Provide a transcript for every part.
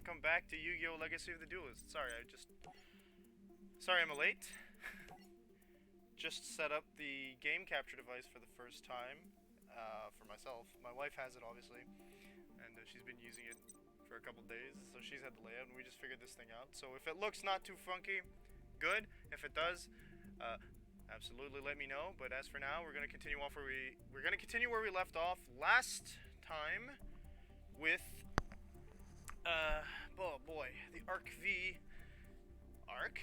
welcome back to Yu-Gi-Oh! Legacy of the Duelist. Sorry, I'm late. Just set up the game capture device for the first time, for myself. My wife has it, obviously, and she's been using it for a couple days, so she's had the layout, and we just figured this thing out. So if it looks not too funky, good. If it does, absolutely let me know. But as for now, we're gonna continue where we left off last time with oh boy, the Arc V Arc.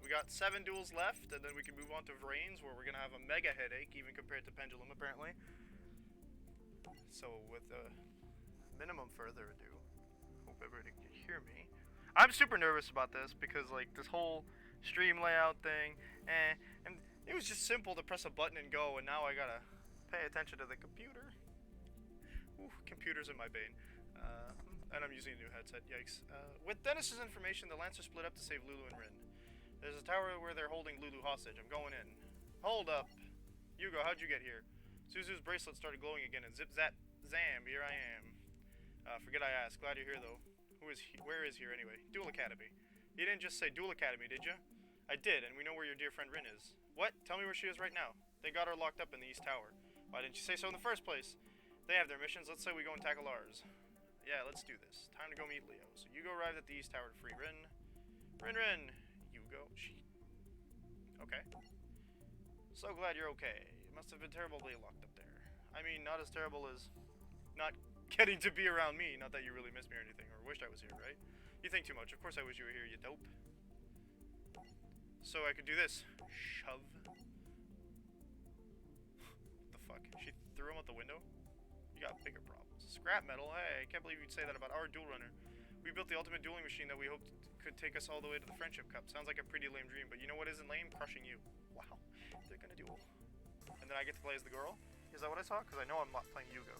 We got 7 duels left, and then we can move on to Vrains, where we're gonna have a mega headache, even compared to Pendulum, apparently. So, with minimum further ado, hope everybody can hear me. I'm super nervous about this because, like, this whole stream layout thing, and it was just simple to press a button and go, and now I gotta pay attention to the computer. Ooh, computer's in my bane. And I'm using a new headset, yikes. With Dennis's information, the Lancers split up to save Lulu and Rin. There's a tower where they're holding Lulu hostage. I'm going in. Hold up. Hugo, how'd you get here? Suzu's bracelet started glowing again, and zip zap zam, here I am. Forget I asked. Glad you're here, though. Where is here, anyway? Duel Academy. You didn't just say Duel Academy, did you? I did, and we know where your dear friend Rin is. What? Tell me where she is right now. They got her locked up in the East Tower. Why didn't you say so in the first place? They have their missions. Let's say we go and tackle ours. Yeah, let's do this. Time to go meet Leo. So Hugo arrived at the East Tower to free Rin. Rin! Hugo. Okay. So glad you're okay. It must have been terrible being locked up there. I mean, not as terrible as not getting to be around me. Not that you really missed me or anything, or wished I was here, right? You think too much. Of course I wish you were here, you dope. So I could do this. Shove. What the fuck? She threw him out the window? You got bigger problems. Scrap metal? Hey, I can't believe you'd say that about our duel runner. We built the ultimate dueling machine that we hoped could take us all the way to the Friendship Cup. Sounds like a pretty lame dream, but you know what isn't lame? Crushing you. Wow. They're gonna duel. And then I get to play as the girl? Is that what I saw? Because I know I'm not playing Hugo.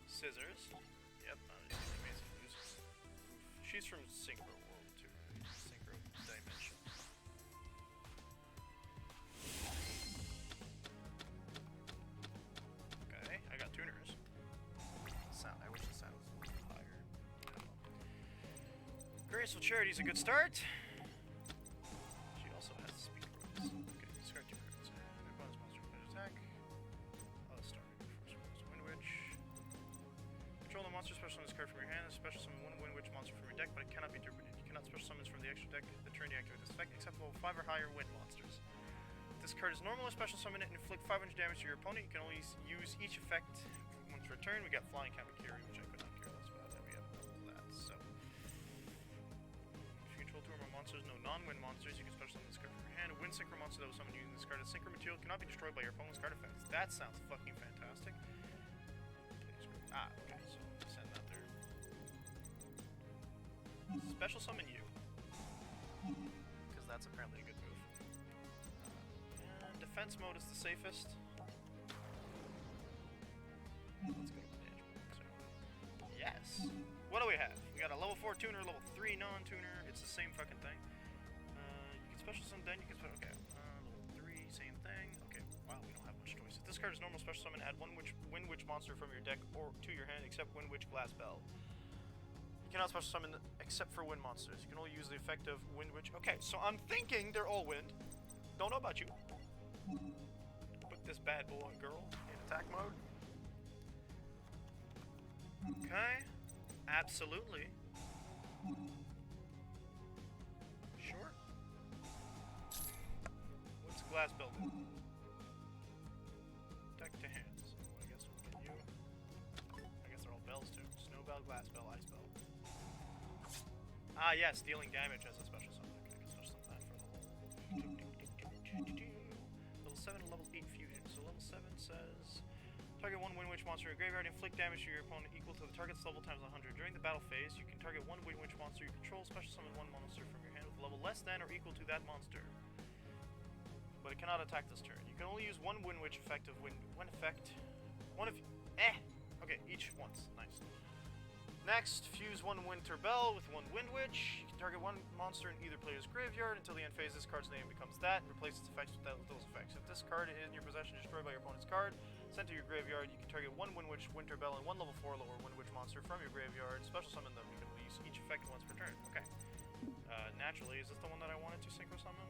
Scissors. Yep, she's from Synchro World, too. Synchro Dimension. Okay, I got tuners. I wish the sound was a little higher. Graceful Charity's a good start. She also has speed rolls. Okay, discard 2 cards. Bonus monster attack. Oh, starting first. Wind Witch. Control the monster special summon this card from your hand. Special summon one Wind Witch monster from your deck, but it cannot be duplicated. You cannot special summon from the extra deck the turn you activate this effect, except level 5 or higher wind monsters. This card is normal, special summon it and inflict 500 damage to your opponent. You can only use each effect once per turn. We got Flying Kamakiri, which I could not care less about. Then we have all that, so. If you control 2 or more monsters, no non-wind monsters, you can special summon this card from your hand. A wind synchro monster that was summoned using this card as synchro material cannot be destroyed by your opponent's card effects. That sounds fucking fantastic. Ah, okay, so send that there. Special summon you. Because that's apparently a good move. Defense mode is the safest. Let's go to the damage mode. So, yes. What do we have? We got a level 4 tuner, level 3 non-tuner. It's the same fucking thing. You can special summon then, you can special... Okay. Level 3, same thing. Okay, wow, we don't have much choice. If this card is normal special summon, add one Wind Witch monster from your deck or to your hand, except Wind Witch Glass Bell. You cannot special summon except for wind monsters. You can only use the effect of Wind Witch. Okay, so I'm thinking they're all wind. Don't know about you. Put this bad boy girl in attack mode. Okay. Absolutely. Sure. What's Glass Bell do? Deck to hand. So I guess we'll get you. I guess they're all bells too. Snow Bell, Glass Bell, Ice Bell. Ah yes, dealing damage as a special summon. Okay, I can special summon that for the level 7 and level 8 fusion. So level 7 says target one Wind Witch monster in your graveyard, inflict damage to your opponent equal to the target's level times 100. During the battle phase, you can target one Wind Witch monster you control, special summon one monster from your hand with a level less than or equal to that monster. But it cannot attack this turn. You can only use one Wind Witch effect of one effect. Okay, each once. Nice. Next, fuse one Winter Bell with one Wind Witch. You can target one monster in either player's graveyard until the end phase. This card's name becomes that and replace its effects with those effects. If this card is in your possession destroyed by your opponent's card, sent to your graveyard, you can target one Wind Witch, Winter Bell, and one level 4 lower Wind Witch monster from your graveyard. Special summon them. You can use each effect once per turn. Okay. Naturally, is this the one that I wanted to synchro summon?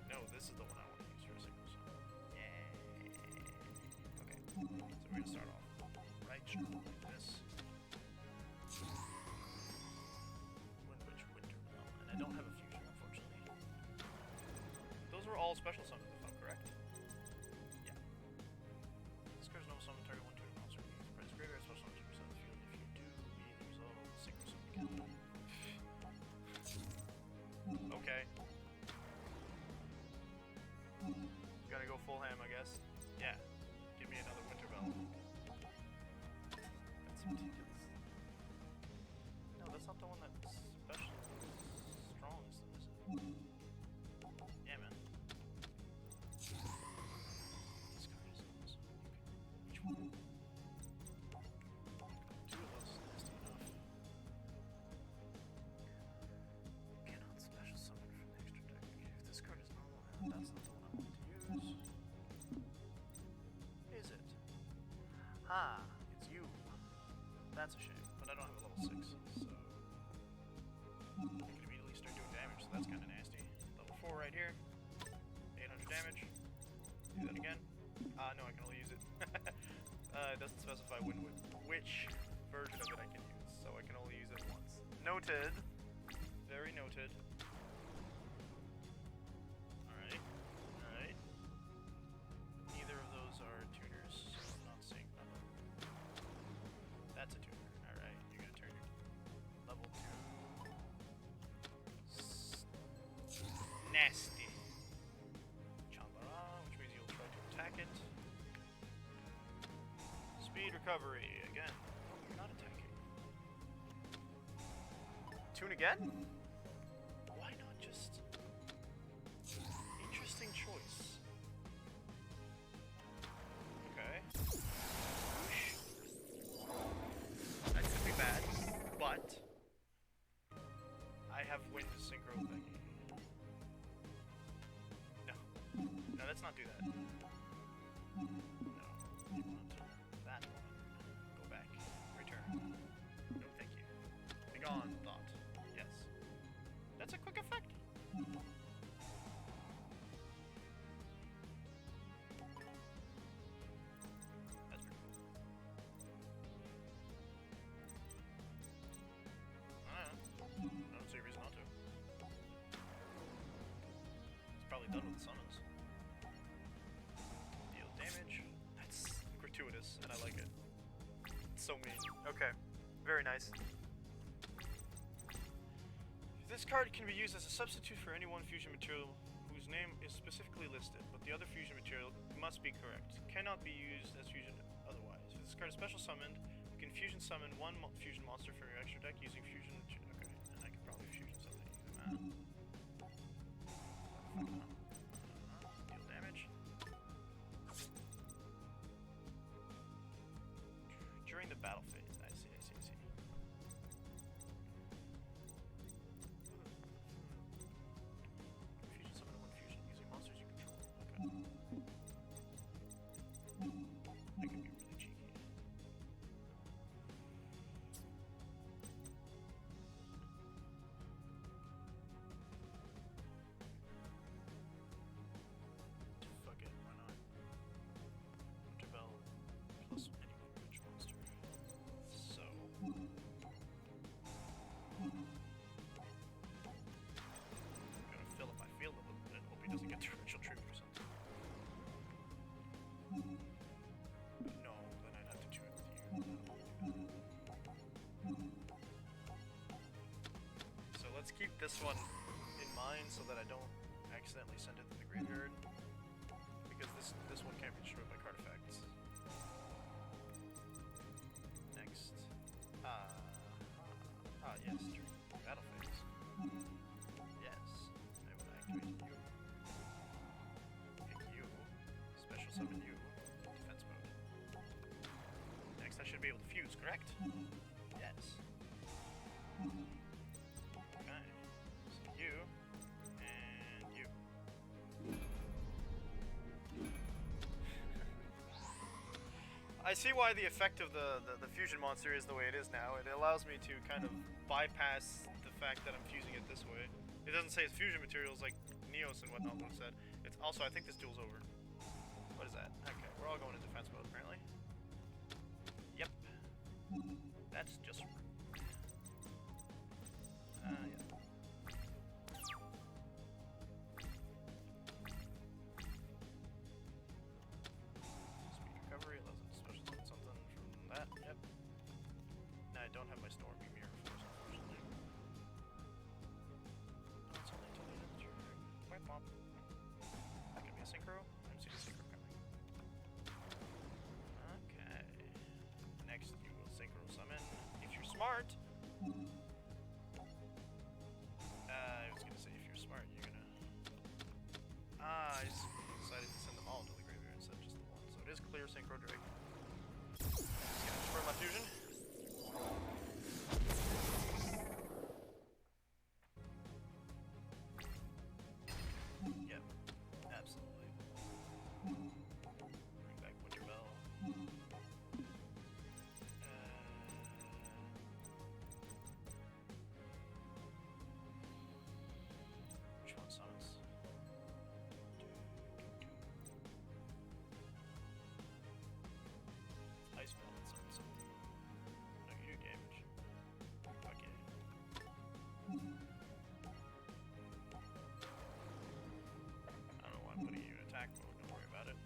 No, this is the one I want to use for a synchro summon. Yay. Okay. So we're gonna start off right like this. Wind Witch, Winter Bell, and I don't have a fusion, unfortunately. Those were all special summons, if I'm correct. Yeah. This card's no summon target 1/2 monster. Press graveyard special summon 2% of the field. If you do, immediately resolve synchro summon again. Okay. Gotta go full ham, I guess. Yeah. Give me another Winter Bell. That's ridiculous. No, that's not the one that's special strongest, is it? Yeah, man. This card is awesome. Which one? Duelist, nasty enough. Cannot special summon from the extra deck. If this card is normal, that's not the one I want to use. Is it? Ah, it's you. That's a shame, but I don't have a level 6, so I can immediately start doing damage, so that's kind of nasty. Level 4 right here, 800 damage. Do that again. No, I can only use it. It doesn't specify which version of it I can use, so I can only use it once. Noted. Very noted. Alright, alright. Neither of those are tuners, so I'm not seeing them. That's a tuner. Alright, you're gonna turn your level 2. Nasty. Chambara, which means you'll try to attack it. Speed recovery, again. Oh, you're not attacking. Tune again? Why not just... Interesting choice. Okay. Whoosh. That could be bad, but... I have wind to synchro Becky. No. No, let's not do that. No. You want that one. Go back. Return. No, thank you. Be gone, thought. Yes. That's a quick effect. That's pretty cool. I don't see a reason not to. It's probably done with the summons. Deal damage. That's gratuitous, and I like it. It's so mean. Okay. Very nice. This card can be used as a substitute for any one fusion material whose name is specifically listed, but the other fusion material must be correct. Cannot be used as fusion otherwise. If this card is special summoned, you can fusion summon one fusion monster from your extra deck using fusion. Okay, and I can probably fusion summon using that. Deal damage. During the battle phase. I see. Fusion summon one fusion using monsters you control. Okay. That could be really cheeky. Fuck it, why not? Winter Bell plus any one rich monster. So. I'm gonna fill up my field a little bit. Hope he doesn't get torrential troop or something. No, then I'd have to tune with you. So let's keep this one in mind so that I don't accidentally send it to the graveyard. Because this one can't be destroyed by card effects. Next. Yes, during battle phase. Yes, I would activate you. Pick you. Special summon you. Defense mode. Next, I should be able to fuse, correct? Yes. Yes. Okay. So you and you. I see why the effect of the fusion monster is the way it is now. It allows me to kind of bypass the fact that I'm fusing it this way. It doesn't say it's fusion materials like Neos and whatnot would have said. It's also, I think this duel's over. What is that? Okay, we're all going in defense mode apparently. Yep. That's just rude. Yeah. Speed recovery allows it to special something from that. Yep. Now I don't have my storm beam mirror force, unfortunately. Oh, it's only until the end of the turn. Bye, Pop. That gonna be a synchro? I didn't see the synchro coming. Okay. Next, you will synchro summon. If you're smart. I was gonna say if you're smart, you're gonna. I decided to send them all to the graveyard instead of just the one. So it is clear synchro drake. Just gonna destroy my fusion. Yep, absolutely. Bring back Winter Bell. Which one summons? Ice Bell and summon something. No, you do damage. Okay. I don't know why I'm putting you in attack mode, don't worry about it.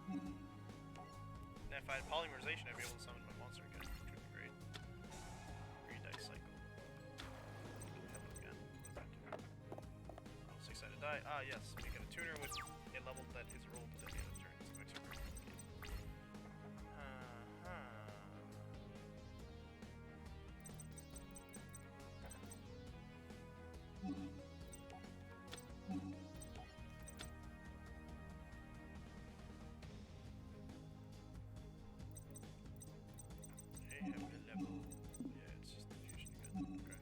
And if I had polymerization, I'd be able to summon my monster again, which would be great. Green dice cycle. Hello again. What does that do? Oh, 6-sided die. Ah, yes. Make it a tuner with a level that is rolled at the end of the turn. It's a mixer group. Heavy level. Yeah, it's just the fusion again. Okay.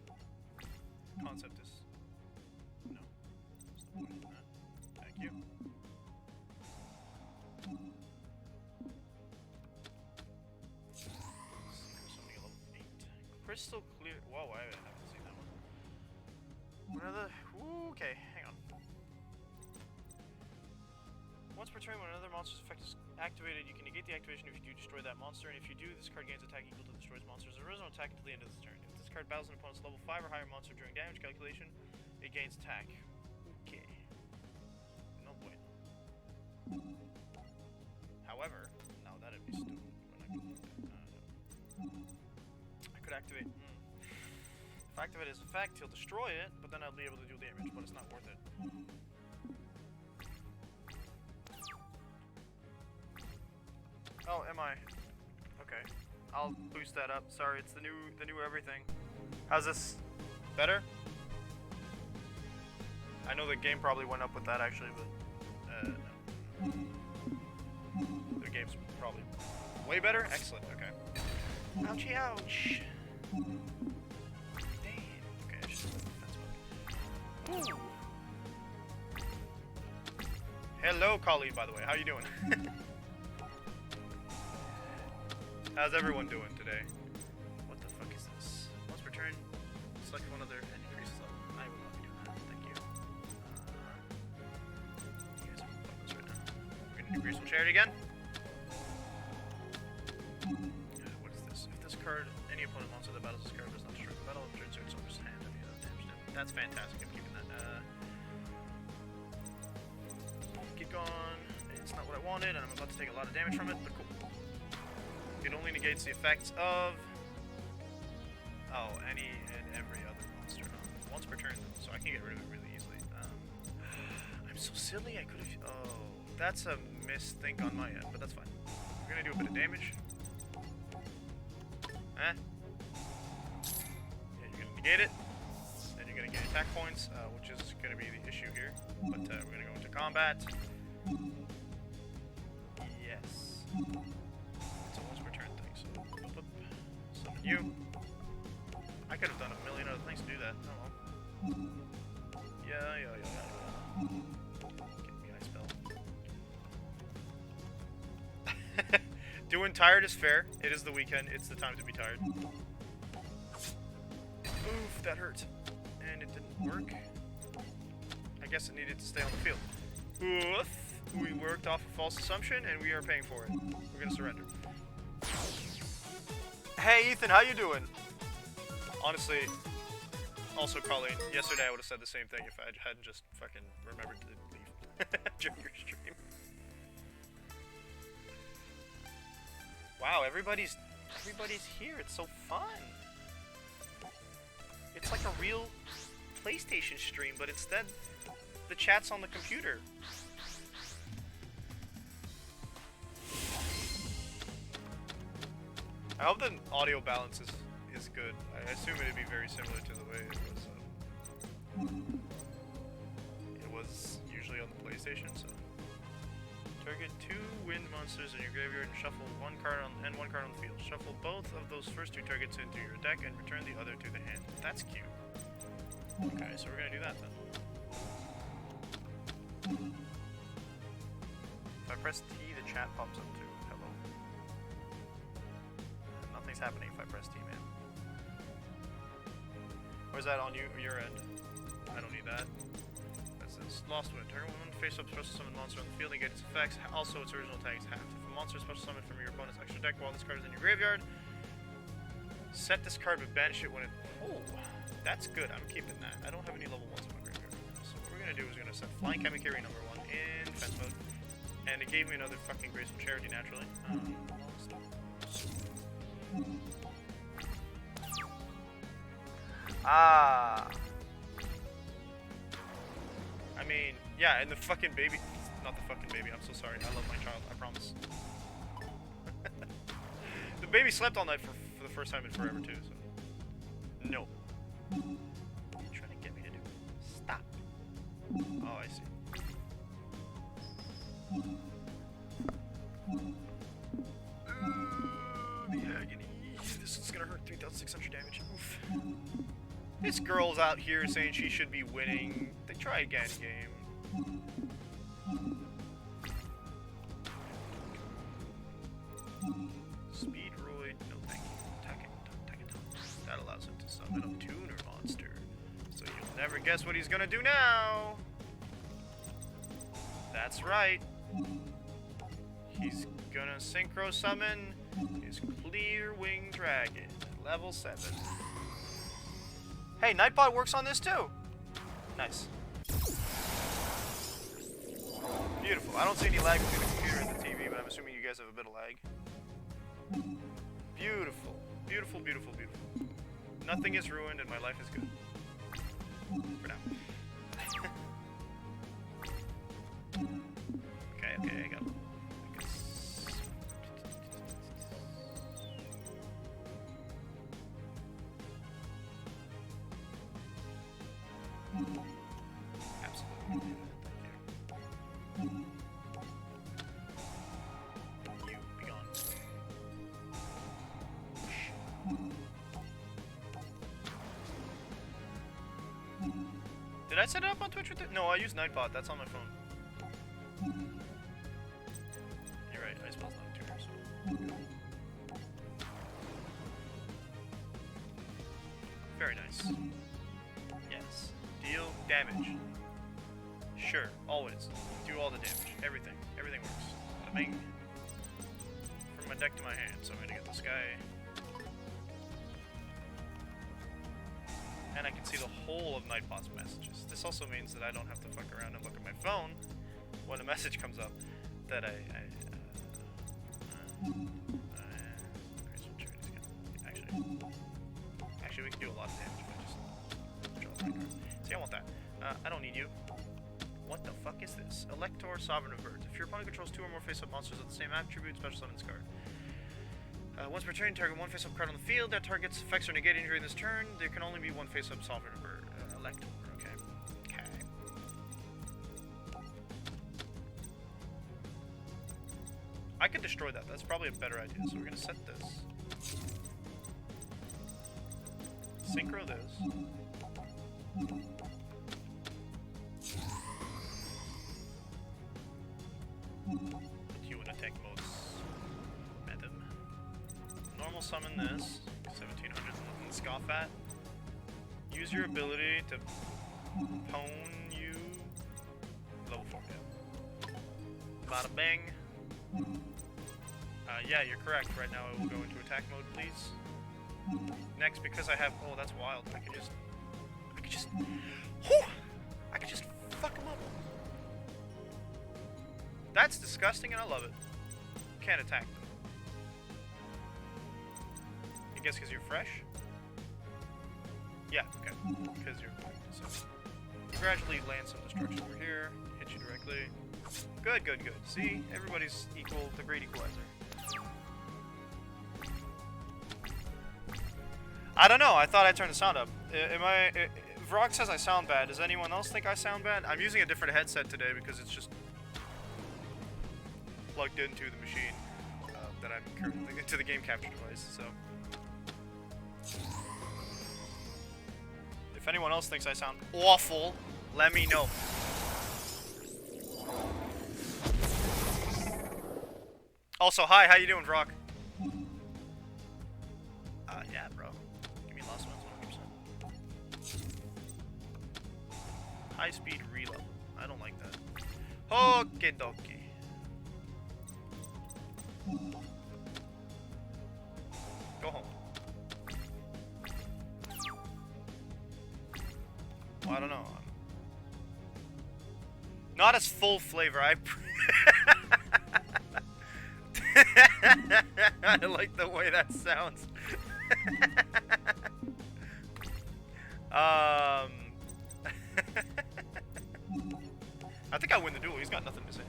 Concept is. No. There's no point in that. Thank you. Something level 8. Crystal clear. Whoa, I haven't seen that one. What other. Ooh, okay, hang on. Once per turn, when another monster's effect is activated, you can negate the activation if you do destroy that monster, and if you do, this card gains attack equal to the destroyed monster's original attack until the end of this turn. If this card battles an opponent's level 5 or higher monster during damage calculation, it gains attack. Okay. No bueno. However, now that'd be stupid when I could activate. If I activate his effect, he'll destroy it, but then I'll be able to do damage, but it's not worth it. Oh, am I? Okay. I'll boost that up. Sorry, it's the new everything. How's this? Better? I know the game probably went up with that actually, but no. The game's probably way better? Excellent, okay. Ouchie ouch. Damn. Okay, I should defense mode. Ooh. Hello, Colleen, by the way. How you doing? How's everyone doing today? What the fuck is this? Once per turn, select one other and increase level. I will not be doing that. Thank you. You guys are pointless right now. We're gonna do Greaseful Charity again. What is this? If this card, any opponent monster that battles this card does not destroy the battle, it turns its owner's hand. That's fantastic. I'm keeping that. Get gone. It's not what I wanted, and I'm about to take a lot of damage from it, but cool. It only negates the effects of any and every other monster. Once per turn, so I can get rid of it really easily. I'm so silly. I could have. Oh, that's a misthink on my end, but that's fine. We're gonna do a bit of damage. Yeah, you're gonna negate it. Then you're gonna get attack points, which is gonna be the issue here. But we're gonna go into combat. Yes. It's a once per turn thing, so You. I could have done a million other things to do that. Oh well. Yeah. Give me ice spell. Doing tired is fair. It is the weekend. It's the time to be tired. Oof, that hurt. And it didn't work. I guess it needed to stay on the field. Oof. We worked off a false assumption, and we are paying for it. We're gonna surrender. Hey, Ethan, how you doing? Honestly, also Colleen, yesterday I would have said the same thing if I hadn't just fucking remembered to leave during your stream. Wow, everybody's here. It's so fun. It's like a real PlayStation stream, but instead the chat's on the computer. I hope the audio balance is good. I assume it'd be very similar to the way it was usually on the PlayStation. So, target 2 wind monsters in your graveyard and shuffle one card on the field. Shuffle both of those first 2 targets into your deck and return the other to the hand. That's cute. Okay, so we're gonna do that then. If I press T, the chat pops up too. Hello. Nothing's happening if I press T, man. Or is that on your end? I don't need that. That says Lost Wind. Target 1 face-up special summon monster on the field and get its effects. Also, its original tag is halved. If a monster is special summoned from your opponent's extra deck while this card is in your graveyard, set this card but banish it when it... Oh, that's good. I'm keeping that. I don't have any level 1s in my graveyard. So what we're going to do is we're going to set Flying Kamikiri number 1 in defense mode. And it gave me another fucking Graceful Charity, naturally. I mean, yeah, and the fucking baby... Not the fucking baby, I'm so sorry. I love my child, I promise. The baby slept all night for the first time in forever, too, so... No. What are you trying to get me to do? Stop. Oh, I see. The agony. This is gonna hurt 3,600 damage. Oof. This girl's out here saying she should be winning. They try again, game. Speedroid, no thank you. That allows him to summon a tuner monster. So you'll never guess what he's gonna do now. That's right. He's gonna synchro summon his Clear Wing Dragon, level 7. Hey, Nightbot works on this too. Nice. Beautiful. I don't see any lag between the computer and the TV, but I'm assuming you guys have a bit of lag. Beautiful. Beautiful, beautiful, beautiful. Nothing is ruined and my life is good. For now. Okay, I got it. Absolutely. You be gone. Did I set it up on Twitch with it? No, I use Nightbot. That's on my phone. You're right. I spelled not tuner, so. Very nice. Yes. Deal damage. Sure. Always. Do all the damage. Everything. Everything works. Bing. From my deck to my hand. So I'm gonna get this guy. And I can see the whole of Nightbot's messages. This also means that I don't have to fuck around and look at my phone when a message comes up that actually we can do a lot of damage if I just draw the right card. See, I want that. I don't need you. What the fuck is this? Elector, Sovereign of Birds. If your opponent controls 2 or more face-up monsters with the same attribute, special summon this card. Once per turn, target 1 face-up card on the field. That target's effects are negated during this turn. There can only be 1 face-up Sovereign of Bird. Elector. Okay. I could destroy that. That's probably a better idea. So we're gonna set this. synchro this. Put you in attack mode. Madam. Normal summon this. 1700, nothing to scoff at. Use your ability to pwn you. Level 4, yeah. Bada bang. Yeah, you're correct. Right now I will go into attack mode, please. Next, because I have... Oh, that's wild. I could just... Whew! I could just fuck him up. That's disgusting and I love it. Can't attack them. I guess because you're fresh? Yeah, okay. Because you're... So, gradually land some destruction over here. Hit you directly. Good, good, good. See? Everybody's equal. The great equalizer. I don't know. I thought I turned the sound up. Vrock says I sound bad. Does anyone else think I sound bad? I'm using a different headset today because it's just plugged into the machine that I'm currently into the game capture device. So, if anyone else thinks I sound awful, let me know. Also, hi. How you doing, Vrock? Yeah, bro. Lost ones 100%. High speed reload. I don't like that. Okie dokie. Go home. Well, I don't know. Not as full flavor. I like the way that sounds. I think I win the duel. He's got nothing to say.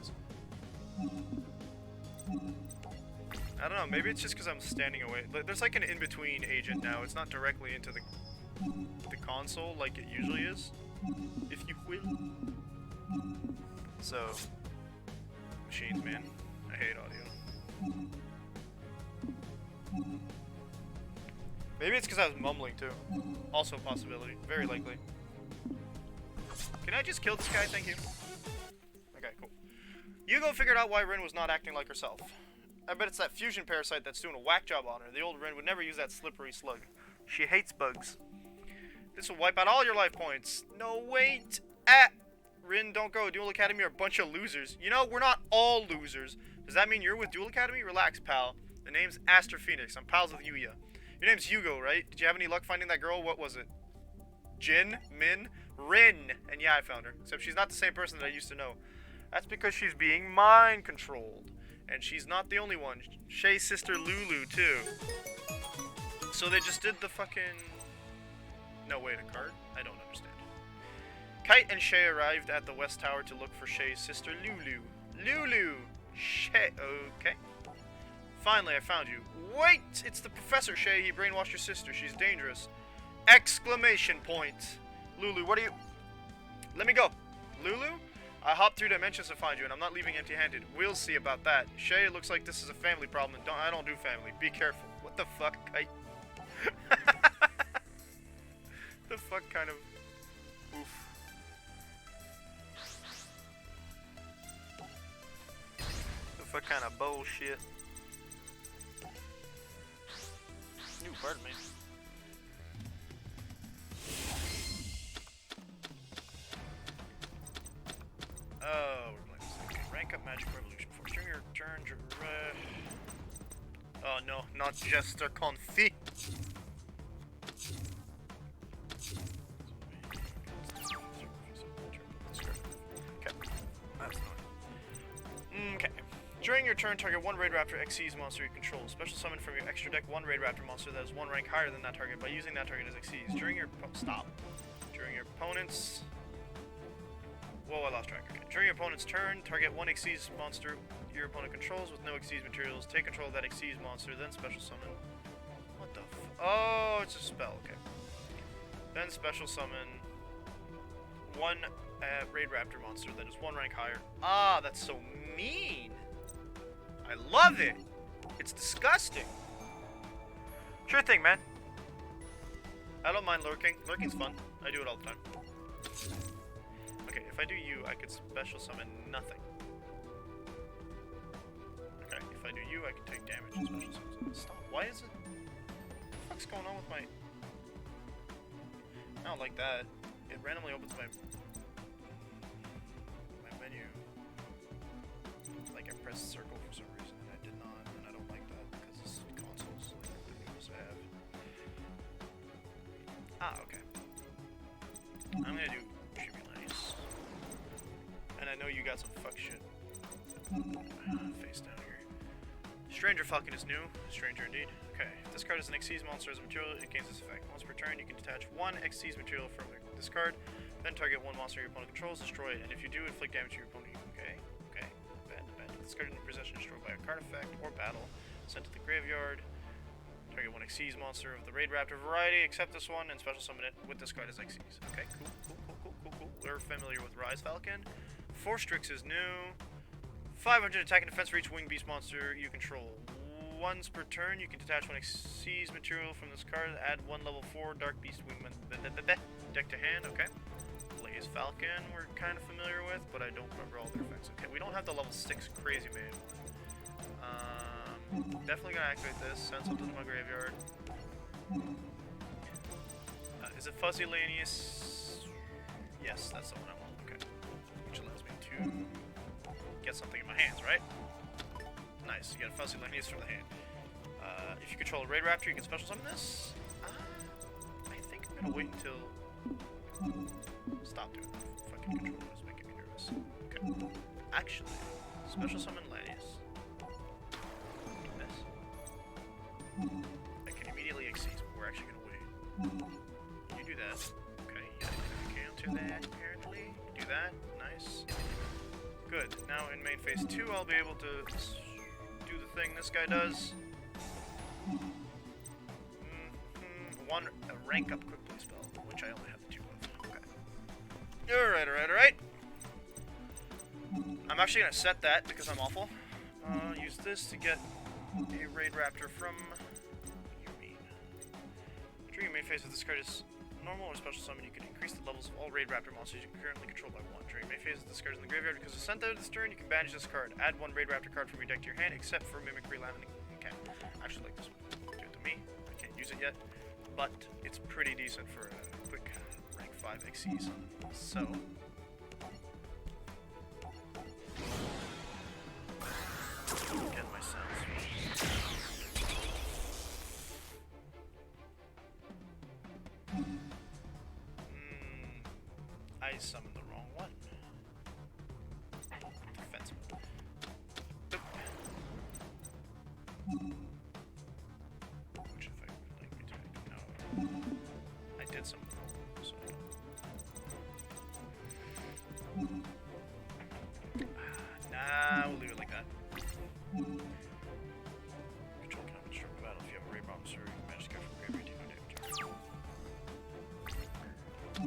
I don't know. Maybe it's just because I'm standing away. There's like an in-between agent now. It's not directly into the console like it usually is, if you will. So, machines, man. I hate audio. Maybe it's because I was mumbling too. Also a possibility. Very likely. Can I just kill this guy? Thank you. Okay, cool. Yugo figured out why Rin was not acting like herself. I bet it's that fusion parasite that's doing a whack job on her. The old Rin would never use that slippery slug. She hates bugs. This will wipe out all your life points. No, wait. Rin, don't go. Duel Academy are a bunch of losers. You know, we're not all losers. Does that mean you're with Duel Academy? Relax, pal. The name's Aster Phoenix. I'm pals with Yuya. Your name's Hugo, right? Did you have any luck finding that girl? What was it? Jin? Min? Rin! And yeah, I found her. Except she's not the same person that I used to know. That's because she's being mind-controlled. And she's not the only one. Shay's sister Lulu, too. So they just did the fucking... No, wait, a card? I don't understand. Kite and Shay arrived at the West Tower to look for Shay's sister Lulu. Lulu! Shay... Okay. Finally, I found you. Wait! It's the Professor, Shay. He brainwashed your sister. She's dangerous. Exclamation point. Lulu, what are you... Let me go. Lulu? I hopped through dimensions to find you, and I'm not leaving empty-handed. We'll see about that. Shay, it looks like this is a family problem, and I don't do family. Be careful. What the fuck, Kite? The fuck kind of... Oof. The fuck kind of bullshit? Ooh, pardon me. Oh, we're playing this thing. Rank up Magic Revolution Force. During your turn, oh no, not Jester Confi. Okay. During your turn, target one Raid Raptor Xyz monster you control. Special summon from your extra deck one Raid Raptor monster that is one rank higher than that target by using that target as Xyz. During your During your opponent's... Whoa, I lost track. Okay. During your opponent's turn, target one Xyz monster your opponent controls with no Xyz materials. Take control of that Xyz monster, then special summon. What the f... Oh, it's a spell, okay. Then special summon one Raid Raptor monster that is one rank higher. Ah, that's so mean! I love it! It's disgusting! Sure thing, man. I don't mind lurking. Lurking's fun. I do it all the time. Okay, if I do you, I could special summon nothing. Okay, if I do you, I can take damage and special summon. Stop. Why is it... What the fuck's going on with my... I don't like that. It randomly opens my menu. Like I pressed circle for some reason, and I did not, and I don't like that because this console's like the newest I have. Ah, okay. I'm gonna do Tribulanius. And I know you got some fuck shit. Face down here. Stranger Falcon is new. Stranger indeed. Okay. If this card is an Xyz monster as a material, it gains this effect. Once per turn, you can detach one Xyz material from this card, then target one monster your opponent controls, destroy it, and if you do, inflict damage to your opponent. Okay. Okay. Bad. This card in possession is destroyed by a card effect or battle. Sent to the graveyard. Target one Xyz monster of the Raid Raptor variety, except this one, and special summon it with this card as Xyz. Okay, cool. We're familiar with Rise Falcon. Force Strix is new. 500 attack and defense for each winged beast monster you control. Once per turn, you can detach one Xyz material from this card, add one level 4 Dark Beast Wingman deck to hand. Okay. Blaze Falcon we're kind of familiar with, but I don't remember all their effects. Okay, we don't have the level 6 Crazy Man one. Definitely gonna activate this, send something to my graveyard. Is it Fuzzy Lanius? Yes, that's the one I want. Okay. Which allows me to get something in my hands, right? Nice, you get a Fuzzy Lanius from the hand. If you control a Raid Raptor, you can special summon this. I think I'm gonna wait until... Stop doing that. Fucking controller is making me nervous. Okay. Actually, special summon Lanius. This. I can immediately Xyz, but we're actually gonna wait. You do that. Okay, you counter that, apparently. Do that. Nice. Good. Now in main phase 2, I'll be able to do the thing this guy does. A rank up quick play spell, which I only have the 2 of. Okay. Alright. I'm actually gonna set that because I'm awful. Use this to get a Raid Raptor from... You mean? During your main phase, if this card is normal or special summon, you can increase the levels of all Raid Raptor monsters you can currently control by 1. During main phase, if this card is in the graveyard because it's sent out of this turn, you can banish this card. Add 1 Raid Raptor card from your deck to your hand, except for Mimicry Laminating. Okay. I actually like this one. Do it to me. I can't use it yet, but it's pretty decent for a quick rank 5 Xyz. So... Get my sense. I summoned the wrong one. Defense mode. Which effect would like me to make? No. I did summon the wrong one, so... Nah, we'll leave it like that. Control cannot construct a battle if you have a raid monster. You can manage to go from graveyard, take no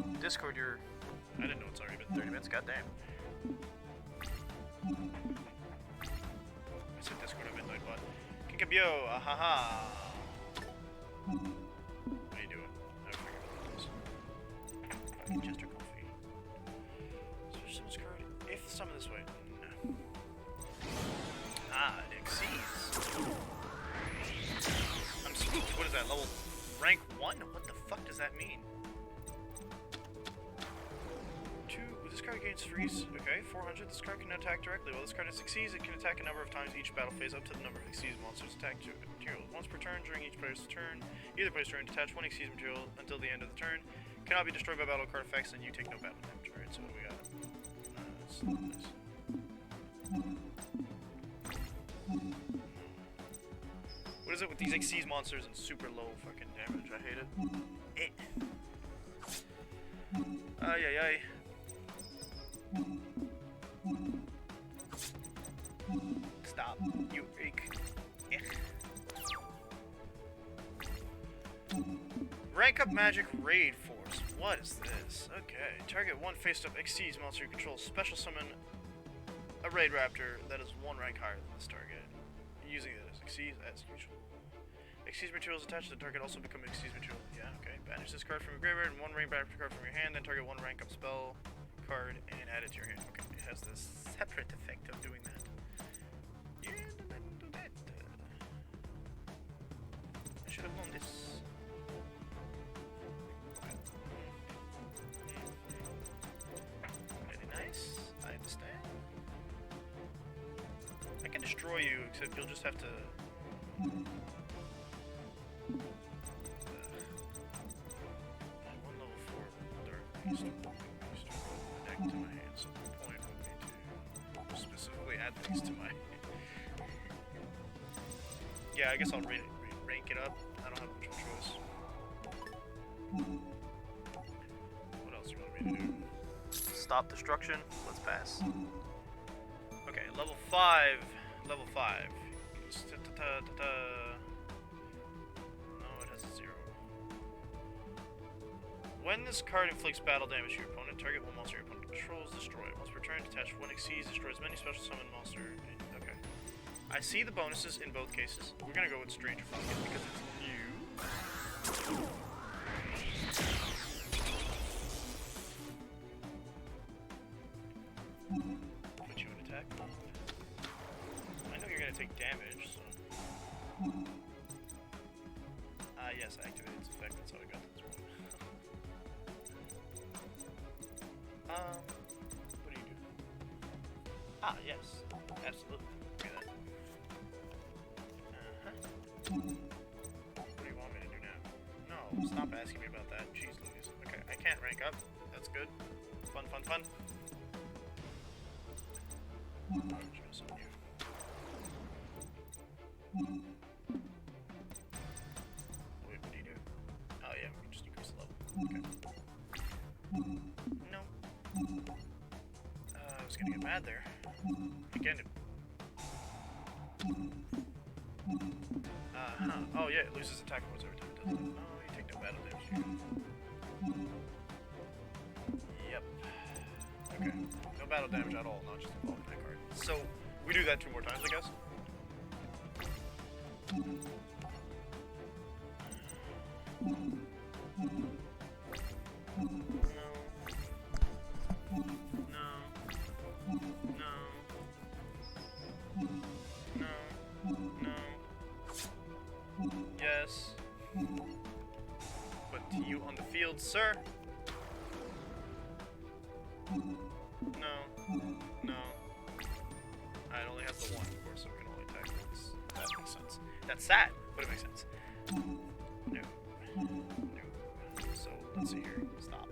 damage. Discord, I didn't know it's already been 30 minutes, goddamn. I said Discord at midnight, what? Kinkabyo, ahaha! What are you doing? I forget what that is. Fucking Chester Coffee. Switch summons card. If summon this way. No. Ah, it exceeds. I'm spooked. What is that? Level rank 1? What the fuck does that mean? 2. This card gains freeze. Okay, 400. This card can attack directly. While this card succeeds, it can attack a number of times each battle phase up to the number of Xyz monsters attacked to material. Once per turn during each player's turn, either player's turn, detach 1 Xyz material until the end of the turn. Cannot be destroyed by battle card effects, and you take no battle damage. Alright, so what do we got? That's nice. What is it with these Xyz monsters and super low fucking damage? I hate it. Ay. Stop, you freak. Rank up magic raid force. What is this? Okay. Target 1 face up Xyz monster you control. Special summon a Raid Raptor that is 1 rank higher than this target. Using it as Xyz as usual. Xyz materials attached to the target also become Xyz material. Yeah, okay. Banish this card from your graveyard and one rank back card from your hand, then target one rank up spell card and add it to your hand. Okay, it has the separate effect of doing that. Yeah, then do that. I should have known this. Okay. Very nice. I understand. I can destroy you, except you'll just have to. One level 4 Dark Beast. Deck to my hand, so the point would be to specifically add things to my. Yeah, I guess I'll rank it up. I don't have much of a choice. What else do you want me to do? Stop destruction. Let's pass. Okay, level 5. Level 5. No, it has a 0. When this card inflicts battle damage to your opponent, target one monster your opponent controls, destroy it. Once per turn, detach one Xyz, destroys many special summon monster. Okay. I see the bonuses in both cases. We're gonna go with Stranger Focus because it's new. Put you in attack mode. I know you're gonna take damage, so. Yes, I activated its effect, that's how I got to this point. What do you do? Ah, yes. Absolutely. Look at that. What do you want me to do now? No, stop asking me about that. Jeez Louise. Okay, I can't rank up. That's good. Fun, fun, fun. Just on you. Wait, what do you do? Oh yeah, we can just increase the level. Okay. No. I was gonna get mad there. Again. Oh yeah, it loses attack points every time it does it. Oh, you take no battle damage. Yep. Okay. No battle damage at all, not just involving that card. So, we do that 2 more times, I guess. Yes. Put you on the field, sir. No. No. I only have the 1, of course, so we can only attack once. That makes sense. That's sad, but it makes sense. No. No. So, let's see here. Stop.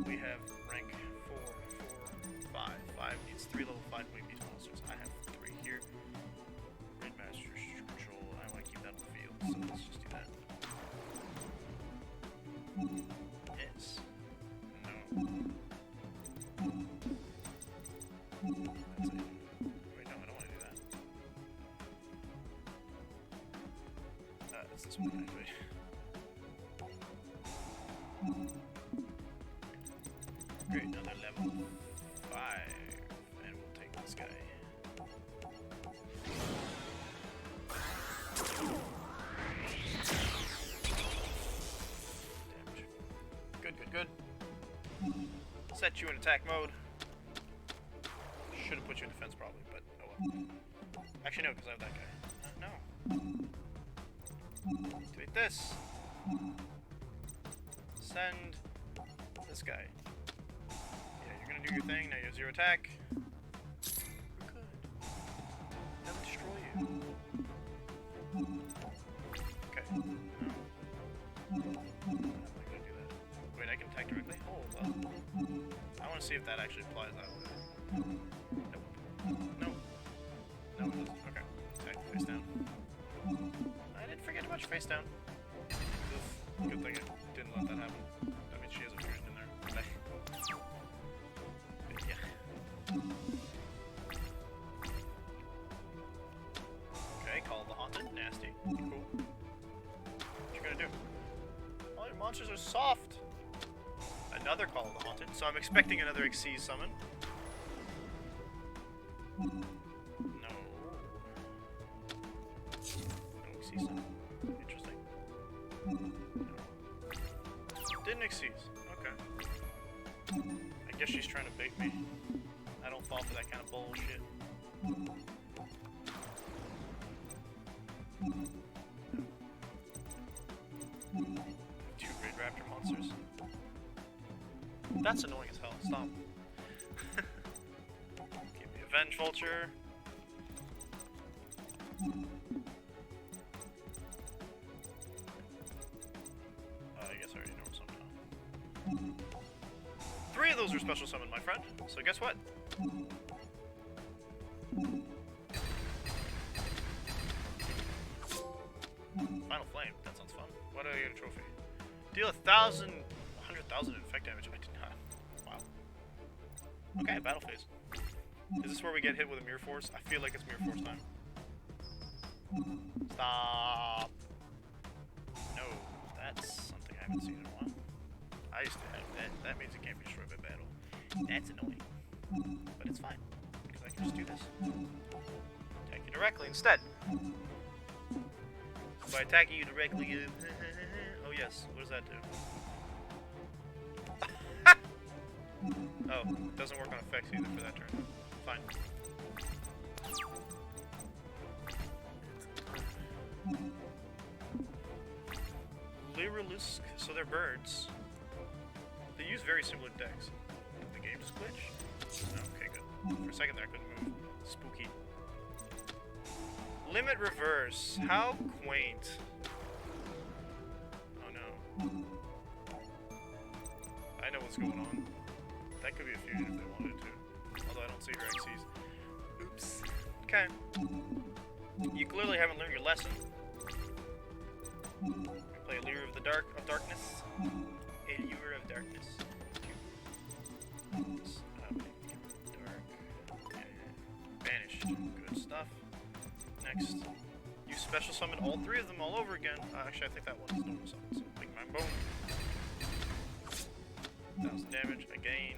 We have rank 4, 5. 5 needs 3 level 5 wing beast monsters. I have 3 here. Red Master's control. I want to keep that on the field, so let's just do that. Yes. No. That's it. Wait, no, I don't want to do that. It's this one, actually. Great, another level 5. And we'll take this guy. Damage. Good, good, good. Set you in attack mode. Should have put you in defense probably, but oh well. Actually no, because I have that guy. No. Activate this. Send this guy. Yeah, you're gonna do your thing. Now you have 0 attack. We're good. That would destroy you. Okay. No. I'm not gonna do that. Wait, I can attack directly? Oh, well. I want to see if that actually applies that way. Nope. No. No, it doesn't. Okay. Attack face down. I didn't forget to watch face down. Good thing I didn't let that happen. That means she has a friend in there. Yeah. Okay, call the haunted. Nasty. Cool. What you gonna do? All your monsters are soft. Another call of the haunted. So I'm expecting another Xyz summon. No. XC some. Interesting. Didn't XC's. Okay. I guess she's trying to bait me. I don't fall for that kind of bullshit. Two Great Raptor monsters. That's annoying as hell. Stop. Give me Avenge Vulture. I guess I already know what's up now. 3 of those are special summoned, my friend. So guess what? Final Flame. That sounds fun. Why did I get a trophy? Deal 100,000 infect damage. I did not. Wow. Okay, battle phase. Is this where we get hit with a Mirror Force? I feel like it's Mirror Force time. Stop. No, that's something I haven't seen in a while. I used to have that. That means it can't be destroyed by battle. That's annoying. But it's fine. Because I can just do this. Attack you directly instead. By attacking you directly, oh yes, what does that do? Oh, it doesn't work on effects either for that turn. Fine. Duelist, so they're birds. They use very similar decks. Did the game just glitch? No, okay, good. For a second there I couldn't move. Spooky. Limit reverse. How quaint. Oh no. I know what's going on. That could be a fusion if they wanted to. Although I don't see her XCs. Oops. Okay. You clearly haven't learned your lesson. We play Allure of Darkness. Allure of Darkness. Dark. Banished. Good stuff. Next. You special summon all 3 of them all over again. Actually, I think that one is normal summon. So, big mind boom. 1,000 damage again.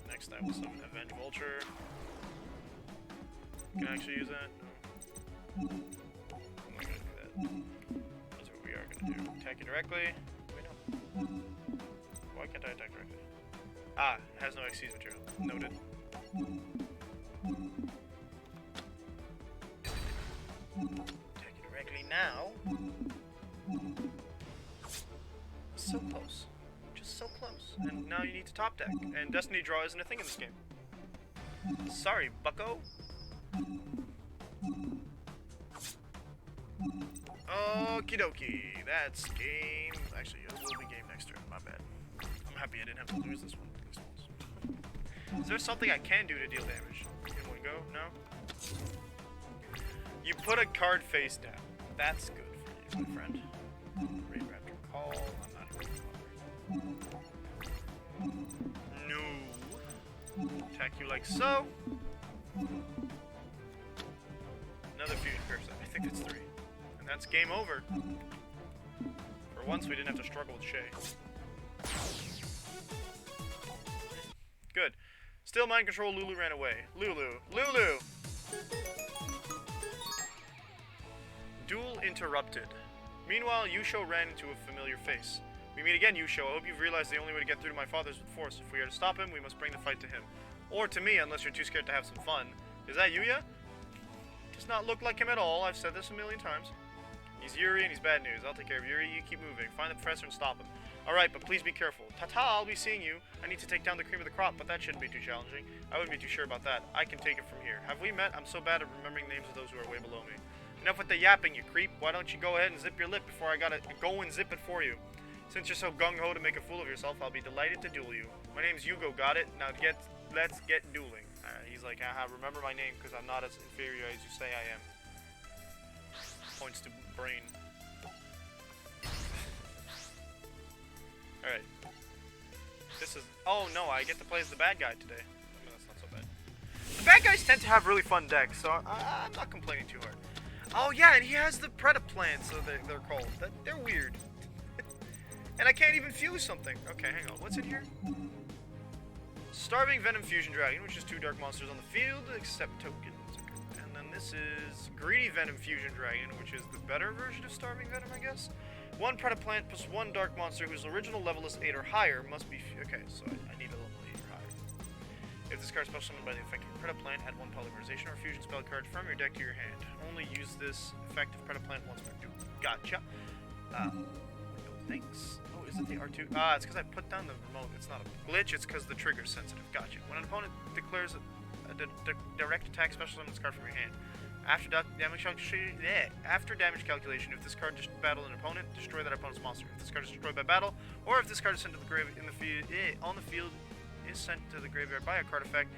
Next, I will summon Avenge Vulture. Can I actually use that? No. I'm not gonna do that. That's what we are gonna do. Attack you directly. Wait, no. Why can't I attack directly? Ah, it has no XC's material. Noted. Attack you directly now. So close. Just so close. And now you need to top deck. And Destiny Draw isn't a thing in this game. Sorry, bucko. Okie dokie. That's game. Actually, it will be game next turn. My bad. I'm happy I didn't have to lose this one. At least once. Is there something I can do to deal damage? In one go? No? You put a card face down. That's good for you, my friend. Great Raptor Call. I'm not even bothered. No. Attack you like so. Another fusion parasite. I think it's 3. And that's game over. For once, we didn't have to struggle with Shay. Good. Still mind control, Lulu ran away. Lulu. Lulu! Duel interrupted. Meanwhile, Yusho ran into a familiar face. We meet again, Yusho. I hope you've realized the only way to get through to my father is with force. If we are to stop him, we must bring the fight to him. Or to me, unless you're too scared to have some fun. Is that Yuya? Does not look like him at all. I've said this a million times. He's Yuri and he's bad news. I'll take care of Yuri. You keep moving. Find the professor and stop him. Alright, but please be careful. Ta-ta, I'll be seeing you. I need to take down the cream of the crop, but that shouldn't be too challenging. I wouldn't be too sure about that. I can take it from here. Have we met? I'm so bad at remembering names of those who are way below me. Enough with the yapping, you creep. Why don't you go ahead and zip your lip before I gotta go and zip it for you? Since you're so gung-ho to make a fool of yourself, I'll be delighted to duel you. My name's Hugo, got it? Now let's get dueling. He's like, haha, remember my name because I'm not as inferior as you say I am. Points to brain. Alright. This is... Oh, no, I get to play as the bad guy today. No, that's not so bad. The bad guys tend to have really fun decks, so I'm not complaining too hard. Oh, yeah, and he has the Predaplants, so they're called. They're weird. And I can't even fuse something. Okay, hang on. What's in here? Starving Venom Fusion Dragon, which is 2 dark monsters on the field, except tokens. And then this This is Greedy Venom Fusion Dragon, which is the better version of Starving Venom, I guess. 1 Predaplant plus 1 Dark Monster whose original level is 8 or higher must be... Okay, so I need a level 8 or higher. If this card is special summoned by the effective Predaplant, add 1 Polymerization or Fusion spell card from your deck to your hand. Only use this effective Predaplant once per duel. Gotcha. No thanks. Oh, is it the R2? Ah, it's because I put down the remote. It's not a glitch, it's because the trigger's sensitive. Gotcha. When an opponent declares a direct attack special summon this card from your hand. After damage calculation, if this card just battled an opponent, destroy that opponent's monster. If this card is destroyed by battle, or if this card is sent to the grave in the field, on the field is sent to the graveyard by a card effect,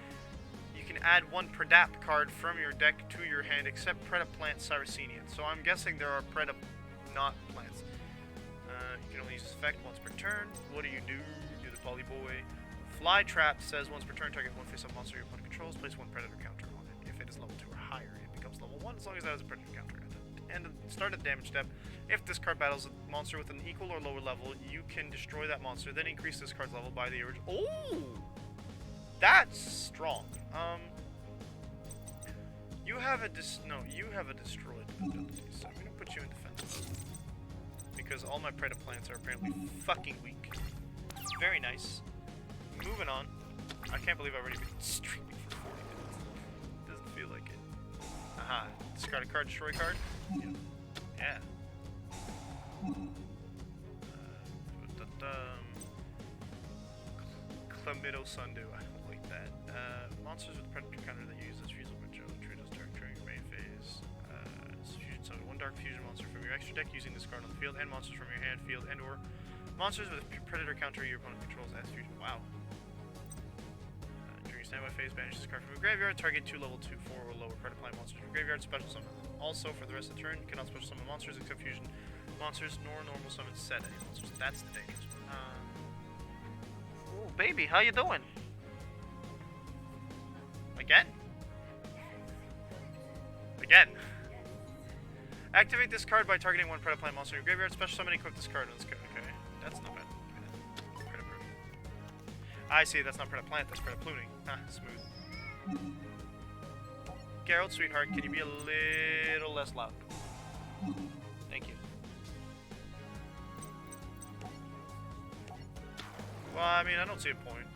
you can add 1 Predapt card from your deck to your hand, except Predaplant Saracenian. So I'm guessing there are not plants. You can only use this effect once per turn. What do? Do the Poly Boy. Fly Trap says once per turn, target 1 face-up monster your opponent controls, place 1 Predator counter on it. If it is level 2 or higher, it becomes level 1 as long as that has a Predator counter. And at the start of the damage step, if this card battles a monster with an equal or lower level, you can destroy that monster, then increase this card's level by the original. Oh! That's strong. You have a destroyed ability, so I'm gonna put you in defense. Because all my Predaplants are apparently fucking weak. Very nice. Moving on. I can't believe I've already been streaming for 40 minutes. Doesn't feel like it. Aha. Discard a card, destroy a card? Yeah. Chlamydo Sundew. I don't like that. Monsters with Predator counter that use this fusion with Joe. Treat as dark during your main phase. Fusion summon 1 dark fusion monster from your extra deck using this card on the field, and monsters from your hand, field, and or monsters with Predator counter your opponent controls as fusion. Wow. During your standby phase, banish this card from your graveyard. Target 2 level 2, 4 or lower Predaplant monsters from your graveyard. Special summon. Also, for the rest of the turn, you cannot special summon monsters except fusion monsters, nor normal summon set any monsters. That's the dangerous one. Oh, baby, how you doing? Again? Again. Activate this card by targeting 1 Predaplant monster in your graveyard. Special summon and equip this card on this card. Okay, that's not bad. I see, that's not Predaplant, that's Predaplooning. Ah, smooth. Geralt, sweetheart, can you be a little less loud? Thank you. Well, I mean, I don't see a point.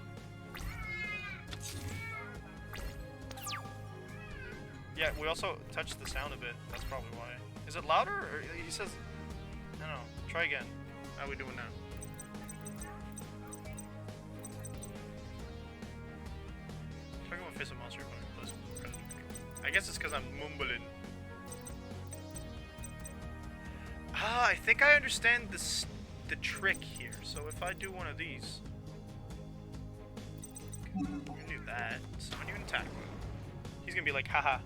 Yeah, we also touched the sound a bit. That's probably why. Is it louder? Or he says... I don't know. Try again. How are we doing now? Target 1 face-up monster opponent. I guess it's because I'm mumbling. Ah, I think I understand the trick here. So if I do one of these... I'm gonna do that. Summon you in attack mode. He's gonna be like, haha.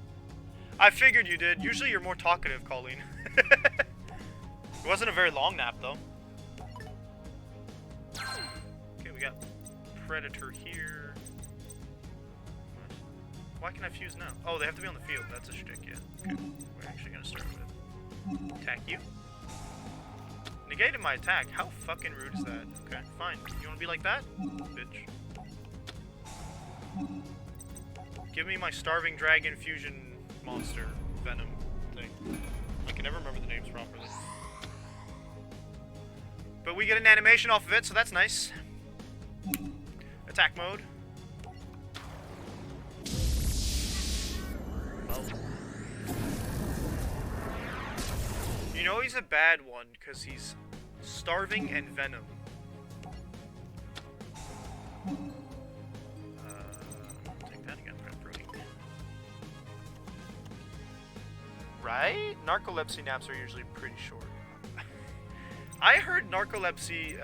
I figured you did. Usually you're more talkative, Colleen. It wasn't a very long nap, though. Okay, we got Predator here. Why can I fuse now? Oh, they have to be on the field. That's a shtick, yeah. Okay, we're actually gonna start with attack you. Negated my attack. How fucking rude is that? Okay, fine. You wanna be like that? Bitch. Give me my Starving Dragon Fusion Monster Venom thing. I can never remember the names properly. But we get an animation off of it, so that's nice. Attack mode. Oh. You know he's a bad one because he's starving and venom. Take that again, Brewing. Right? Narcolepsy naps are usually pretty short. I heard narcolepsy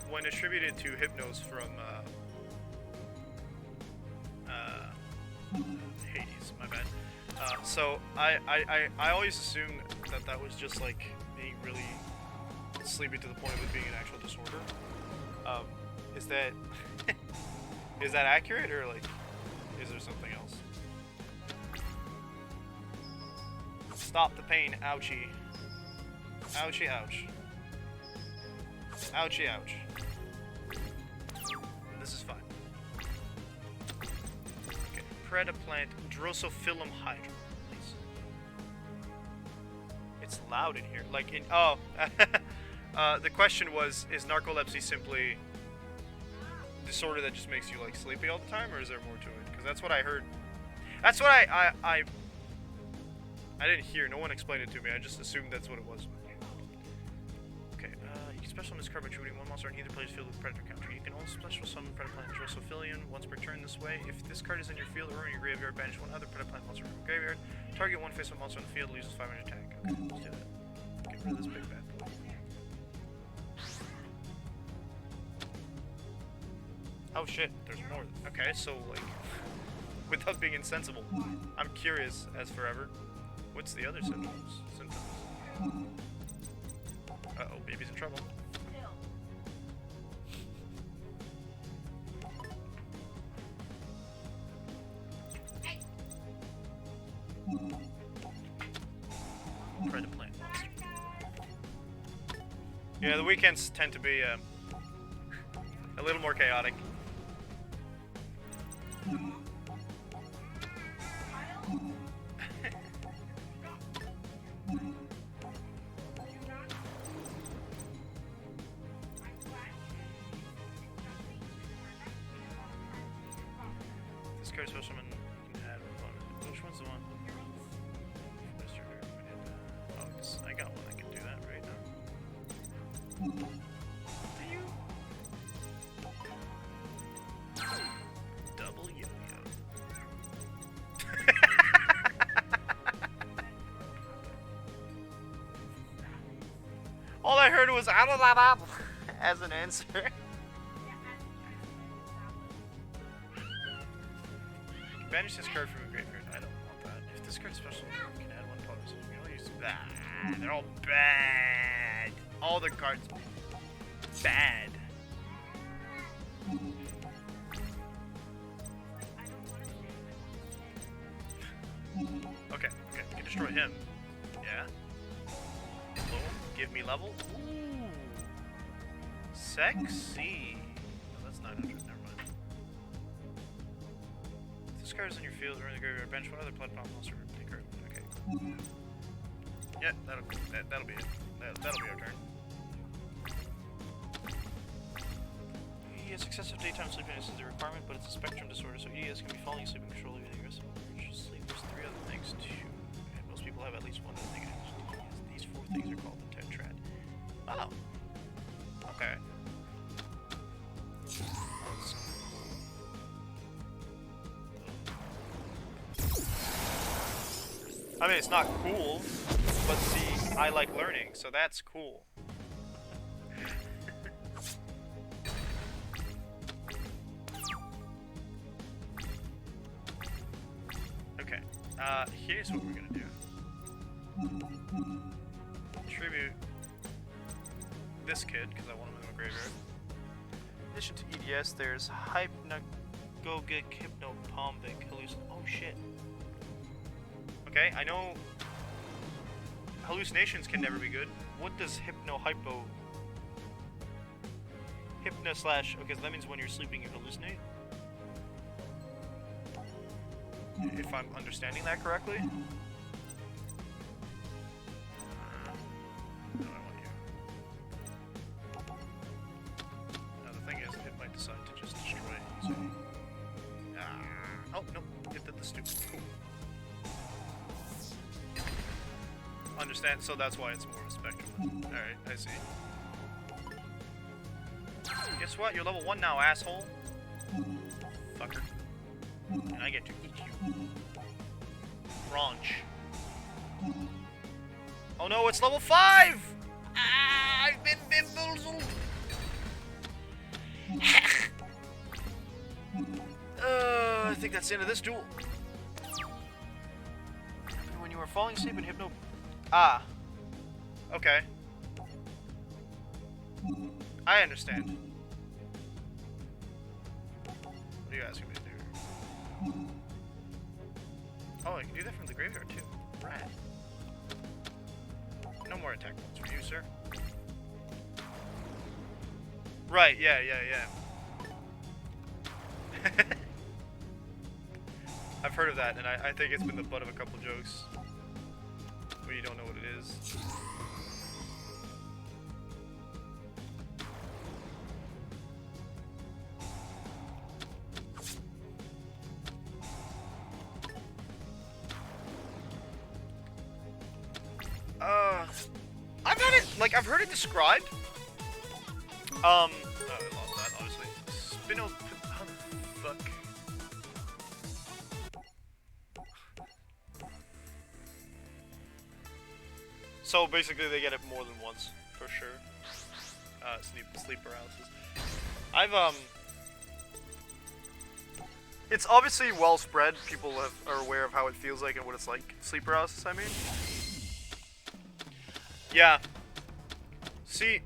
when attributed to Hypnos from Hades, my bad. So I always assumed that was just like being really sleepy to the point of it being an actual disorder. Is that is that accurate, or like is there something else? Stop the pain, ouchie. Ouchie, ouch. Ouchie, ouch. This is fine. Okay, Predaplant Drosophilum Hydra, please. It's loud in here. Like in the question was, is narcolepsy simply disorder that just makes you like sleepy all the time, or is there more to it? Because that's what I heard. That's what I didn't hear. No one explained it to me. I just assumed that's what it was. Okay, you can special summon this card by shooting one monster in either player's field with predator counter. You can also special summon predator plant Drosophilian once per turn this way. If this card is in your field or in your graveyard, banish one other predator plant monster from your graveyard. Target one face-up monster on the field, loses 500 attack. Okay, let's do that. Get rid of this big bad boy. Oh shit, there's more. Okay, so like, without being insensible, I'm curious as forever. What's the other symptoms? Uh-oh, baby's in trouble. Try to plant monster. Yeah, the weekends tend to be a little more chaotic. This card's special summon. You can add one. Which one's the one? Oh, I got one. I can do that right now. Do you? Double yo-yo. All I heard was as an answer. Banish this card from your graveyard. I don't want that. If this card's special, you can add one power. So you can only use that. They're all bad. All the cards bad. Okay, you can destroy him. Yeah. Level. Give me level. Ooh. Sexy. No, that's 900. Never mind. If this card is in your field or in the graveyard, bench one other platform monster. Take her. Okay. Cool. Yeah, that'll be it. That'll be our turn. ES excessive daytime sleepiness is a requirement, but it's a spectrum disorder, so ES can be falling asleep and controlling the aggressive sleep. There's 3 other things too. And most people have at least one other thing. These 4 things are called the tetrad. Oh. Okay. I mean, it's not cool, but see, I like learning, so that's cool. Okay, here's what we're gonna do. Tribute this kid, because I want him in the graveyard. In addition to EDS, there's Hypnagogic, Hypnopombic, Hallucin. Oh shit. Okay, I know hallucinations can never be good. What does hypno slash, okay, so that means when you're sleeping you hallucinate? If I'm understanding that correctly? No, I want you. Now the thing is, it might decide to just destroy it easily. Oh, no, it did the stupid. Cool. Understand, so that's why it's more of a spectrum. Alright, I see. Guess what? You're level 1 now, asshole. Fucker. And I get to eat you. Raunch. Oh no, it's level 5! Ah, I've been bamboozled! I think that's the end of this duel. When you are falling asleep in hypno... Ah. Okay. I understand. What are you asking me to do? Oh, I can do that from the graveyard too. Rad. No more attack points for you, sir. Right, yeah. I've heard of that, and I think it's been the butt of a couple jokes. where you don't know what it is. I've had it, like, I've heard it described. Oh, I lost that, obviously. Spino, how the fuck? So basically, they get it more than once, for sure. Sleep paralysis. It's obviously well spread. People are aware of how it feels like and what it's like. Sleep paralysis, I mean. Yeah. See,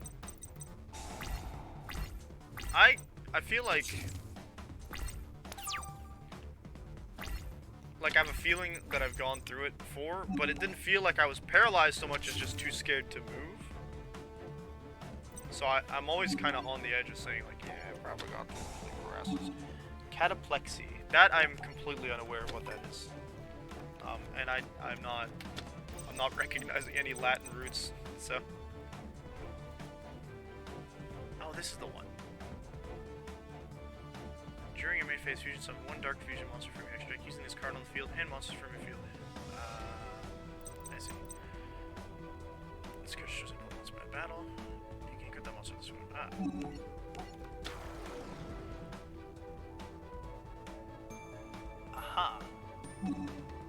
I feel like I have a feeling that I've gone through it before, but it didn't feel like I was paralyzed so much as just too scared to move. So I'm always kind of on the edge of saying like, yeah, I probably got sleep paralysis. Cataplexy. That I'm completely unaware of what that is. And I'm not recognizing any Latin roots, so. Oh, this is the one. During your main phase fusion, summon one dark fusion monster from your extra deck using this card on the field and monsters from your field. I see. This card shows up once by battle. You can equip that monster this one. Aha.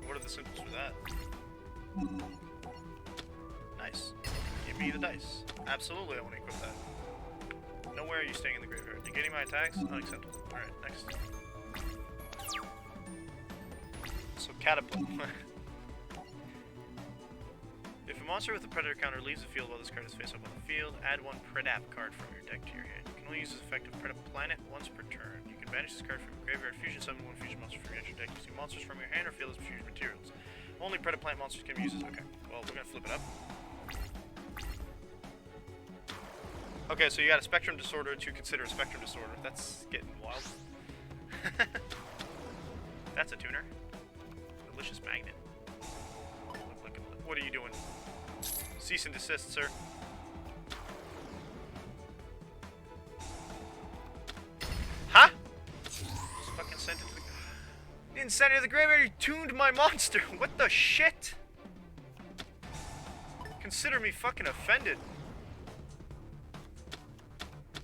What are the symbols for that? Nice. Give me the dice. Absolutely, I want to equip that. Nowhere are you staying in the graveyard. Negating my attacks? Unacceptable. Alright, next. So, Catapult. If a monster with a predator counter leaves the field while this card is face up on the field, add one Predap card from your deck to your hand. You can only use this effect of Predap Planet once per turn. You can banish this card from your graveyard, fusion summon one fusion monster from your extra deck using monsters from your hand or field as fusion materials. Only Predap Plant monsters can be used as... Okay, well, we're gonna flip it up. Okay, so you got a spectrum disorder to consider a spectrum disorder. That's getting wild. That's a tuner. Delicious magnet. What are you doing? Cease and desist, sir. Huh? Just fucking sent it to the... You didn't send it to the graveyard, you tuned my monster! What the shit? Consider me fucking offended.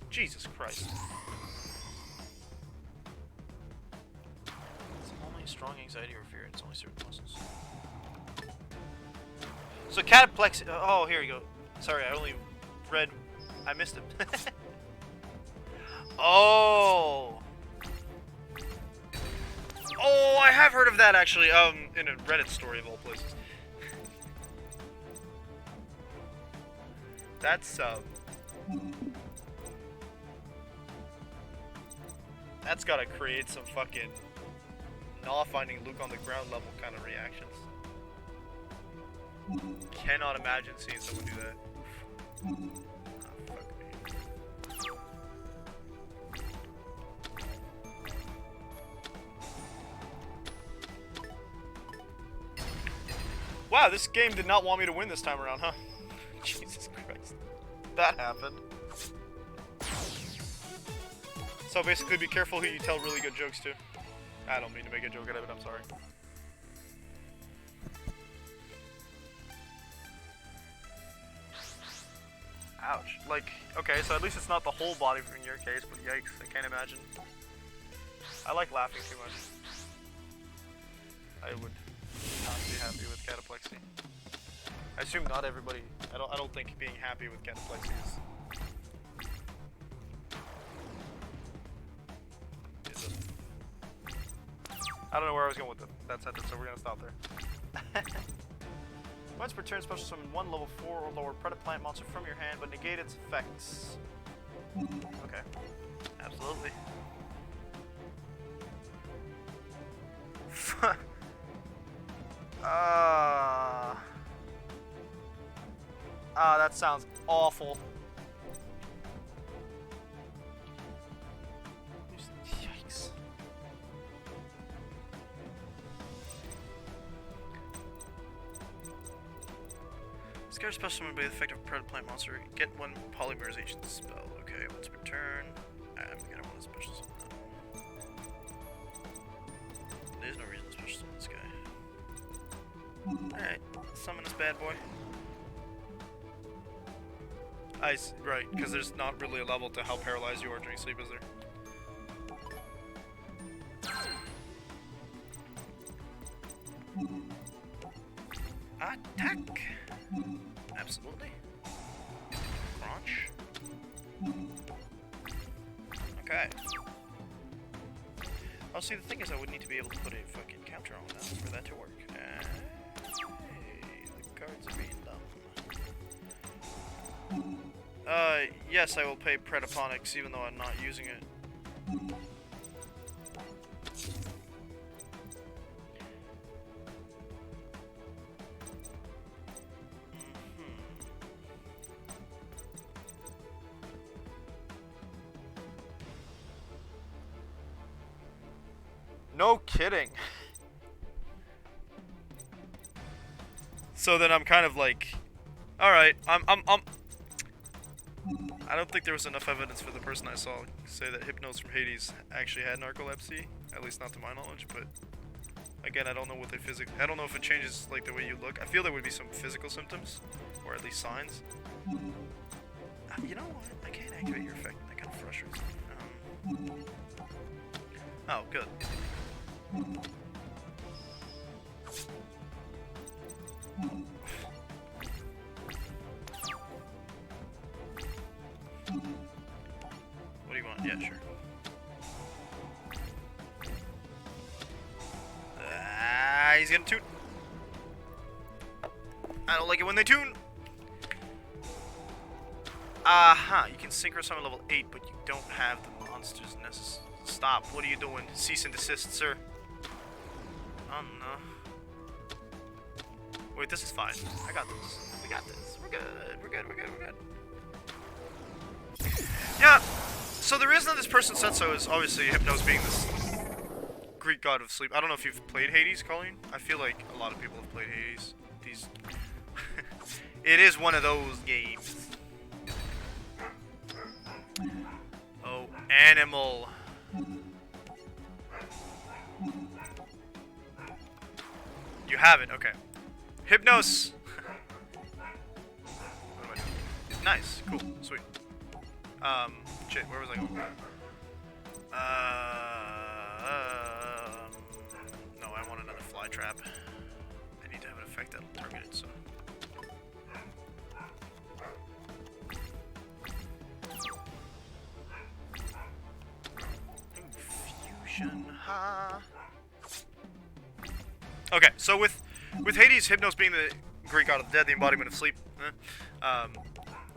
Jesus Christ. It's only strong anxiety or fear. It's only certain muscles. So cataplexy. Oh, here we go. Sorry, I only read. I missed it. Oh. Oh, I have heard of that actually. In a Reddit story of all places. That's gotta create some fucking not finding Luke on the ground level kind of reactions. Cannot imagine seeing someone do that. Oh, fuck me. Wow, this game did not want me to win this time around, huh? Jesus Christ. That happened. So basically, be careful who you tell really good jokes to. I don't mean to make a joke out of it, I'm sorry. Ouch. Like, okay, so at least it's not the whole body in your case, but yikes, I can't imagine. I like laughing too much. I would not be happy with cataplexy. I assume not everybody, I don't think being happy with cataplexy is I don't know where I was going with that sentence, so we're gonna stop there. Once per turn, special summon one level 4 or lower Predator Plant monster from your hand, but negate its effects. Okay. Absolutely. That sounds awful. Yikes. Discard special summon by the effect of Predator Plant Monster. Get one polymerization spell. Okay, once per turn. I'm gonna want to special summon that. There's no reason to special summon this guy. Alright, summon this bad boy. Right, because there's not really a level to how paralyzed you are during sleep, is there? Attack! Absolutely. Crunch. Okay. Oh, see, the thing is I would need to be able to put a fucking counter on that for that to work. Hey, the cards are being dumb. Yes, I will pay Predaponics even though I'm not using it. No kidding. So then I'm kind of like, all right, I don't think there was enough evidence for the person I saw say that Hypnos from Hades actually had narcolepsy, at least not to my knowledge. But again, I don't know what they I don't know if it changes like the way you look. I feel there would be some physical symptoms, or at least signs. You know what? I can't activate your effect. That kind of frustrates me. Oh, good. What do you want? Yeah, sure. He's gonna toot. I don't like it when they tune. Aha, you can synchro summon level 8, but you don't have the monsters necessary. Stop, what are you doing? Cease and desist, sir. Oh no. Wait, this is fine. I got this. We got this. We're good. We're good. We're good. We're good. Yeah. So the reason that this person said so is obviously Hypnos being this Greek god of sleep. I don't know if you've played Hades, Colleen. I feel like a lot of people have played Hades. It is one of those games. Oh, animal. You have it, okay. Hypnos! Nice, cool, sweet. Shit, where was I going? No, I want another fly trap. I need to have an effect that'll target it, so. Fusion, ha. Okay, so with Hades, Hypnos being the Greek god of the dead, the embodiment of sleep,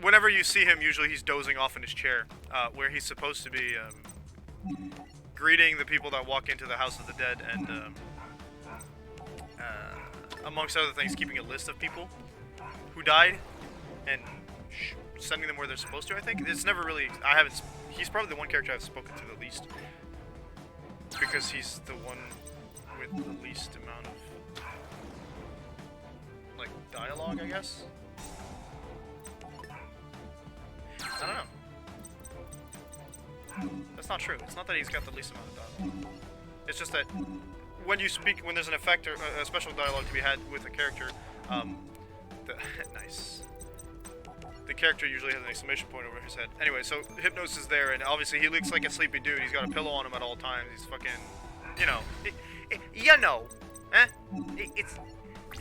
whenever you see him, usually he's dozing off in his chair, where he's supposed to be greeting the people that walk into the house of the dead, and amongst other things, keeping a list of people who died, and sending them where they're supposed to, I think. It's never really, he's probably the one character I've spoken to the least, because he's the one with the least amount of, like, dialogue, I guess? I don't know. That's not true. It's not that he's got the least amount of dialogue. It's just that when you speak, when there's an effect or a special dialogue to be had with a character, nice. The character usually has an exclamation point over his head. Anyway, so Hypnos is there, and obviously he looks like a sleepy dude. He's got a pillow on him at all times. He's fucking, you know,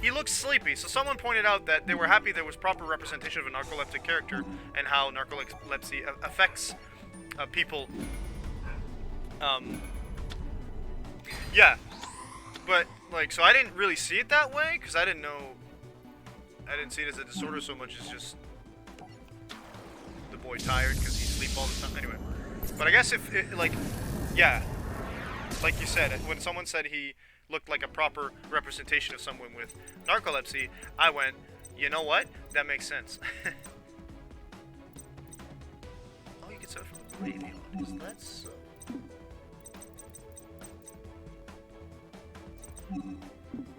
he looks sleepy. So someone pointed out that they were happy there was proper representation of a narcoleptic character and how narcolepsy affects people. Yeah, but like, so I didn't really see it that way because I didn't see it as a disorder so much as just the boy tired because he sleep all the time. Anyway, but I guess if it, like, yeah, like you said, when someone said he looked like a proper representation of someone with narcolepsy, I went, you know what? That makes sense. Oh, you can start from the graveyard. Is that so?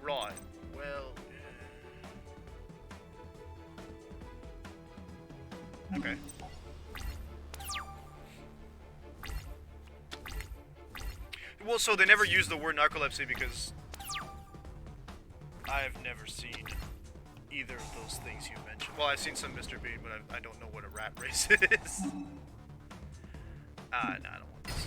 Right. Well, Okay. Well, so they never use the word narcolepsy because I've never seen either of those things you mentioned. Well, I've seen some Mr. Bean, but I don't know what a rat race is. Nah, I don't want this.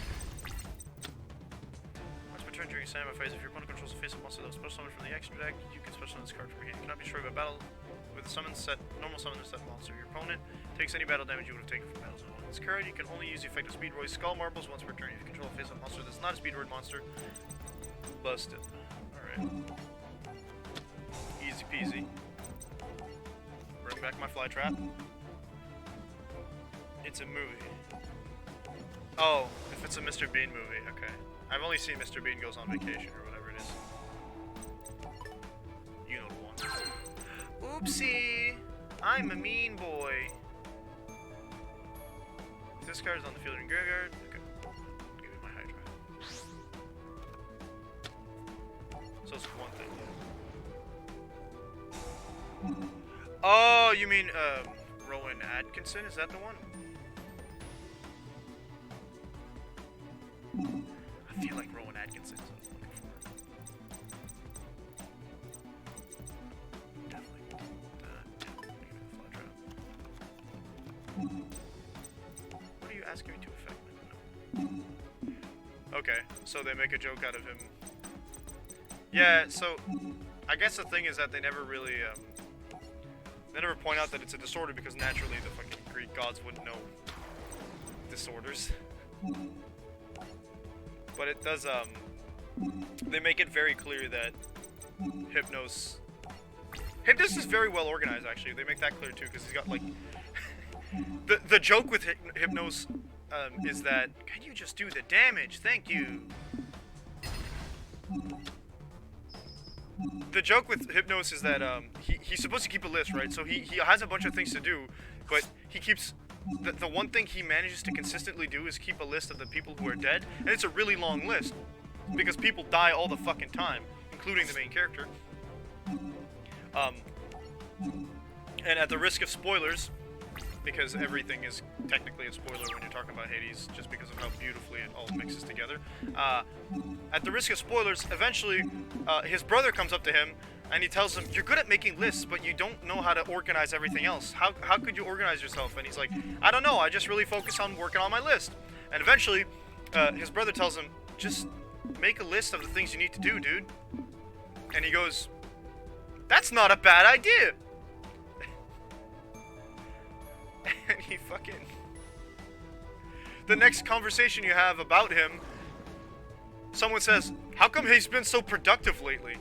Once per turn during Cinema phase, if your opponent controls a face-up monster that was special summoned from the extra deck, you can special summon this card from your hand. You cannot be destroyed by battle with a summon set, normal summon set monster. Your opponent takes any battle damage you would have taken from battles. On this card, you can only use the effect of Speed Roy's Skull Marbles once per turn. If you control a face-up monster that's not a Speed Roid monster, bust it. Alright. Easy peasy. Bring back my fly trap. It's a movie. Oh, if it's a Mr. Bean movie, okay. I've only seen Mr. Bean Goes on Vacation or whatever it is. You know the one. Oopsie! I'm a mean boy. If this card is on the field in graveyard, okay. Give me my Hydra. So it's one thing. Oh, you mean, Rowan Atkinson? Is that the one? I feel like Rowan Atkinson is what I'm looking for. Definitely. What are you asking me to affect? No. Okay, so they make a joke out of him. Yeah, so I guess the thing is that they never really, they never point out that it's a disorder because naturally the fucking Greek gods wouldn't know disorders. But it does, they make it very clear that Hypnos is very well organized, actually. They make that clear, too, because he's got, like... the joke with Hypnos, is that, can you just do the damage? Thank you! The joke with Hypnos is that, he's supposed to keep a list, right? So he has a bunch of things to do, but he keeps... The one thing he manages to consistently do is keep a list of the people who are dead, and it's a really long list, because people die all the fucking time, including the main character. And at the risk of spoilers, because everything is technically a spoiler when you're talking about Hades, just because of how beautifully it all mixes together. At the risk of spoilers, eventually, his brother comes up to him, and he tells him, you're good at making lists, but you don't know how to organize everything else. How could you organize yourself? And he's like, I don't know, I just really focus on working on my list. And eventually, his brother tells him, just make a list of the things you need to do, dude. And he goes, that's not a bad idea! And he fucking... The next conversation you have about him, someone says, how come he's been so productive lately?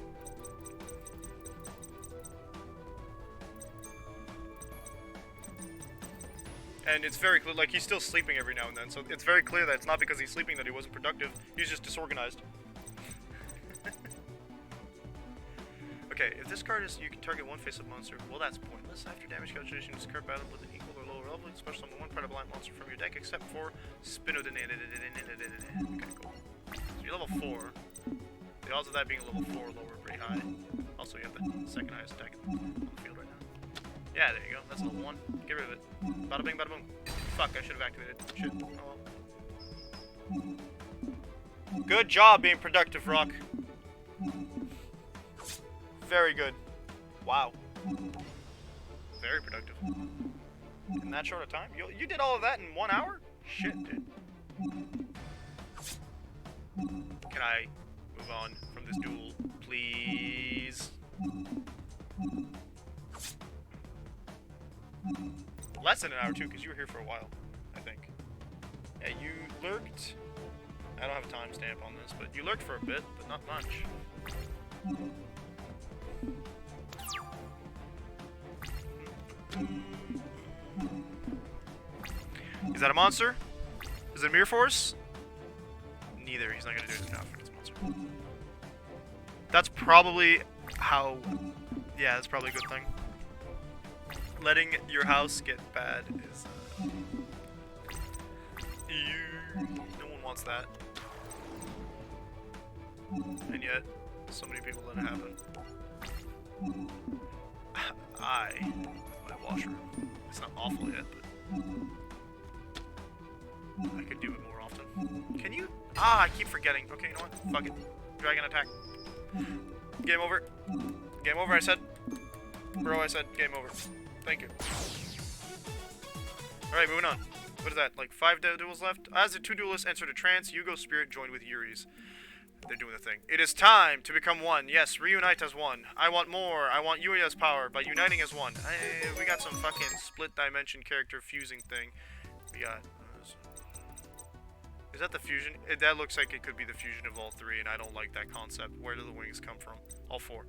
And it's very clear, like, he's still sleeping every now and then, so it's very clear that it's not because he's sleeping that he wasn't productive, he's just disorganized. Okay, if this card is, you can target one face-up monster, well that's pointless. After damage calculation, discard battle with an equal or lower level, special summon one Predablant monster from your deck, except for Spinodinate. Okay, cool. So you're level 4. The odds of that being a level 4 or lower are pretty high. Also, you have the second highest attack on the field right now. Yeah, there you go. That's level 1. Get rid of it. Bada bing, bada boom. Fuck, I should have activated. Shit. Oh well. Good job being productive, Rock. Very good. Wow. Very productive. In that short a time? You did all of that in 1 hour? Shit, dude. Can I move on from this duel, please? Less than an hour, too, because you were here for a while, I think. Yeah, you lurked... I don't have a timestamp on this, but you lurked for a bit, but not much. Is that a monster? Is it a Mirror Force? Neither. He's not gonna do it now if it's a monster. That's probably how... Yeah, that's probably a good thing. Letting your house get bad is... No one wants that. And yet, so many people let it happen. With my washroom. It's not awful yet, but I could do it more often. Can you? Ah, I keep forgetting. Okay, you know what? Fuck it. Dragon attack. Game over. Game over, I said. Bro, I said game over. Thank you. Alright, moving on. What is that? Like 5 duels left? As the 2 duelists entered a trance, Yugo's spirit joined with Yuri's. They're doing the thing. It is time to become one. Yes, reunite as one. I want more. I want Yuya's power by uniting as one. We got some fucking split dimension character fusing thing. We got... is that the fusion? That looks like it could be the fusion of all 3, and I don't like that concept. Where do the wings come from? All 4.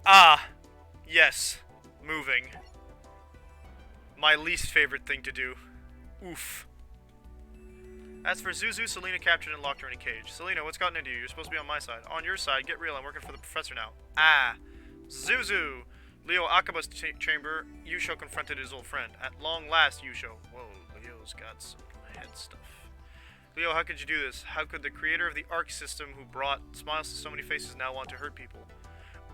Ah! Yes. Moving. My least favorite thing to do. Oof. As for Zuzu, Selena captured and locked her in a cage. Selena, what's gotten into you? You're supposed to be on my side. On your side, get real. I'm working for the professor now. Ah. Zuzu! Leo Akaba's chamber. Yusho confronted his old friend. At long last, Yusho. Whoa, Leo's got some head stuff. Leo, how could you do this? How could the creator of the ARC system who brought smiles to so many faces now want to hurt people?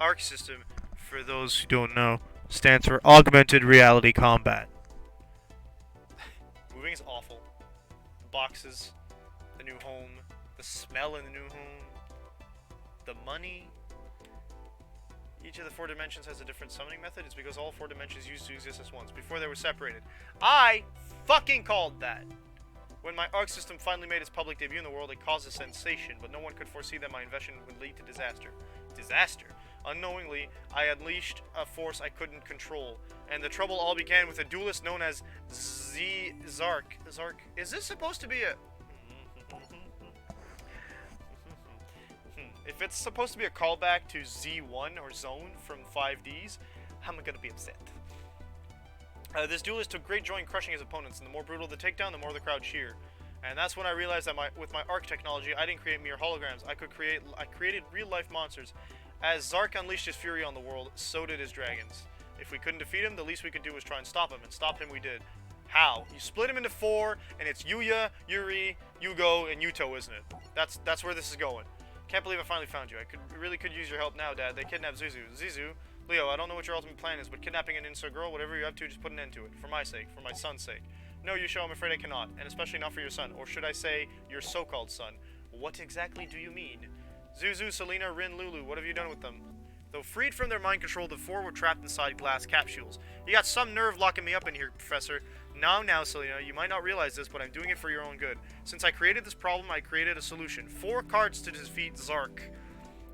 ARC system, for those who don't know, stands for Augmented Reality Combat. Moving is awful. The boxes, the new home, the smell in the new home, the money. Each of the 4 dimensions has a different summoning method. It's because all 4 dimensions used to exist as once. Before they were separated. I fucking called that! When my ARC system finally made its public debut in the world, it caused a sensation, but no one could foresee that my invention would lead to disaster. Disaster? Unknowingly, I unleashed a force I couldn't control, and the trouble all began with a duelist known as Zark. Zark? Is this supposed to be a... If it's supposed to be a callback to Z1 or Zone from 5Ds, I'm gonna be upset. This duelist took great joy in crushing his opponents, and the more brutal the takedown, the more the crowd cheer. And that's when I realized that with my ARC technology, I didn't create mere holograms. I created real-life monsters. As Zark unleashed his fury on the world, so did his dragons. If we couldn't defeat him, the least we could do was try and stop him, and stop him we did. How? You split him into 4, and it's Yuya, Yuri, Yugo, and Yuto, isn't it? That's where this is going. Can't believe I finally found you. I really could use your help now, Dad. They kidnapped Zuzu. Zizu, Leo, I don't know what your ultimate plan is, but kidnapping an innocent girl, whatever you're up to, just put an end to it. For my sake, for my son's sake. No, Yusho, I'm afraid I cannot, and especially not for your son, or should I say, your so-called son. What exactly do you mean? Zuzu, Selena, Rin, Lulu, what have you done with them? Though freed from their mind control, the 4 were trapped inside glass capsules. You got some nerve locking me up in here, Professor. Now, Selena, you might not realize this, but I'm doing it for your own good. Since I created this problem, I created a solution. 4 cards to defeat Zark.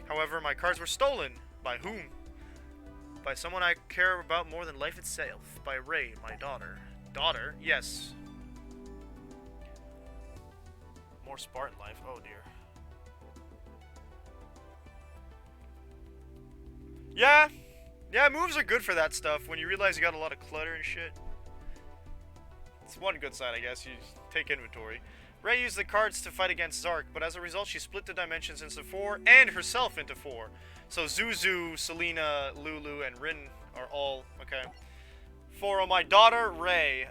However, my cards were stolen. By whom? By someone I care about more than life itself. By Ray, my daughter. Daughter? Yes. More Spartan life. Oh, dear. Yeah, moves are good for that stuff when you realize you got a lot of clutter and shit. It's one good side, I guess. You take inventory. Ray used the cards to fight against Zark, but as a result, she split the dimensions into 4 and herself into 4. So Zuzu, Selena, Lulu, and Rin are all okay. 4 on my daughter, Ray.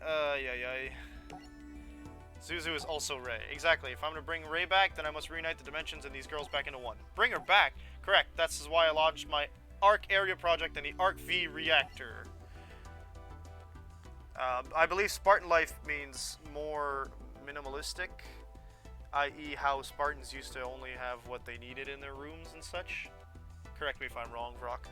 Zuzu is also Ray. Exactly. If I'm gonna bring Ray back, then I must reunite the dimensions and these girls back into one. Bring her back. Correct. That's why I launched my ARC area project and the ARC V reactor. I believe Spartan life means more minimalistic, i.e. how Spartans used to only have what they needed in their rooms and such. Correct me if I'm wrong, Vrock.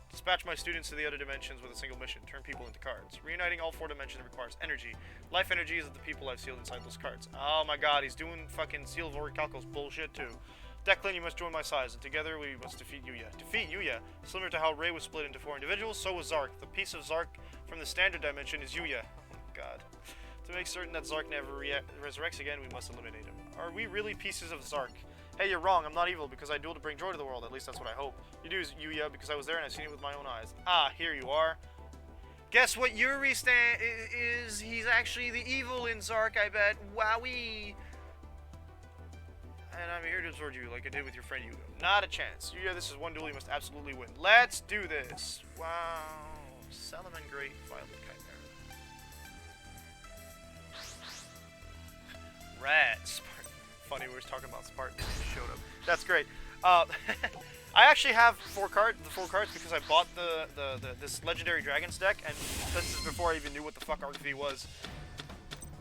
Dispatch my students to the other dimensions with a single mission. Turn people into cards. Reuniting all 4 dimensions requires energy. Life energy is of the people I've sealed inside those cards. Oh my god, he's doing fucking Seal of Orichalco's bullshit too. Declan, you must join my sides, and together we must defeat Yuya. Defeat Yuya? Similar to how Ray was split into 4 individuals, so was Zark. The piece of Zark from the standard dimension is Yuya. Oh god. To make certain that Zark never resurrects again, we must eliminate him. Are we really pieces of Zark? Hey, you're wrong. I'm not evil because I duel to bring joy to the world. At least that's what I hope. You do, Yuya, because I was there and I've seen it with my own eyes. Ah, here you are. Guess what Yuri is? He's actually the evil in Zark, I bet. Wowee. And I'm here to absorb you like I did with your friend Yugo. Not a chance. Yuya, this is one duel you must absolutely win. Let's do this. Wow. Salaman Great, Violet Chimera. Rad. Spartan. Funny, we were talking about Spartan and he showed up. That's great. I actually have the 4 cards because I bought this legendary dragons deck, and this is before I even knew what the fuck ArcV was.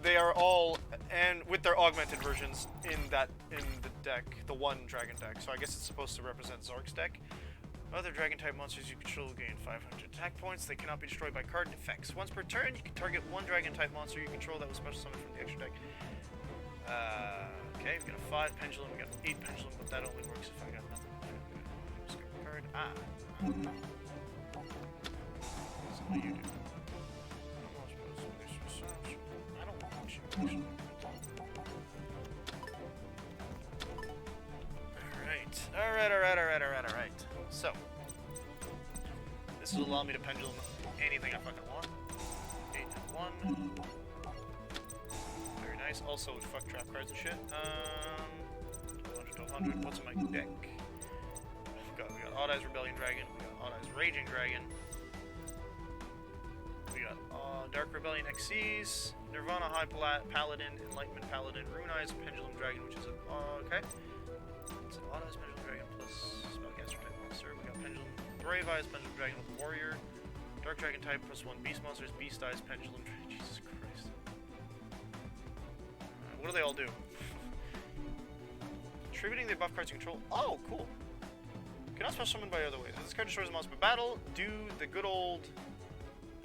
They are all, and with their augmented versions in the deck, the one dragon deck. So I guess it's supposed to represent Zark's deck. Other dragon type monsters you control gain 500 attack points. They cannot be destroyed by card effects. Once per turn, you can target one dragon type monster you control that was special summoned from the extra deck. Okay, we got a 5 pendulum, we got 8 pendulum, but that only works if I got nothing. Card. So what do you do? I don't want you actually. Alright. So, this will allow me to pendulum anything I fucking want. 8 and 1. Very nice. Also, fuck trap cards and shit. 200 to 100. What's in my deck? We got Odd Eyes Rebellion Dragon. We got Odd Eyes Raging Dragon. We got Dark Rebellion XCs. Nirvana High Paladin. Enlightenment Paladin. Rune Eyes Pendulum Dragon, which is a... okay. It's an Odd Eyes Pendulum Dragon plus Spellcaster type monster. We got Pendulum Brave Eyes Pendulum Dragon with Warrior. Dark Dragon type plus 1 Beast Monsters. Beast Eyes Pendulum Dragon. Jesus Christ. What do they all do? Attributing the above cards you control. Oh, cool. Cannot special summon by other ways. If this card destroys a monster by battle, do the good old...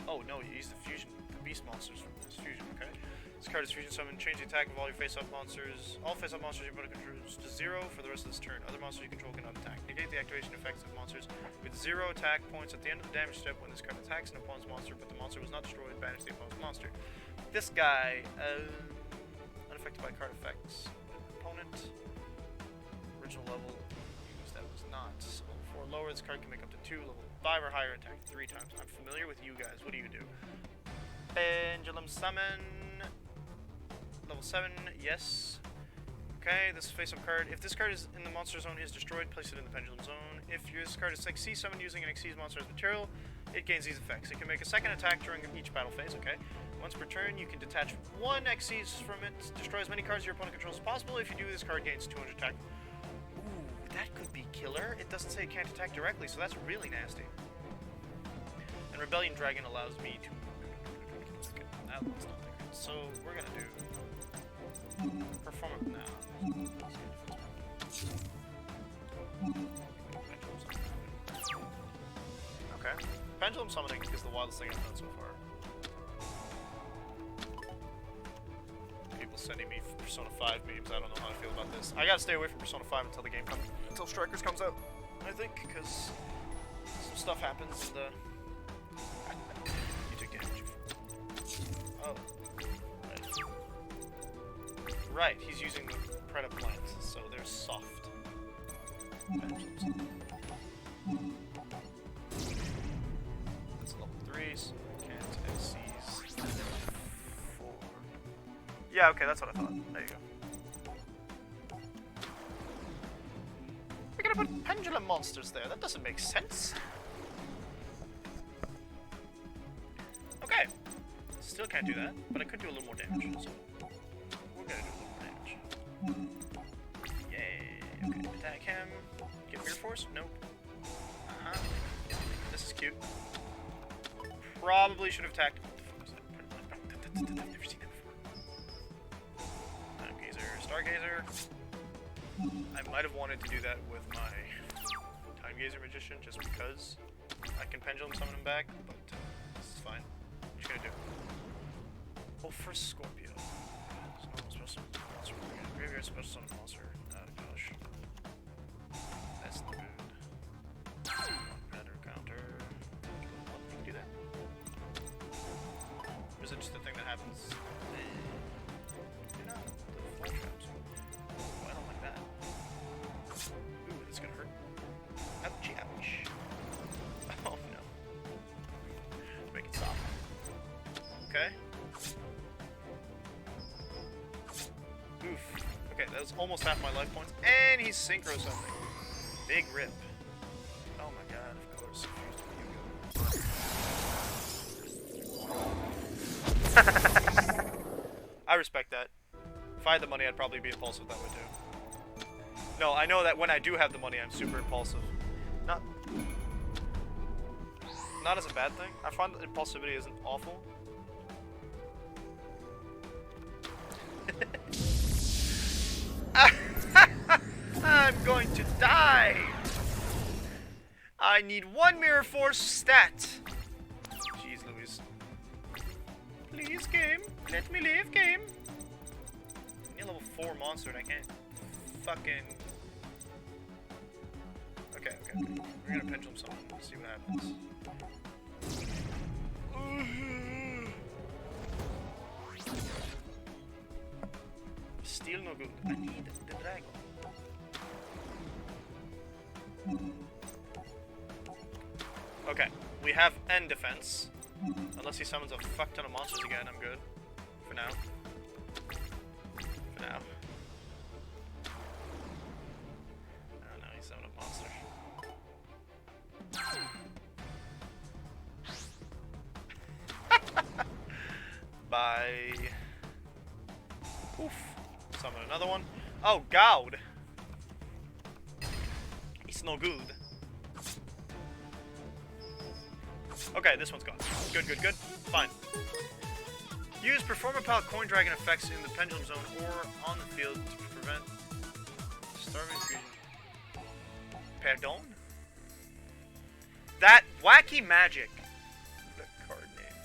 Oh no, you use the fusion, the beast monsters from this fusion, okay. This card is fusion summon, change the attack of all your face-up monsters. All face-up monsters your opponent controls to 0 for the rest of this turn. Other monsters you control cannot attack. Negate the activation effects of monsters with 0 attack points at the end of the damage step when this card attacks an opponent's monster, but the monster was not destroyed, banish the opponent's monster. This guy, unaffected by card effects. Opponent, original level, that was not. So level 4 lower, this card can make up to 2, level 5 or higher, attack 3 times. I'm familiar with you guys. What do you do? Pendulum Summon. Level 7, yes. Okay, this face-up card. If this card is in the monster zone is destroyed, place it in the pendulum zone. If this card is XC summoned using an XC's monster as material, it gains these effects. It can make a second attack during each battle phase, okay? Once per turn, you can detach 1 XC's from it, destroy as many cards your opponent controls as possible. If you do, this card gains 200 attack. Ooh, that could be killer. It doesn't say it can't attack directly, so that's really nasty. And Rebellion Dragon allows me to... That one's not there. So, we're gonna do... Perform it now. Okay. Pendulum Summoning is the wildest thing I've done so far. People sending me Persona 5 memes, I don't know how I feel about this. I gotta stay away from Persona 5 until the game comes, until Strikers comes out, I think, because some stuff happens and you took damage. Oh. Right, he's using the Preda plant, so they're soft. That's a level 3, so can't XCs. 4. Yeah, okay, that's what I thought. There you go. We're gonna put pendulum monsters there. That doesn't make sense. Okay. Still can't do that, but I could do a little more damage. So we're gonna do a little more damage. Yay. Okay, attack him. Get Mirror Force? Nope. This is cute. Probably should have attacked. I've never seen that before. Time Gazer, Stargazer. I might have wanted to do that with my Time Gazer Magician just because I can pendulum summon him back, but this is fine. What you gonna do? Oh, first Scorpio. Special monster. Graveyard special summon monster. Oh gosh. That's the mood. Better counter. You can do that. Or is it just the thing that happens? You know, the fly traps. Oh, I don't like that. Ooh, that's gonna hurt. Ouch, ouch. Oh no. Make it stop. Okay. Oof. Okay, that was almost half my life points. And he's synchro something. Big rip. Oh my god, of course. I respect that. If I had the money, I'd probably be impulsive that way too. No, I know that when I do have the money, I'm super impulsive. not as a bad thing. I find that impulsivity isn't awful. I'm going to die! I need 1 mirror force stat. Jeez Louise. Please, game. Let me live, game. I need a level 4 monster and I can't fucking... Okay. We're gonna pendulum summon and see what happens. Still no good. I need the dragon. Okay, we have end defense. Unless he summons a fuck ton of monsters again, I'm good. For now. Oh no, he summoned a monster. Bye. Oof. Summon another one. Oh, God. It's no good. Okay, this one's gone. Good. Fine. Use Performer Pal Coin Dragon effects in the Pendulum Zone or on the field to prevent Starving Fusion. Pardon? That wacky magic. The card name.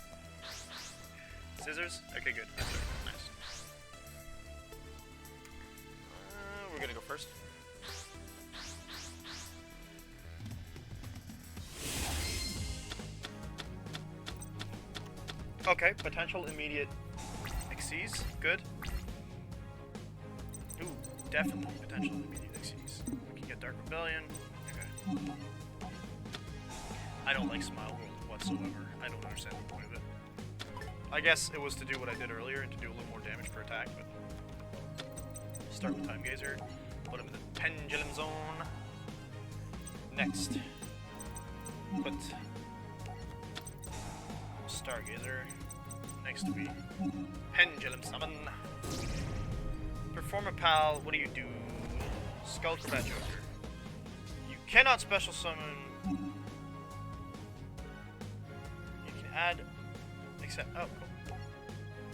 Scissors? Okay, good. Nice. We're gonna go first. Okay, potential immediate XCs. Good. Ooh, definitely potential immediate XCs. We can get Dark Rebellion. Okay. I don't like Smile World whatsoever. I don't understand the point of it. I guess it was to do what I did earlier and to do a little more damage per attack, but... Start with Time Gazer. Put him in the Pendulum Zone. Next. Put... Stargazer. Next we Pendulum Summon. Perform a Pal, what do you do? Skull for that Joker. You cannot special summon. You can add except oh cool.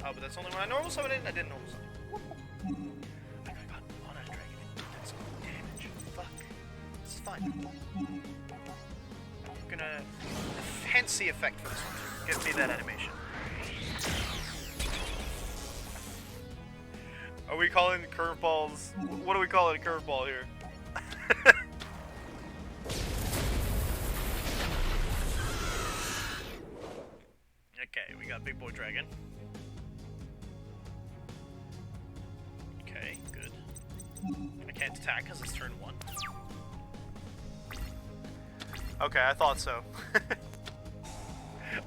Oh, but that's only when I normal summon it and I didn't normal summon. I got on a dragon and did some damage. Fuck. This is fine. I'm gonna fancy effect for this one. Give me that animation. Are we calling curveballs? What do we call it a curveball here? Okay, we got Big Boy Dragon. Okay, good. I can't attack because it's turn 1. Okay, I thought so.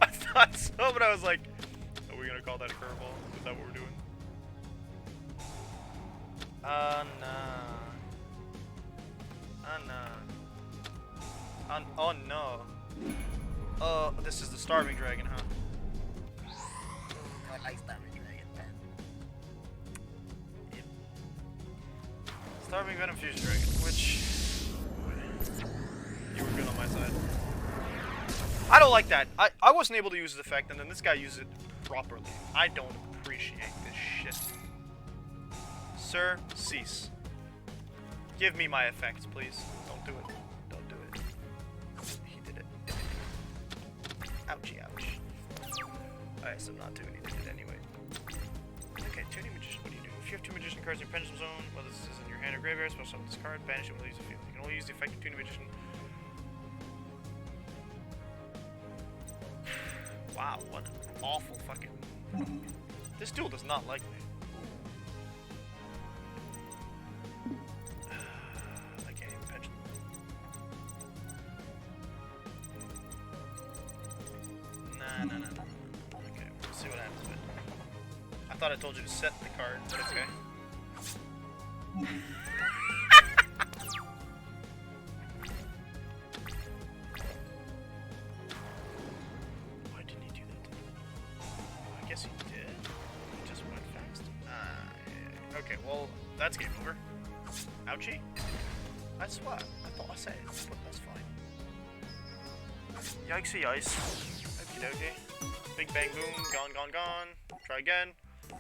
I thought so, but I was like, are we gonna call that a curveball? Is that what we're doing? No. Oh no. Oh, this is the Starving Dragon, huh? I like Starving Dragon, man. Yep. Starving Venom Fusion Dragon, which... You were good on my side. I don't like that. I wasn't able to use the effect, and then this guy used it properly. I don't appreciate this shit. Sir, cease. Give me my effects, please. Don't do it. Don't do it. He did it. Ouchie, ouch. I said not to, and he did it anyway. Okay, Tuning Magician, what do you do? If you have 2 Magician cards in your Pendulum Zone, whether this is in your hand or graveyard, special summon this card, banish it when it leaves the field. You can only use the effect of Tuning Magician. Wow, what an awful fucking... This duel does not like me. I can't even pension. Nah. Okay, we'll see what happens with it. I thought I told you to set the card, but okay. Okay, well, that's game over. Ouchie. That's what I thought I said, but that's fine. Yikesy ice. Okie dokie. Big bang boom. Gone, gone, gone. Try again.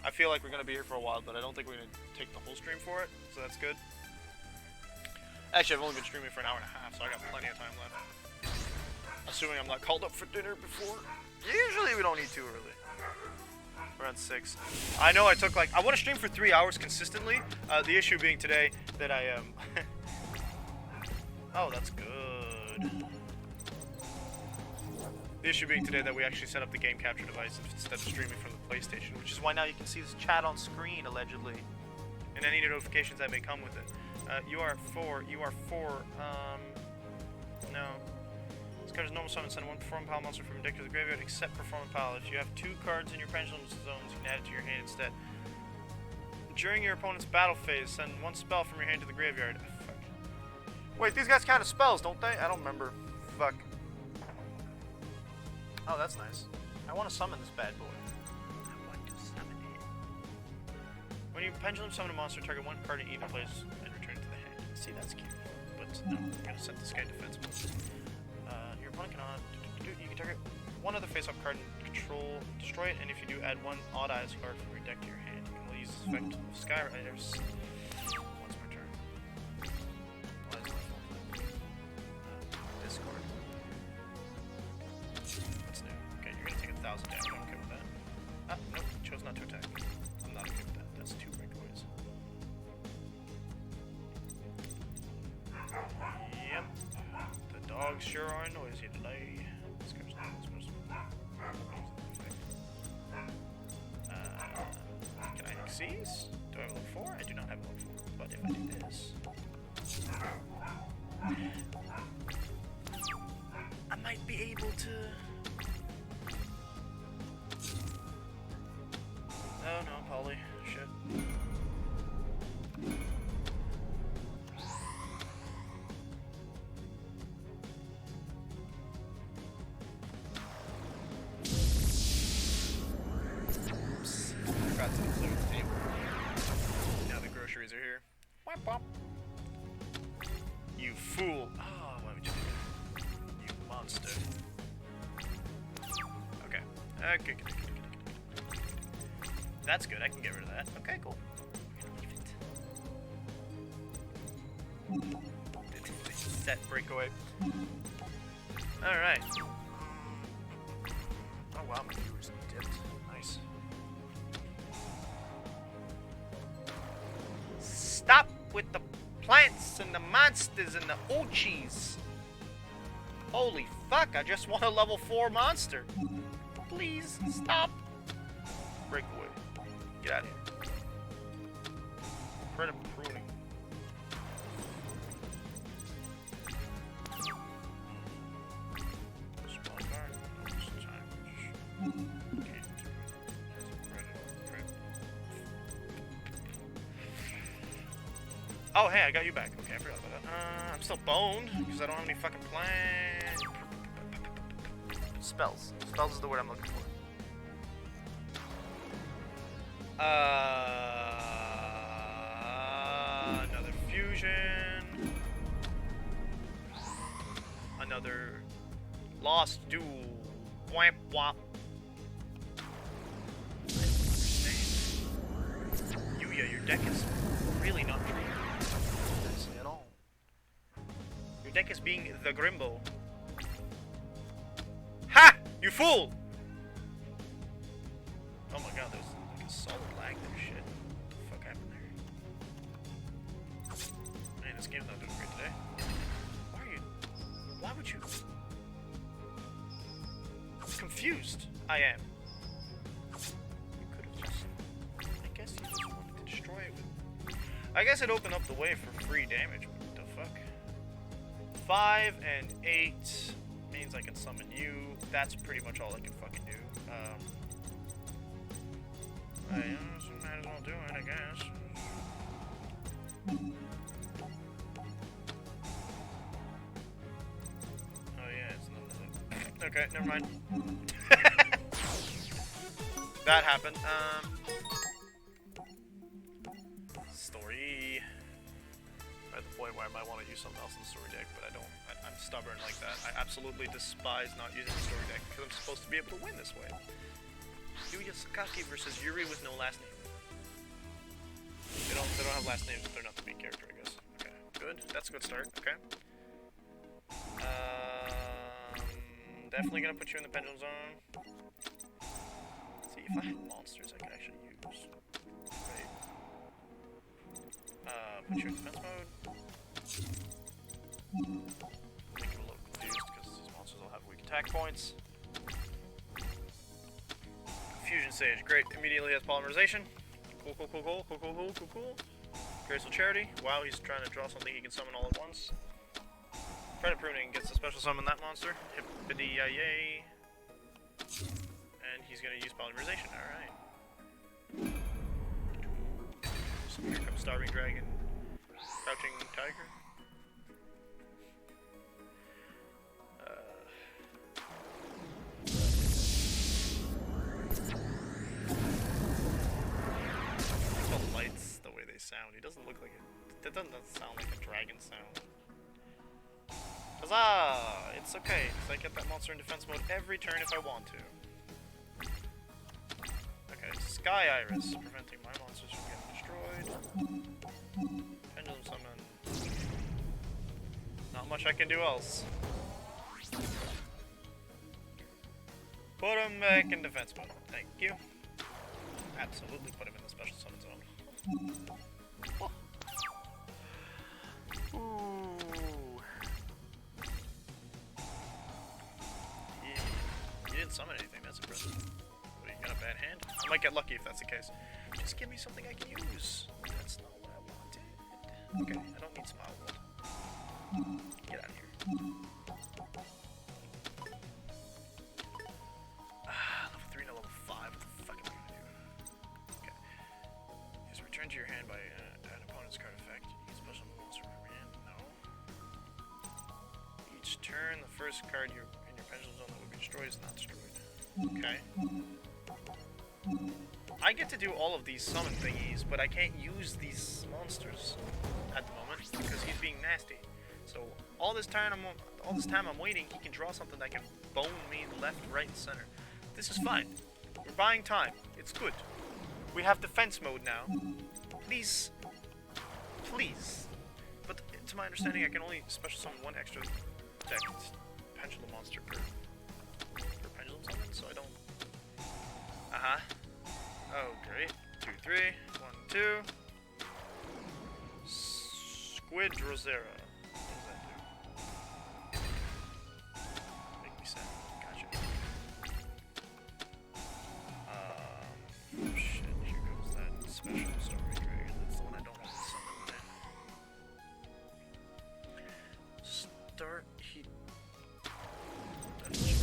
I feel like we're going to be here for a while, but I don't think we're going to take the whole stream for it, so that's good. Actually, I've only been streaming for an hour and a half, so I got plenty of time left. Assuming I'm not called up for dinner before. Usually we don't need too early. We're on 6. I know I took like... I want to stream for 3 hours consistently. The issue being today that I oh, that's good. The issue being today that we actually set up the game capture device instead of streaming from the PlayStation, which is why now you can see this chat on screen, allegedly. And any notifications that may come with it. You are 4, no. This card is normal summon, send one Performing Pile monster from your deck to the graveyard except Performing Pile. If you have 2 cards in your Pendulum zones, you can add it to your hand instead. During your opponent's battle phase, send 1 spell from your hand to the graveyard. Fuck. Wait, these guys count as spells, don't they? I don't remember. Fuck. Oh, that's nice. I want to summon this bad boy. I want to summon it. When you Pendulum summon a monster, target 1 card in either place and return it to the hand. See, that's cute. But no, I'm going to set this guy defense mode. Your opponent cannot... You can target 1 other face-up card and control, destroy it, and if you do, add 1 Odd Eyes card from your deck to your hand. You can only use this effect of Skyriders once per turn. Discard. That's new. Okay, you're gonna take 1,000 damage. I'm okay with that. Ah, nope. Chose not to attack. I'm not okay with that. That's 2 breakaways. Yep. The dogs sure are noisy today. This guy's not supposed to. Can I seize? Do I have a level 4? I do not have a level 4. But if I do this. I might be able to. Oh no, Polly. Shit. Oops. Forgot to include the table. Now the groceries are here. Whap whap. You fool. Oh, why would you do that? You monster. Okay. Okay, good. That's good, I can get rid of that. Okay, cool. Set breakaway. Alright. Oh wow, my viewers dipped. Nice. Stop with the plants and the monsters and the Ochis. Holy fuck, I just want a level 4 monster. Please, stop. Breakaway. Get out of here. Predator pruning. Small card. Oh, hey, I got you back. Okay, I forgot about that. I'm still boned because I don't have any fucking plans. Spells. Spells is the word I'm looking for. Another fusion. Another lost duel. Wamp womp. Yuya, your deck is really not treating you at all. Your deck is being the Grimbo. Ha! You fool! Oh my god, there's like a solid lag there, shit. What the fuck happened there? Man, this game's not doing great today. Why are you... Why would you... I'm confused. I am. You could have just... I guess you just wanted to destroy it with... I guess it opened up the way for free damage. What the fuck? 5 and 8 means I can summon you. That's pretty much all I can fucking do. I might as well do it, I guess. Oh yeah, it's not that. Okay, never mind. That happened. Story. At the point where I might want to use something else in the story deck, but I don't. I'm stubborn like that. I absolutely despise not using the story deck because I'm supposed to be able to win this way. Yuya Sakaki versus Yuri with no last name. They don't have last names, but they're not the main character, I guess. Okay, good. That's a good start. Okay. Definitely gonna put you in the pendulum zone. Let's see if I have monsters I can actually use. Right. Put you in defense mode. Make it a little confused because these monsters all have weak attack points. Fusion Sage, great. Immediately has polymerization. Cool. Graceful Charity. Wow, he's trying to draw something he can summon all at once. Credit Pruning gets a special summon that monster. Hippity yay. And he's gonna use polymerization, alright. So here comes Starving Dragon. Crouching Tiger. The lights, the way they sound. He doesn't look like it. That doesn't sound like a dragon sound. Huzzah! It's okay, because I get that monster in defense mode every turn if I want to. Okay, Sky Iris, preventing my monsters from getting destroyed. Pendulum Summon. Not much I can do else. Put him back in defense mode. Thank you. Absolutely put him in the special summon zone. Oh. Ooh. Yeah. You didn't summon anything, that's impressive. What, you got a bad hand? I might get lucky if that's the case. Just give me something I can use. That's not what I wanted. Okay, I don't need Smile World. Get out of here. Level 3 to level 5. What the fuck am I gonna do? Okay. Is returned to your hand by an opponent's card effect. You can special monster from your hand. No. Each turn, the first card in your pendulum zone that would be destroyed is not destroyed. Okay. I get to do all of these summon thingies, but I can't use these monsters at the moment because he's being nasty. So all this time I'm waiting, he can draw something that can bone me left, right, and center. This is fine. We're buying time. It's good. We have defense mode now. Please. Please. But to my understanding, I can only special summon one extra deck pendulum monster per pendulum summon, so I don't... Oh, great. 2, 3. 1, 2. Squid Rosera. What does that do? Make me sad. Gotcha. Shit, here goes that special Starry Dragon. That's the one I don't want to summon. Start heat. Would you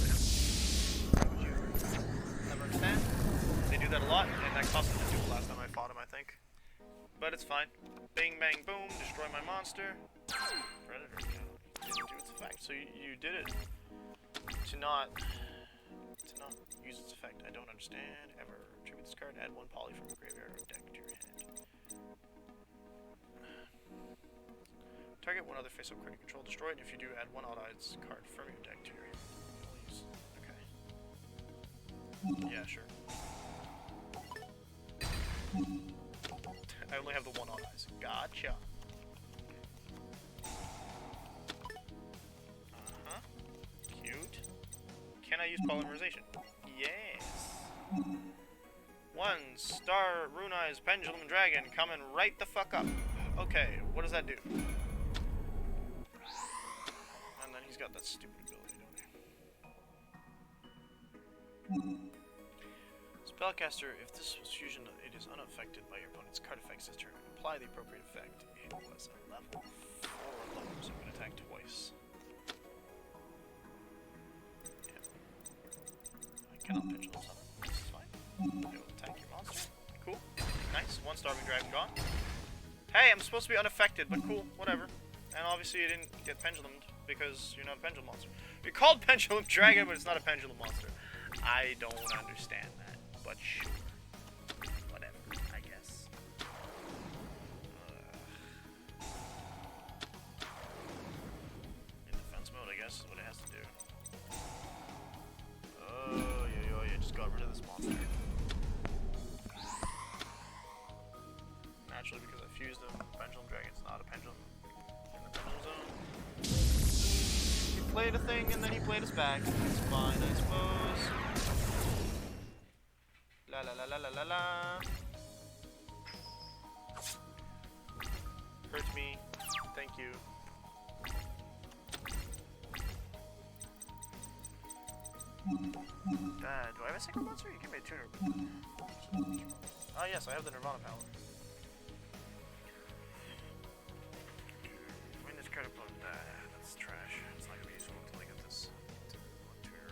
ever understand? They do that a lot, and that cost me the duel last time I fought him, I think. But it's fine. Bing, bang, boom, destroy my monster. Predator didn't do its effect. So you did it to not use its effect. I don't understand. Ever. Tribute this card, add 1 poly from your graveyard or deck to your hand. Target one other face-up card you control, destroy it, and if you do, add 1 odd-eyes card from your deck to your hand. Please. Okay. Yeah, sure. I only have the 1 on eyes. Gotcha. Cute. Can I use polymerization? Yes. 1 star Rune Eyes Pendulum Dragon coming right the fuck up. Okay, what does that do? And then he's got that stupid ability, don't he? Spellcaster, if this was fusion, it is unaffected by your opponent's card effects this turn. Apply the appropriate effect. It was a level 4 lower, so I'm going to attack twice. Yeah. I cannot pendulum summon. This is fine. I will attack your monster. Cool. Nice. 1 Starving Dragon gone. Hey, I'm supposed to be unaffected, but cool. Whatever. And obviously you didn't get pendulumed because you're not a pendulum monster. You're called Pendulum Dragon, but it's not a pendulum monster. I don't understand that. But sure. Whatever, I guess. In defense mode, I a thing and then he played us back. It's fine, I suppose. La la la la la la la. Hurts me. Thank you. Dad, do I have a single monster? You give me a tuner. Ah, yes, I have the Nirvana power. When this credit blow, that's trash. It's not gonna be useful until I get this tuner.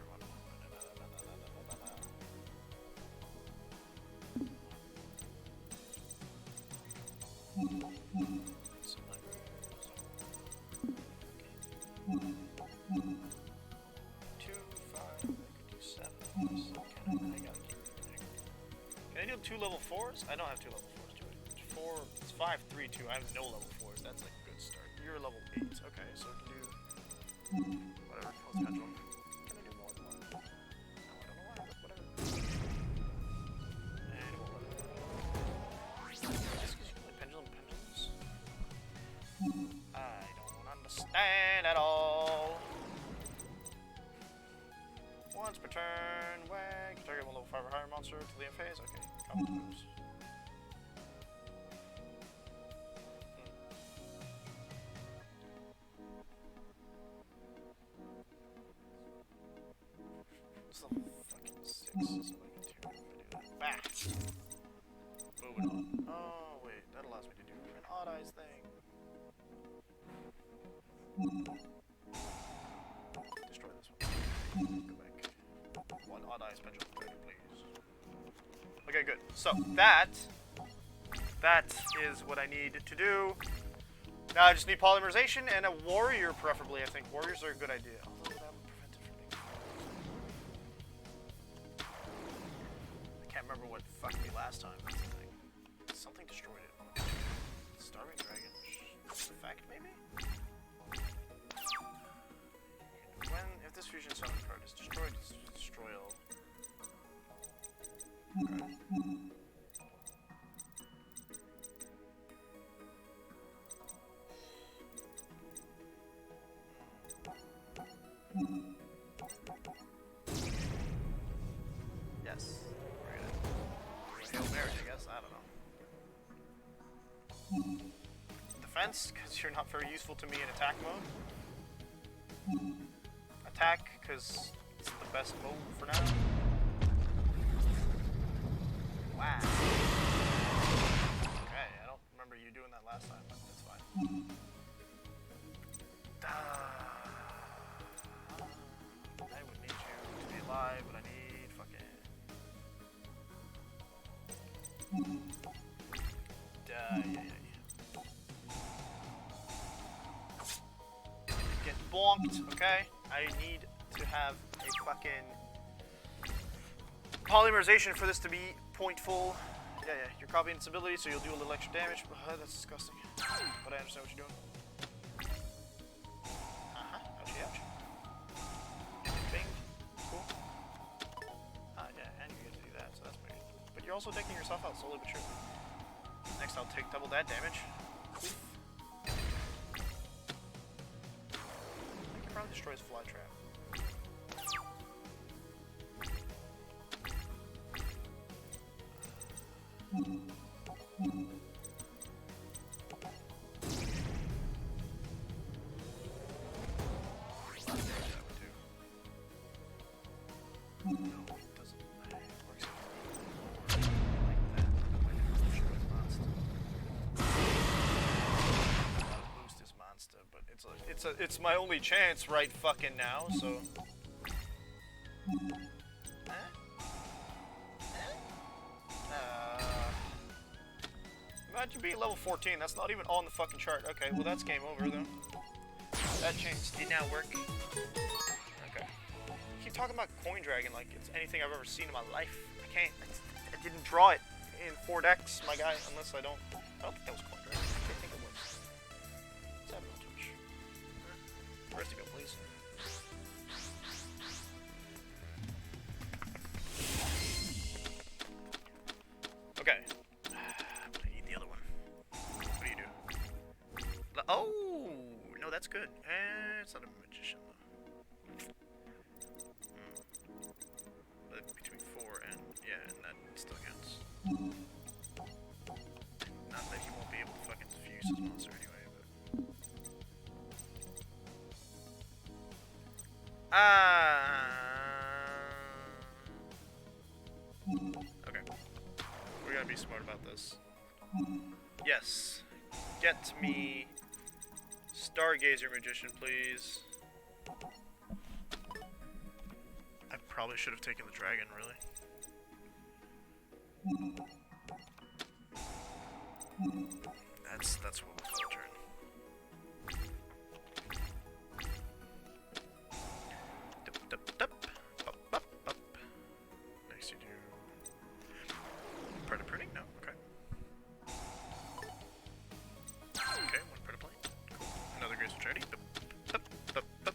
Can I do 2 level 4s? I don't have 2 level 4s, do I? 4, it's 5, 3, 2. I have no level 4s. That's like a good start. You're level 8. Okay, so I can do whatever. Let's pendulum. Can I do more than 1? No, I don't know why, but whatever. And it won't let me. Just because you can play pendulums. I don't understand at all. Once per turn, wag. Target 1 level 5 or higher monster to the end phase. Okay, combat moves. It's level fucking 6, so I can do if I do that. Bah! Moving on. Oh, wait, that allows me to do an odd eyes thing. Destroy this one. Go back. 1 odd eyes pendulum, please. Okay, good. So that is what I need to do. Now I just need polymerization and a warrior, preferably. I think warriors are a good idea. Although that would prevent it from being. I can't remember what fucked me last time. That's the thing. Something destroyed it. Starving dragon. Effect, maybe. If this fusion summon card is destroyed, destroy all. Okay. Yes. We're gonna Hail Mary, I guess. I don't know. Defense, because you're not very useful to me in attack mode. Attack, because it's the best move for now. Wow. Okay, I don't remember you doing that last time, but that's fine. I would need you to be alive, but I need fucking... Get bonked, okay? I need to have a fucking polymerization for this to be point full. Yeah, you're copying its ability, so you'll do a little extra damage. That's disgusting. But I understand what you're doing. Ouchie, ouchie. Bing. Cool. Yeah, and you get to do that, so that's pretty good. But you're also decking yourself out slowly but surely. Next, I'll take double that damage. Crown destroys fly trap. It's my only chance right fucking now, so. Imagine being level 14, that's not even on the fucking chart. Okay, well that's game over though. That change did not work. Okay. You keep talking about Coin Dragon like it's anything I've ever seen in my life. I can't, I didn't draw it in 4 decks, my guy, unless I don't think that was Coin Dragon. I can't think it was. Let's have no touch. Where's to go, please? Okay. I'm gonna eat the other one. What do you do? Oh! No, that's good. It's not a magician, though. Okay. We gotta be smart about this. Yes. Get me Stargazer Magician, please. I probably should have taken the dragon, really. That's what was my turn. Next you do Predator printing? No, okay. Okay, one Predator plane. Cool. Another Grace of Charity.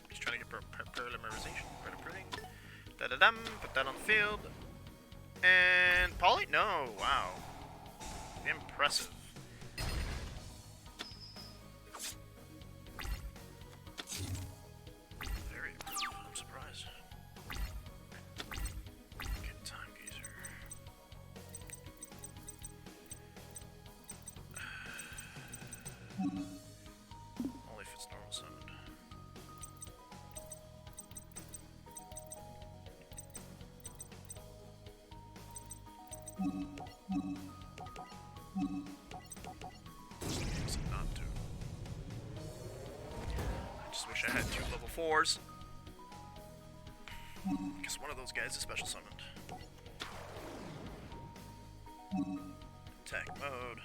He's trying to get polymerization. Predator printing. Da-da-dum. Put that on the field. And Poly? No, wow. Impressive. Very impressive. I'm surprised. Get Time Gazer. Only if it's normal summoned. Not to. I just wish I had 2 level 4s. Because one of those guys is special summoned. Attack mode.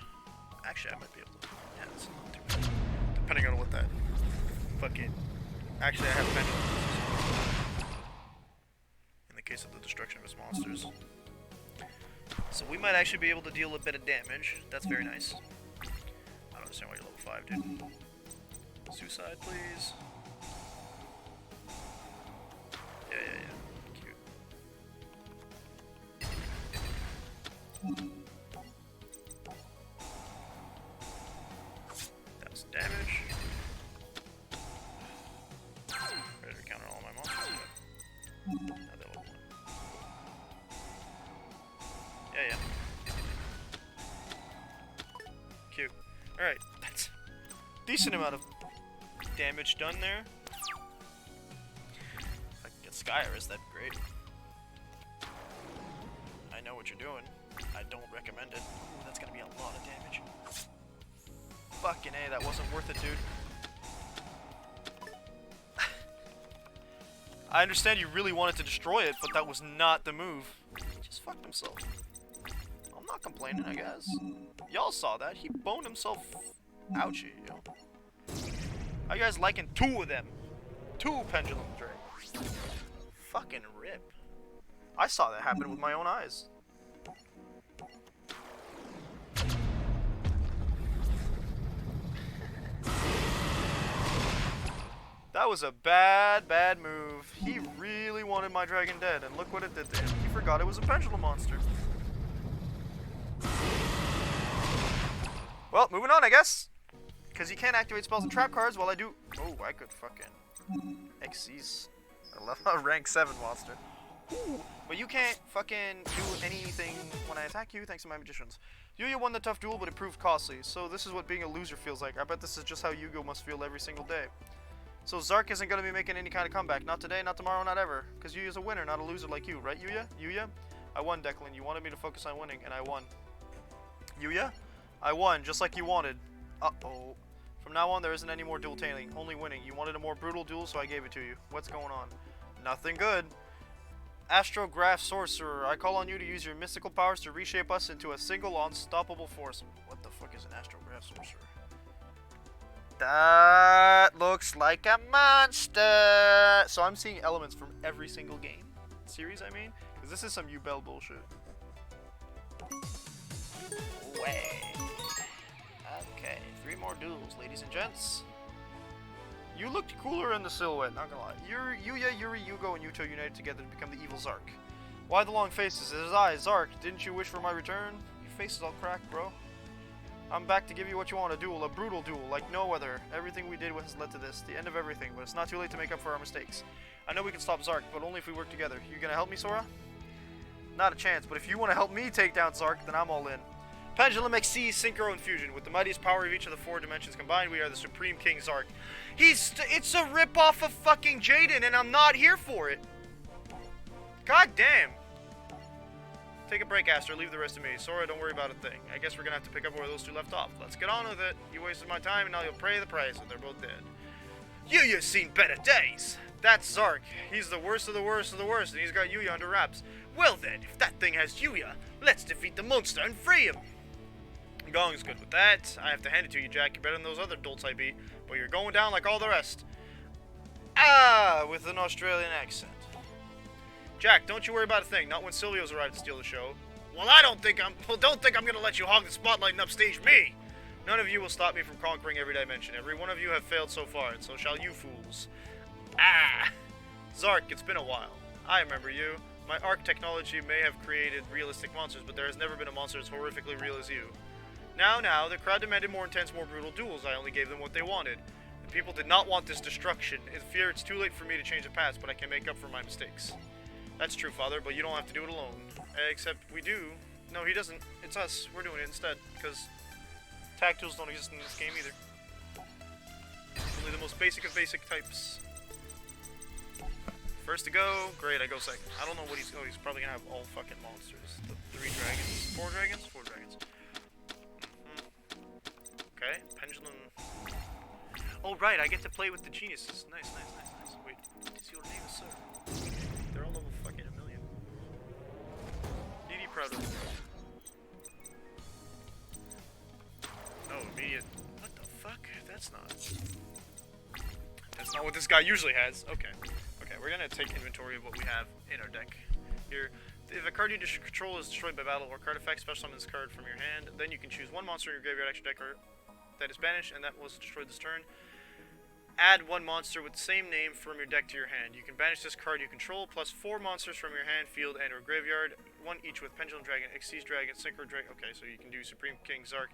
Actually, I might be able to. Yeah, it's not too bad. Depending on what that fucking. Actually, I have pendulum. In the case of the destruction of his monsters. So we might actually be able to deal a bit of damage. That's very nice. I don't understand why you're level 5, dude. Suicide, please. Yeah. Cute. That was damage. Ready to counter all my monsters. Now they're level 1. Yeah. Cute. Alright, that's a decent amount of damage done there. If I can get Skyris, that'd be great. I know what you're doing. I don't recommend it. Ooh, that's gonna be a lot of damage. Fucking A, that wasn't worth it, dude. I understand you really wanted to destroy it, but that was not the move. He just fucked himself. I'm not complaining, I guess. Y'all saw that. He boned himself. Ouchie, yo. How you guys liking 2 of them? 2 Pendulum Dragons. Fucking rip. I saw that happen with my own eyes. That was a bad move. He really wanted my dragon dead, and look what it did to him. He forgot it was a pendulum monster. Well, moving on, I guess. Because you can't activate spells and trap cards while I do... Oh, I could fucking... Xyz. I love a rank 7 monster. Ooh. But you can't fucking do anything when I attack you, thanks to my magicians. Yuya won the tough duel, but it proved costly. So this is what being a loser feels like. I bet this is just how Yugo must feel every single day. So Zark isn't going to be making any kind of comeback. Not today, not tomorrow, not ever. Because Yuya's a winner, not a loser like you. Right, Yuya? Yuya? I won, Declan. You wanted me to focus on winning, and I won. Yuya? I won, just like you wanted. Uh-oh. From now on, there isn't any more duel tailing. Only winning. You wanted a more brutal duel, so I gave it to you. What's going on? Nothing good. Astrograph Sorcerer. I call on you to use your mystical powers to reshape us into a single unstoppable force. What the fuck is an Astrograph Sorcerer? That looks like a monster. So I'm seeing elements from every single game. Series, I mean. Because this is some Ubel bullshit. Way. Okay, 3 more duels, ladies and gents. You looked cooler in the silhouette, not gonna lie. Yuya, Yuri, Yugo, and Yuto united together to become the evil Zark. Why the long faces? It is I, Zark. Didn't you wish for my return? Your face is all cracked, bro. I'm back to give you what you want, a duel, a brutal duel, like no other. Everything we did has led to this, the end of everything, but it's not too late to make up for our mistakes. I know we can stop Zark, but only if we work together. You gonna help me, Sora? Not a chance, but if you want to help me take down Zark, then I'm all in. Pendulum XC Synchro Infusion. With the mightiest power of each of the 4 dimensions combined, we are the Supreme King Zark. It's a ripoff of fucking Jaden, and I'm not here for it. God damn. Take a break, Aster. Leave the rest to me. Sora, don't worry about a thing. I guess we're gonna have to pick up where those 2 left off. Let's get on with it. You wasted my time, and now you'll pay the price, and they're both dead. Yuya's seen better days. That's Zark. He's the worst of the worst of the worst, and he's got Yuya under wraps. Well then, if that thing has Yuya, let's defeat the monster and free him. Gong's good with that. I have to hand it to you, Jack. You're better than those other dolts I beat, but you're going down like all the rest. Ah, with an Australian accent. Jack, don't you worry about a thing. Not when Silvio's arrived to steal the show. Well, don't think I'm gonna let you hog the spotlight and upstage me. None of you will stop me from conquering every dimension. Every one of you have failed so far, and so shall you fools. Ah! Zark, it's been a while. I remember you. My arc technology may have created realistic monsters, but there has never been a monster as horrifically real as you. Now, the crowd demanded more intense, more brutal duels. I only gave them what they wanted. The people did not want this destruction. I fear it's too late for me to change the past, but I can make up for my mistakes. That's true, Father, but you don't have to do it alone. Except we do. No, he doesn't. It's us. We're doing it instead, because tag tools don't exist in this game either. Only the most basic of basic types. First to go. Great, I go second. I don't know what he's probably gonna have all fucking monsters. The 3 dragons. 4 dragons? 4 dragons. Okay, pendulum. Oh, right, I get to play with the geniuses. Nice. Wait, is your name, sir? They're all level fucking a million. DD Proto. Oh, immediate. What the fuck? That's not what this guy usually has. Okay, we're gonna take inventory of what we have in our deck here. If a card you control is destroyed by battle or card effect, special summon this card from your hand. Then you can choose 1 monster in your graveyard extra deck that is banished, and that was destroyed this turn. Add 1 monster with the same name from your deck to your hand. You can banish this card you control, plus 4 monsters from your hand, field, and or graveyard. 1 each with Pendulum Dragon, Xyz Dragon, Synchro Dragon. Okay, so you can do Supreme King Zark.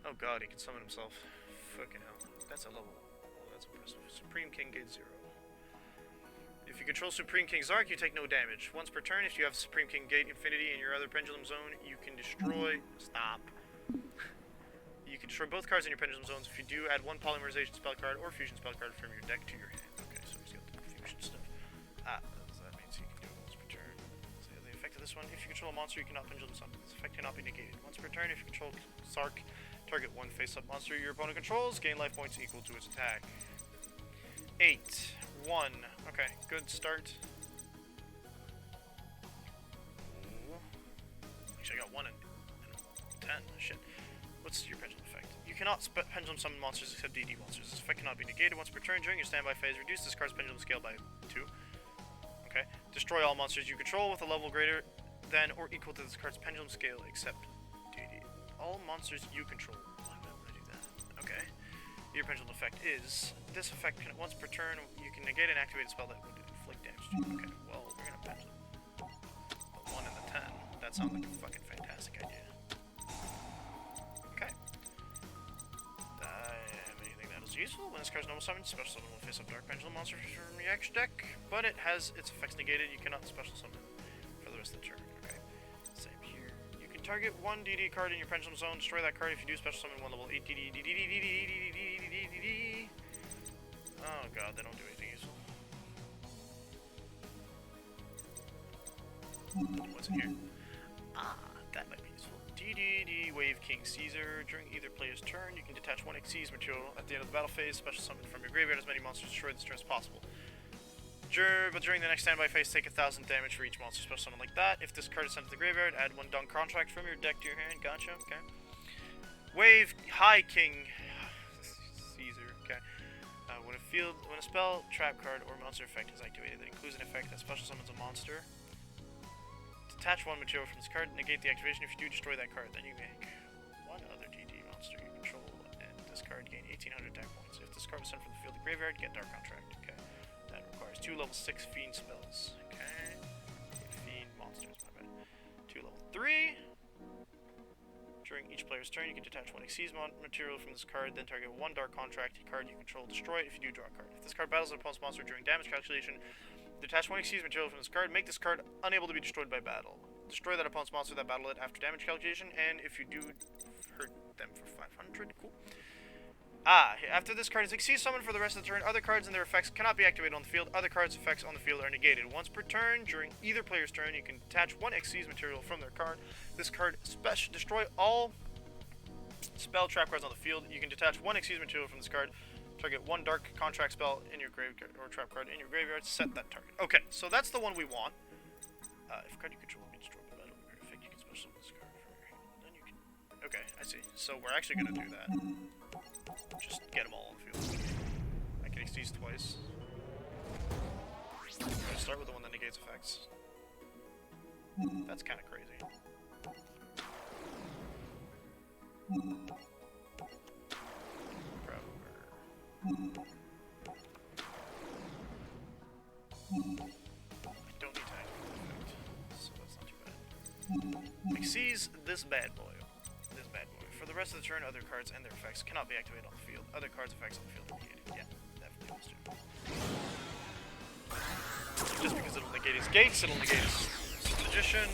Oh god, he can summon himself. Fucking hell. That's a level. Oh, that's impressive. Supreme King Gate 0. If you control Supreme King Zark, you take no damage. Once per turn, if you have Supreme King Gate Infinity in your other Pendulum Zone, you can destroy... Stop. You can destroy both cards in your Pendulum Zones. If you do, add 1 Polymerization spell card or Fusion spell card from your deck to your hand. Okay, so he's got the Fusion stuff. That means he can do it once per turn. So the effect of this one, if you control a monster, you cannot Pendulum Summon. This effect cannot be negated. Once per turn, if you control Zark, target 1 face-up monster your opponent controls, gain life points equal to its attack. 8. 1. Okay, good start. Actually, I got 1 and 10. Shit. What's your pendulum effect? You cannot pendulum summon monsters except DD monsters. This effect cannot be negated once per turn during your standby phase. Reduce this card's pendulum scale by 2. Okay. Destroy all monsters you control with a level greater than or equal to this card's pendulum scale except DD. All monsters you control. Why would I do that? Okay. Your pendulum effect is, this effect can, once per turn, you can negate an activated spell that would inflict damage to you. Okay, well, we're gonna pendulum. The 1 and the 10. That sounds like a fucking fantastic idea. Okay. Anything that is useful. When this card's normal summon, special summon will face up Dark Pendulum monster from your extra deck, but it has its effects negated. You cannot special summon for the rest of the turn. Okay. Same here. You can target 1 DD card in your Pendulum Zone, destroy that card if you do special summon 1 level 8 DD. Oh god, they don't do anything useful. What's in here? Ah, that might be useful. DDD Wave King Caesar. During either player's turn, you can detach 1 Xyz material at the end of the battle phase, special summon from your graveyard as many monsters destroyed this turn as possible. But during the next standby phase, take 1,000 damage for each monster special summon like that. If this card is sent to the graveyard, add 1 Dunk Contract from your deck to your hand. Gotcha, okay. Wave High King Caesar, okay. When a spell, trap card, or monster effect is activated that includes an effect that special summons a monster, detach 1 material from this card, negate the activation. If you do, destroy that card. Then you make 1 other DD monster you control, and this card gain 1,800 attack points. If this card is sent from the field to graveyard, get Dark Contract. Okay. That requires 2 level 6 Fiend spells. Okay. Fiend monsters, my bad. 2 level 3. During each player's turn, you can detach 1 Xyz material from this card, then target 1 Dark Contract card you control, destroy it if you do draw a card. If this card battles an opponent's monster during damage calculation, detach 1 Xyz material from this card, make this card unable to be destroyed by battle. Destroy that opponent's monster that battled it after damage calculation, and if you do, hurt them for 500. Cool. After this card is Exceed summoned for the rest of the turn, other cards and their effects cannot be activated on the field. Other cards' effects on the field are negated. Once per turn, during either player's turn, you can detach one Exceed material from their card. This card destroy all spell trap cards on the field. You can detach one Exceed material from this card. Target one dark contract spell in your graveyard or trap card in your graveyard. Set that target. Okay, so that's the one we want. If a card you control can destroy by battle effect, you can special summon this card from your hand. Then you can. Okay, I see. So we're actually gonna do that. Just get them all on the field. I can exceed twice. I'll start with the one that negates effects. That's kind of crazy. I don't need to activate the effect, so that's not too bad. Exceeds this bad boy. For the rest of the turn, other cards and their effects cannot be activated on the field. Other cards' effects on the field are negated. Yeah, definitely those two. Just because it'll negate his gates, it'll negate his magician.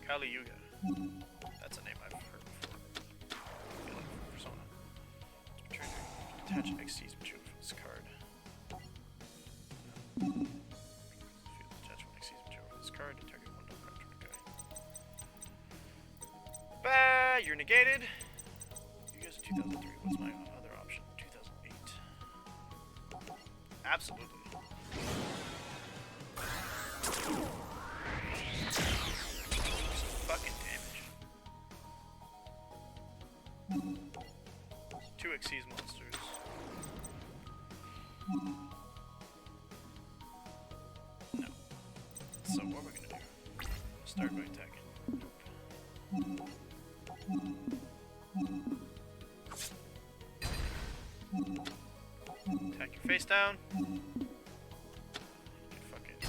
Kali Yuga. That's a name I've heard before. I feel like Persona. Detach Xyz material from this card. Detach one Xyz material from this card and target one dark card from the guy. Bah, you're negated. You guys are 2003. What's my other option? 2008. Absolutely. Some fucking damage. 2 Xyz monsters. No. So what we're gonna do? Start by attacking. Attack your face down. You can fucking.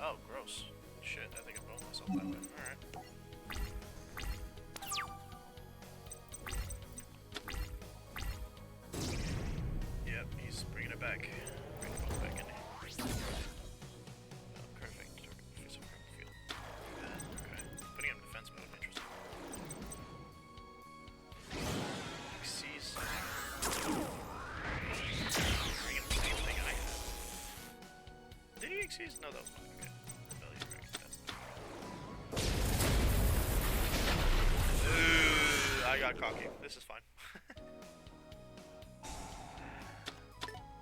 Oh, gross. Shit, I think I boned myself that way. Alright. Yep, he's bringing it back. Bringing the bone back in. Oh, perfect. Face over the field. Okay. Putting him in defense mode. Interesting. Xyz. Bringing the same thing I had. Did he Xyz? No, that was not good. Rebellion Dragon. That's not good. I got cocky. This is fine.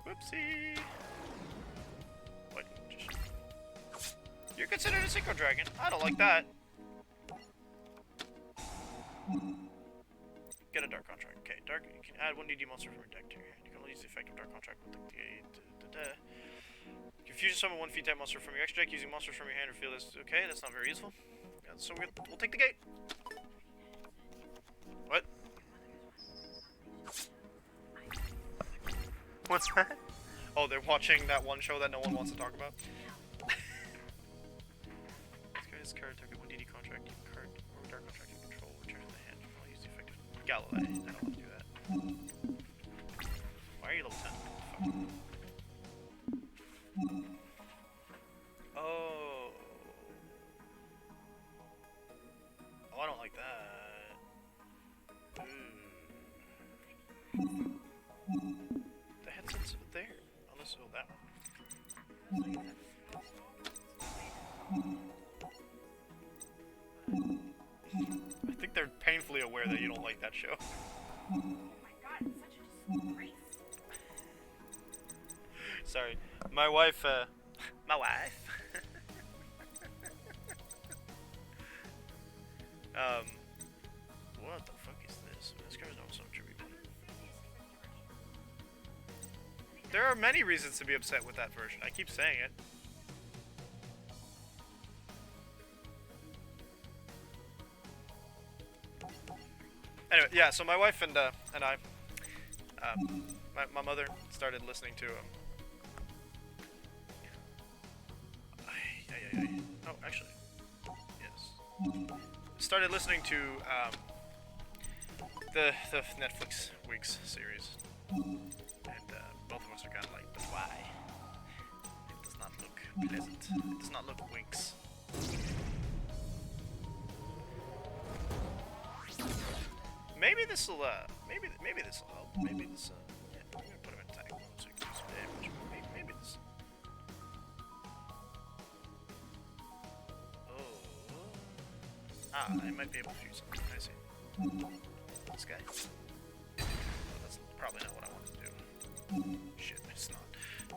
Whoopsie! What? You're considered a Synchro Dragon. I don't like that. Get a Dark Contract. Okay, Dark. You can add 1 DD monster from your deck to your hand. You can only use the effect of Dark Contract with the You fusion summon 1 feat type monster from your extra deck using monsters from your hand or field. Okay, that's not very useful. Yeah, so we'll take the gate. What? What's that? Oh, they're watching that one show that no one wants to talk about. This card target 1 DD contract, card or dark contract you control, return to the hand. I'll use the effect of Galloway. I don't want to do that. Why are you level 10? Oh. Oh, I don't like that. Ooh. The headset's there. Unless oh, that one. I think they're painfully aware that you don't like that show. Oh my god, it's such a disgrace. Sorry. My wife, what the fuck is this? This card's not so tribute. There are many reasons to be upset with that version. I keep saying it. Anyway, yeah. So my wife and I, my mother started listening to Oh, actually, yes. Started listening to the Netflix Weeks series, and both of us are kind of like, but why? pleasant. It does not look winks. Maybe this'll maybe this'll help. Maybe this yeah, I'm gonna put him in attack mode so he can do some damage. Maybe this. Oh. Ah, I might be able to fuse something. I see. This guy. Oh, that's probably not what I wanted to do. Shit, it's not.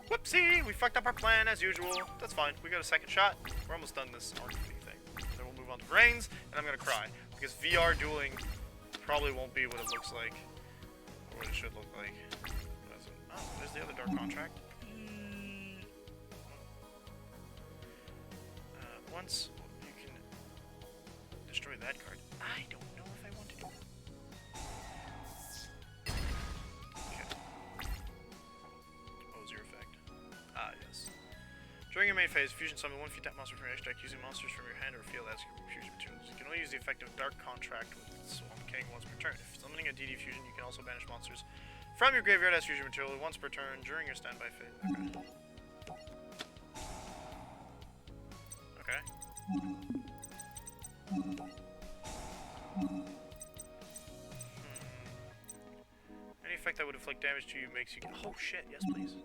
Whoopsie! We fucked up our plan as usual. That's fine. We got a second shot. We're almost done this arc thing. Then we'll move on to brains, and I'm gonna cry because VR dueling probably won't be what it looks like, or what it should look like. Oh, there's the other dark contract. Once you can destroy that card, I don't know if I want to do that. Okay. What was your effect? Ah, yes. During your main phase, fusion summon one feat that monster from your extract using monsters from your hand or field as your fusion materials. You can only use the effect of Dark Contract with Swamp King once per turn. If summoning a DD fusion, you can also banish monsters from your graveyard as fusion material once per turn during your standby phase. Okay. Any effect that would inflict damage to you makes you get. Oh shit, yes please.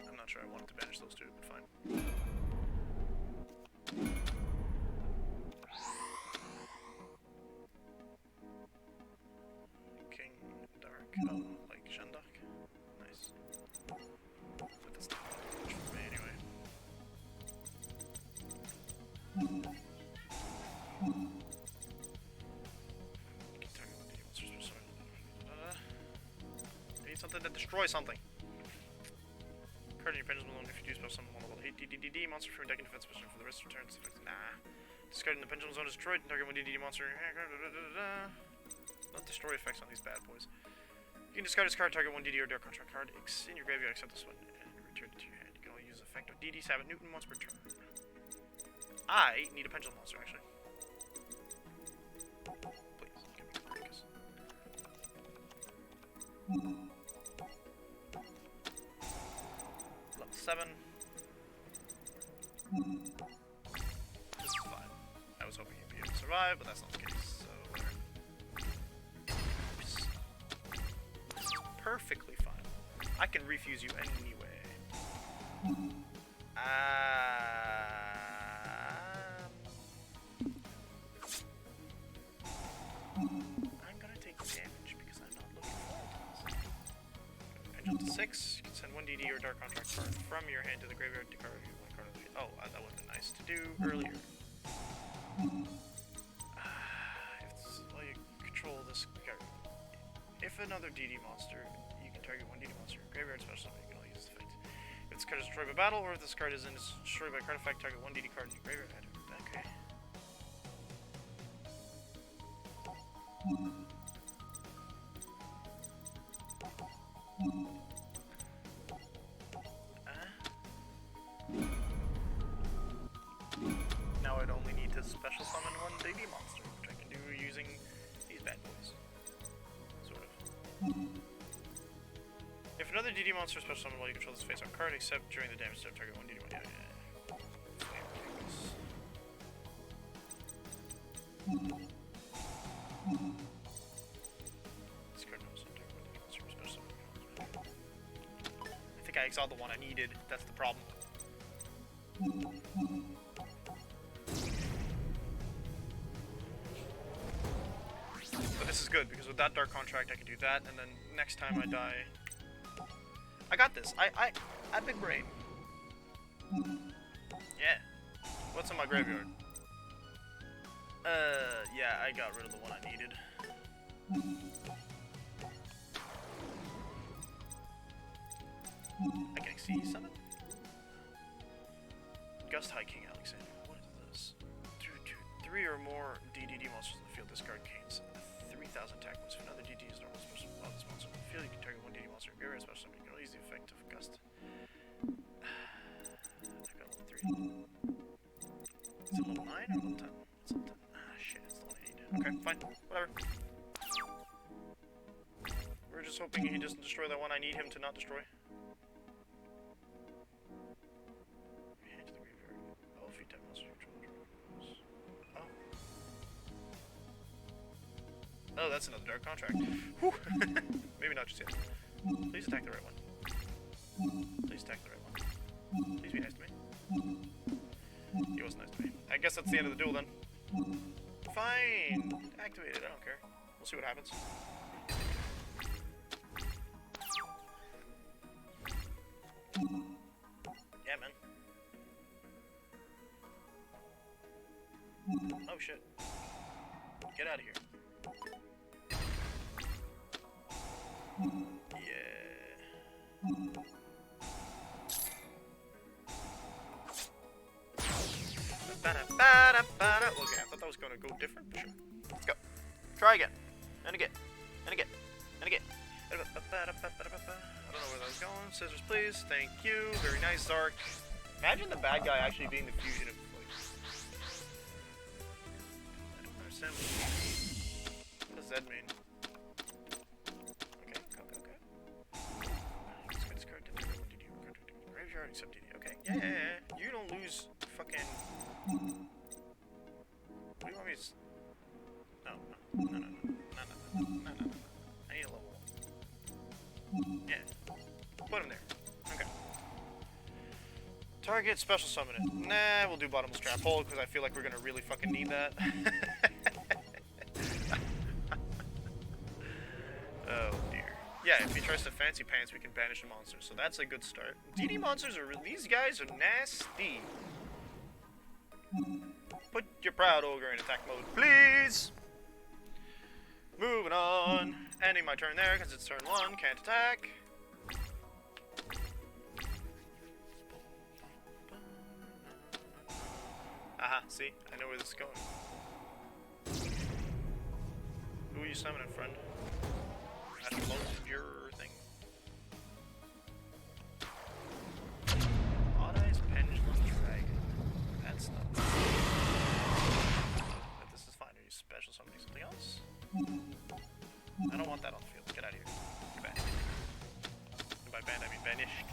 I'm not sure I wanted to banish those two, but fine. King Dark, oh, like Shandak. Nice. But that's not much for me anyway. I need something that destroys something. Card in your pendulum zone if you do spell summon one level 8 DDD monster from your deck in defense position for the rest of your turns. Nah. Discarding the pendulum zone is destroyed and target one DDD monster. Not destroy effects on these bad boys. You can discard this card, target one DD or Dark Contract card in your graveyard, except this one, and return it to your hand. You can only use the effect of DD Sabbath Newton once per turn. I need a pendulum monster, actually. Please, give me a break. Level 7. This is fine. I was hoping you'd be able to survive, but that's not the case, so there. Oops. This is perfectly fine. I can refuse you anyway. I'm gonna take damage because I'm not looking forward to this. Pendulum to 6. You can send one DD or Dark Contract card from your hand to the graveyard to card one card of the field. Oh, that would have been nice to do earlier. Well, you control this card. If another DD monster, you can target one DD monster. Graveyard special summon, you can only use this effect. If this card is destroyed by battle, or if this card is destroyed by card effect, target one DD card in your graveyard. Okay. Now I'd only need to special summon one DD monster, which I can do using these bad boys. Sort of. If another DD monster special summon while you control this face on card, except during the damage step, target one DD one. Yeah. This card knows some target one DD monster special summon. I think I exiled the one I needed. That's the problem. But this is good, because with that Dark Contract I can do that, and then next time I die... I got this. I have big brain. Yeah. What's in my graveyard? Yeah, I got rid of the one I needed. I can see summon? Gust High King Alexander. What is this? 3 or more DDD monsters in the field. Discard Canes. 3,000 attack points. If another DD is normal special of this monster in the field, you can target one DD monster in graveyard special summon. You can only use the effect of Gust. I got level 3. Is it level 9 or level 10? It's level 10. Ah, shit, it's level 8. Okay, fine. Whatever. We're just hoping he doesn't destroy that one I need him to not destroy. Oh, that's another dark contract. Whew. Maybe not just yet. Please attack the right one. Please attack the right one. Please be nice to me. He wasn't nice to me. I guess that's the end of the duel then. Fine. Activate it. I don't care. We'll see what happens. Yeah, man. Oh shit. Get out of here. Yeah. Okay, I thought that was going to go different, but sure. Let's go. Try again. And again. And again. And again. I don't know where that was going. Scissors, please. Thank you. Very nice, Zark. Imagine the bad guy actually being the fusion of, like... I don't understand. What does that mean? Okay, okay. Let's get this card. Graveyard, accept DD. Okay, yeah. You don't lose fucking... What do you want me to... No. I need a level 1. Yeah. Put him there. Okay. Target, special summon it. Nah, we'll do bottomless trap hole because I feel like we're gonna really fucking need that. Oh dear. Yeah, if he tries to fancy pants, we can banish a monster, so that's a good start. DD monsters are... These guys are nasty. Put your proud ogre in attack mode, please! Moving on. Ending my turn there, because it's turn 1. Can't attack. Aha, see? I know where this is going. Who are you summoning, friend? I should load your thing. Odd Eyes Pendulum Dragon. That's not... But this is fine. Are you special summoning something else? I don't want that on the field. Get out of here. Get back. And by banned, I mean banished.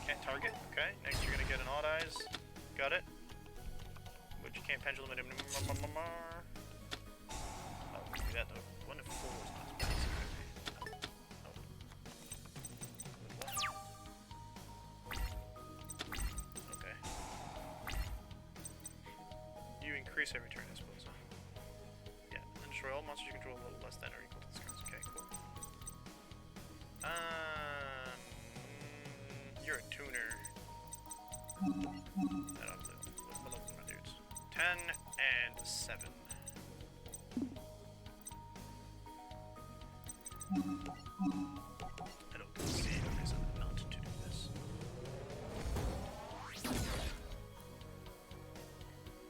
Can't target. Okay. Next, you're gonna get an Odd Eyes. Got it. But you can't pendulum it. Oh, give me that though. 1 to 4 is not as bad as it could be. Oh. Okay. You increase every turn, I suppose. Huh? Yeah. And destroy all monsters you control a little less than or equal to this cards. Okay, cool. You're a tuner. I don't know. What level are my dudes? 10 and 7. I don't see a reason not to do this.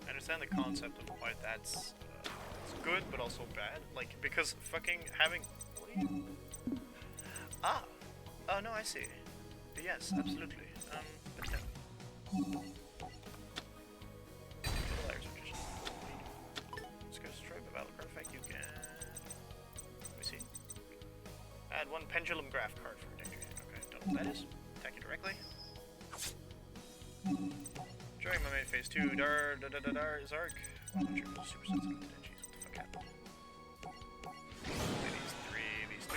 I understand the concept of why that's it's good, but also bad. Like, because fucking having... What are you... Ah! Oh, no, I see. Yes, absolutely. But no. Let's go destroy the battle card effect. You can... Let me see. Add 1 Pendulum Graph card for danger. Okay, don't know what that is. Attack you directly. During my main phase 2, Zark. Oh, you're super sensitive to that. Jeez, what the fuck happened? These 3, these 2.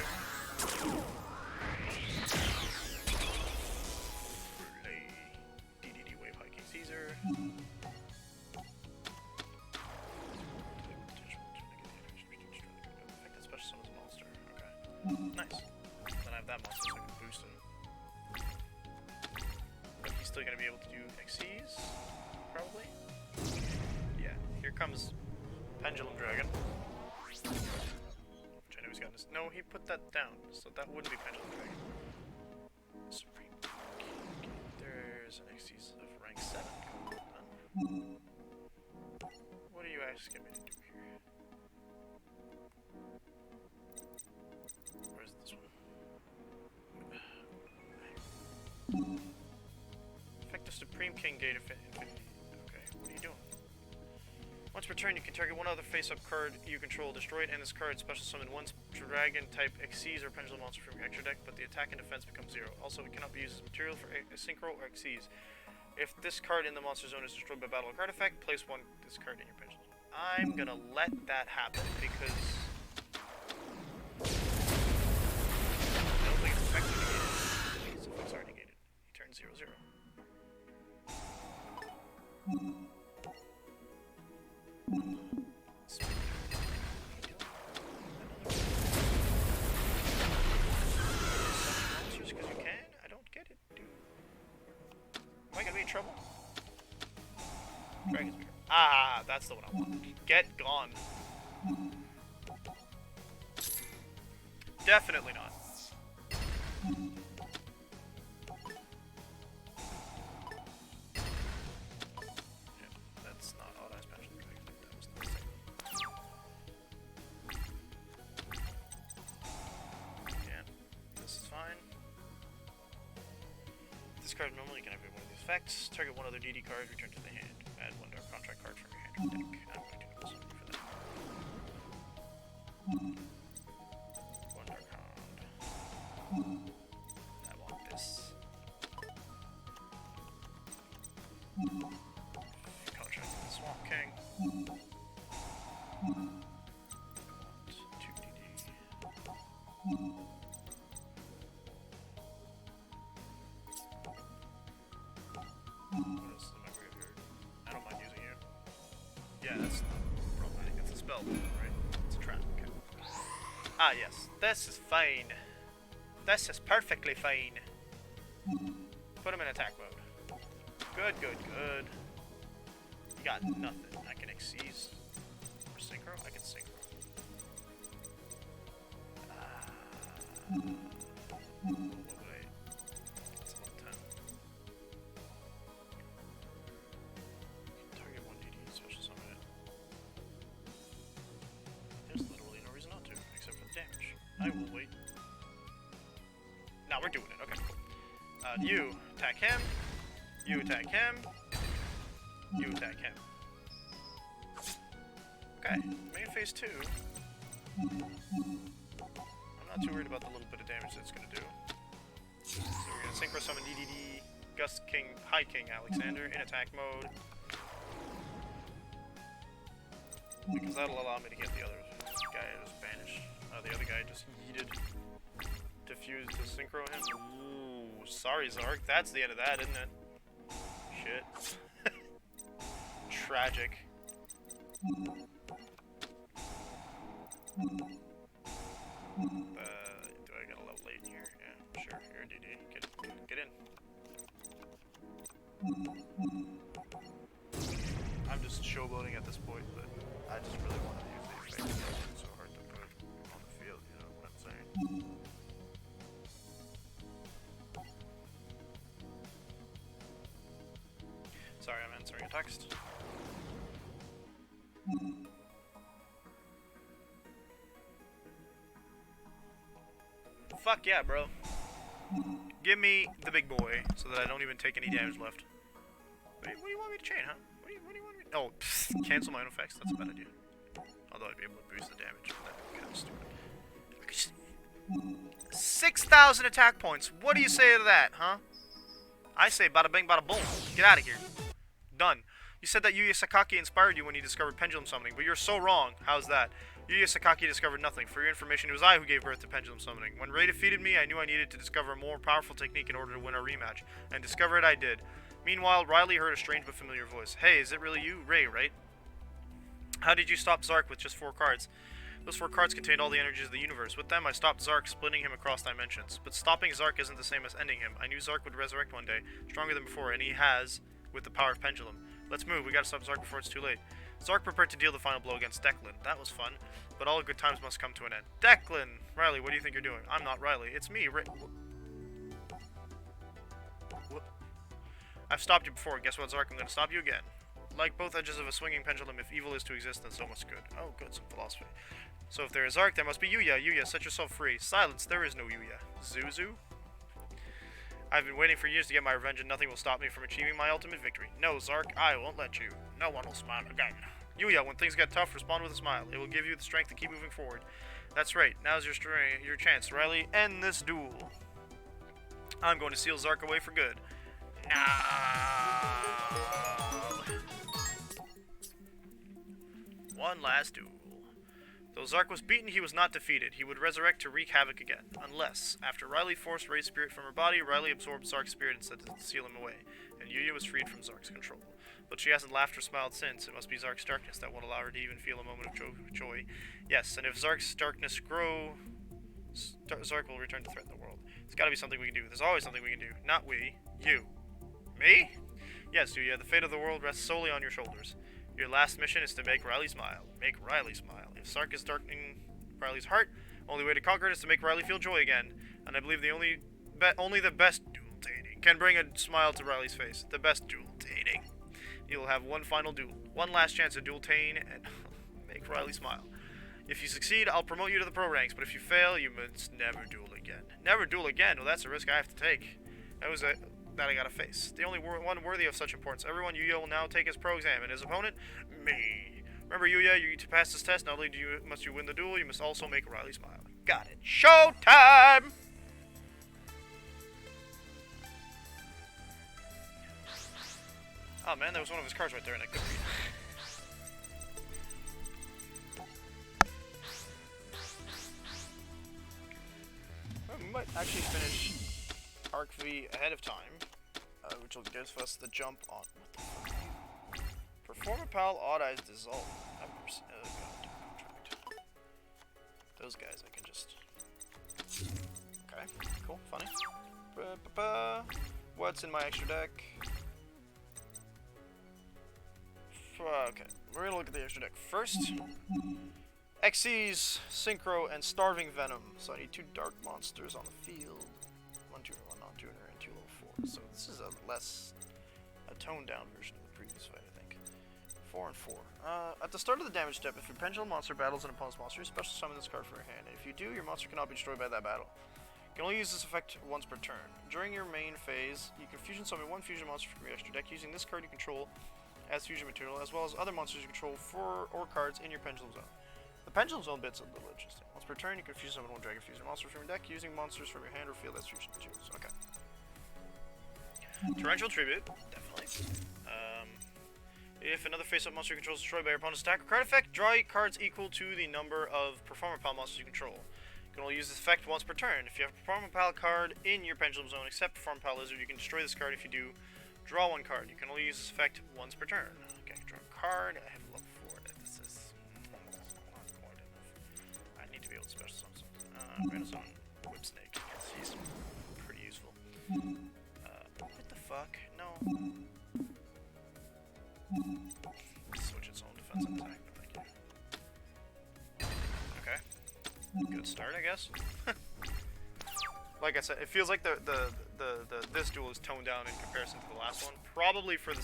DDD Wave High King Caesar. Effect that special summons a monster. Okay. Nice. Then I have that monster so I can boost him. But he's still gonna be able to do XCs, probably. Yeah, here comes Pendulum Dragon. Which I know he's got this. No, he put that down, so that wouldn't be Pendulum Dragon. Supreme. There's an XCs of rank 7. What are you asking me to do here? Where's this one? Effect of Supreme King Gate Infinity. Okay, what are you doing? Once per turn, you can target one other face-up card you control, destroy it, and this card special summon 1 dragon type Xyz or pendulum monster from your extra deck, but the attack and defense become 0. Also, it cannot be used as material for synchro or Xyz. If this card in the monster zone is destroyed by battle or card effect, place 1 this card in your pendulum. I'm gonna let that happen because Just because you can? I don't get it, dude. Am I gonna be in trouble? Dragon's Beer. Ah, that's the one I want. Get gone. Definitely not. Yeah, that's not all that's special. That was the same. Yeah, this is fine. Discard normally, you can activate one of these effects. Target one other DD card, return to the hand. Add one dark contract card from your hand to the deck. I'm going to do this for that. One dark card. I want this. Contract with the Swamp King. I want 2 DD. What else is in my graveyard? I don't mind using you. Yeah, that's not problematic. It's a spell, right? It's a trap. Okay. Ah, yes. This is fine. This is perfectly fine. Put him in attack mode. Good, good, good. You got nothing. I can Xyz. Or synchro? I can synchro. Wait. It's level 10. Target 1 DD, special summon it. There's literally no reason not to, except for the damage. I will wait. Now we're doing it. Okay, cool. You attack him. You attack him. You attack him. Okay, main phase 2. I'm not too worried about the little bit of damage that's going to do. So we're going to synchro summon DDD, Gust King, High King Alexander in attack mode. Because that'll allow me to get the other guy just banished. The other guy just yeeted. Diffused to synchro him. Ooh, sorry Zark, that's the end of that, isn't it? Shit. Tragic. Do I get a level 8 in here? Yeah, sure. Here, DD. Get in. I'm just showboating at this point, but I just really want to use the effect. It's so hard to put on the field, you know what I'm saying? Sorry, I'm answering a text. Fuck yeah, bro. Give me the big boy, so that I don't even take any damage left. What do you want me to chain, huh? What do you want me to... Oh, pfft, cancel my own effects. That's a bad idea. Although I'd be able to boost the damage, but that'd be kind of stupid. 6,000 attack points. What do you say to that, huh? I say bada bing, bada boom. Get out of here. Done. You said that Yuya Sakaki inspired you when you discovered pendulum summoning, but you're so wrong. How's that? Yuya Sakaki discovered nothing. For your information, it was I who gave birth to pendulum summoning. When Ray defeated me, I knew I needed to discover a more powerful technique in order to win our rematch, and discover it I did. Meanwhile, Riley heard a strange but familiar voice. Hey, is it really you? Ray, right? How did you stop Zark with just 4 cards? Those 4 cards contained all the energies of the universe. With them, I stopped Zark, splitting him across dimensions. But stopping Zark isn't the same as ending him. I knew Zark would resurrect one day, stronger than before, and he has, with the power of pendulum. Let's move, we gotta stop Zark before it's too late. Zark prepared to deal the final blow against Declan. That was fun, but all good times must come to an end. Declan! Riley, what do you think you're doing? I'm not Riley, it's me, What? I've stopped you before, guess what, Zark? I'm gonna stop you again. Like both edges of a swinging pendulum, if evil is to exist, then so must good. Oh, good, some philosophy. So if there is Zark, there must be Yuya. Yuya, set yourself free. Silence, there is no Yuya. Zuzu? I've been waiting for years to get my revenge, and nothing will stop me from achieving my ultimate victory. No, Zark, I won't let you. No one will smile again. Yuya, when things get tough, respond with a smile. It will give you the strength to keep moving forward. That's right. Now's your chance, Riley. End this duel. I'm going to seal Zark away for good. No. One last duel. Though Zark was beaten, he was not defeated. He would resurrect to wreak havoc again. Unless, after Riley forced Ray's spirit from her body, Riley absorbed Zark's spirit and said to seal him away, and Yuya was freed from Zark's control. but she hasn't laughed or smiled since. It must be Zark's darkness that won't allow her to even feel a moment of joy. Yes, and if Zark's darkness grow, Zark will return to threaten the world. There's gotta be something we can do. There's always something we can do. Not we. You. Me? Yes, Yuya, the fate of the world rests solely on your shoulders. Your last mission is to make Riley smile. Make Riley smile. If Zark is darkening Riley's heart, only way to conquer it is to make Riley feel joy again. And I believe only the best duel-tating can bring a smile to Riley's face. The best duel-tating. You'll have one final duel. One last chance to duel-tain and make Riley smile. If you succeed, I'll promote you to the pro ranks, but if you fail, you must never duel again. Never duel again? Well, that's a risk I have to take. That I gotta face. The only one worthy of such importance. Everyone Yuya will now take his pro exam, and his opponent? Me. Remember, Yuya, to pass this test, not only must you win the duel, you must also make Riley smile. Got it. Showtime! Oh man, that was one of his cards right there, and I couldn't read it. We might actually finish Arc V ahead of time, which will give us the jump on. Perform a pal odd eyes dissolve. I've never seen. Oh god, contract. Those guys I can just. Okay, cool, funny. What's in my extra deck? Okay, we're gonna look at the extra deck first. Xyz, Synchro, and Starving Venom. So I need 2 dark monsters on the field. 1 tuner, 1 non-tuner, and 2 level 4. So this is a toned down version of the previous fight, I think. 4 and 4. At the start of the damage step, if your pendulum monster battles an opponent's monster, you special summon this card from your hand. And if you do, your monster cannot be destroyed by that battle. You can only use this effect once per turn. During your main phase, you can fusion summon 1 fusion monster from your extra deck using this card you control as fusion material, as well as other monsters you control or cards in your pendulum zone. The pendulum zone bit's a little interesting. Once per turn, you can fusion summon 1 dragon fusion monster from your deck using monsters from your hand or field as fusion materials. Okay. Torrential Tribute, definitely. If another face-up monster you control is destroyed by your opponent's attack or card effect, draw cards equal to the number of Performer Pal monsters you control. You can only use this effect once per turn. If you have a Performer Pal card in your pendulum zone except Performer Pal Lizard, you can destroy this card. If you do, draw 1 card. You can only use this effect once per turn. Okay, draw a card. I have level 4. This is not quite enough. I need to be able to special summon something. Renaissance Whip Snake. Yes, he's pretty useful. What the fuck? No. Switch its own defensive attack. No, thank you. Okay. Good start, I guess. Like I said, it feels like this duel is toned down in comparison to the last one. Probably for the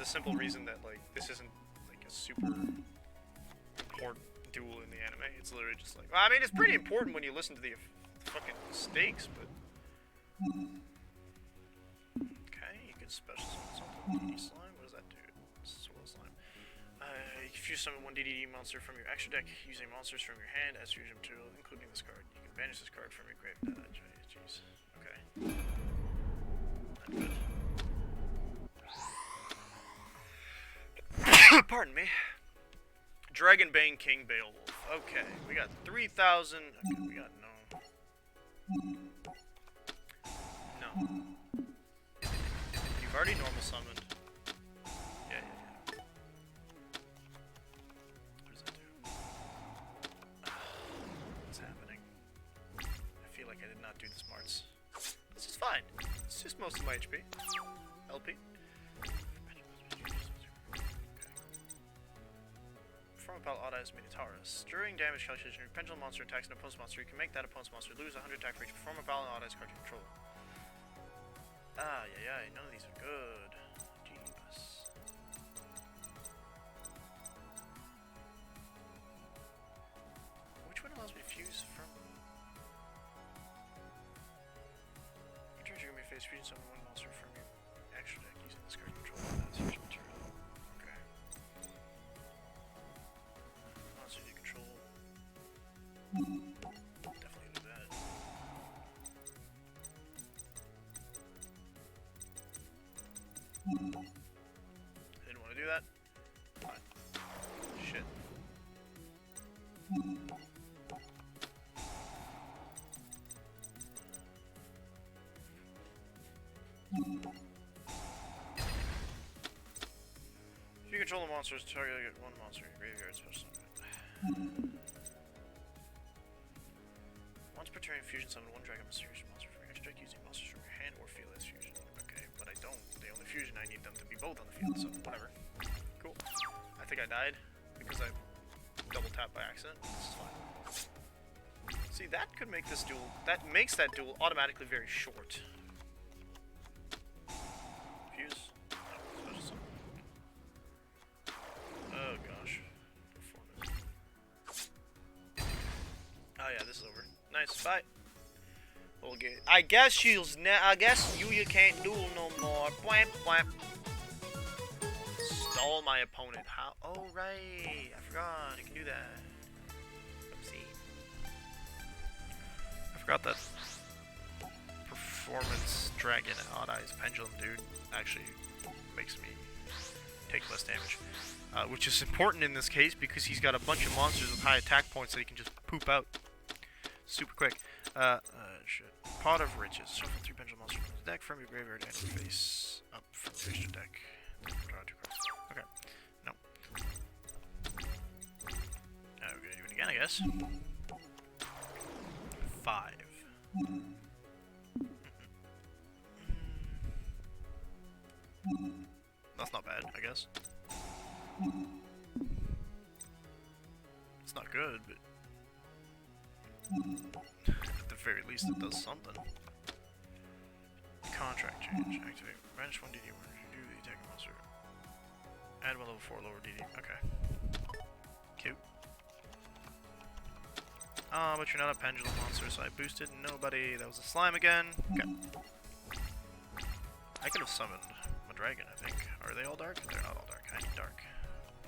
simple reason that like this isn't like a super important duel in the anime. It's literally just like, well, I mean, it's pretty important when you listen to the fucking stakes, but okay, you can special summon something. DD slime. What does that do? Swirl slime. You can fuse summon 1 DDD monster from your extra deck using monsters from your hand as fusion material, including this card. You can banish this card from your grave. Jeez. Okay. Not good. Pardon me. Dragonbane King Beowulf. Okay, we got 3,000. Okay, we got no. No. You've already normal summoned. Yeah. What does that do? What's happening? I feel like I did not do the smarts. This is fine. It's just most of my HP. LP. Perform a pal odd eyes Minotaurus. During damage calculation, your pendulum monster attacks an opponent's monster. You can make that opponent's monster lose 100 attack for each perform a pal and odd eyes card you control. Ah, yeah, none of these are good. Jeebus. Which one allows me to fuse from? Return trigger may face fusion summon 1 monster from your extra deck using this card control as fusion material. Okay. Monster you control. Definitely do that. I didn't want to do that. Fine. Shit. control the monsters, target one monster in your graveyard special. Once per turn, fusion summon one dragon fusion monster from your extra deck using monsters from your hand or field as fusion. Okay, but I don't. The only fusion I need them to be both on the field, so whatever. Cool. I think I died because I double tapped by accident. This is fine. See, that could make this duel. That makes that duel automatically very short. Fuse. No, special summon. Oh gosh. Performance. Oh yeah, this is over. Nice. Bye. We'll get. I guess you can't duel no more. Bwamp bwamp. Stall my opponent. How? Oh right. I forgot. You can do that. Oopsie. I forgot that. Performance Dragon Odd Eyes Pendulum dude actually makes me take less damage. Which is important in this case because he's got a bunch of monsters with high attack points that he can just poop out super quick. Shit. Pot of Riches. Shuffle 3 pendulum monsters from the deck from your graveyard and face up from the extra deck. Draw 2 cards. Okay. No. We're gonna do it again, I guess. 5. That's not bad, I guess. It's not good, but at the very least it does something. Contract change. Activate. Banish 1 DD when you do the attacking monster. Add 1 level 4 lower DD. Okay. Cute. Ah, but you're not a pendulum monster, so I boosted nobody. That was a slime again. Okay. I could have summoned a dragon, I think. Are they all dark? They're not all dark. I need dark.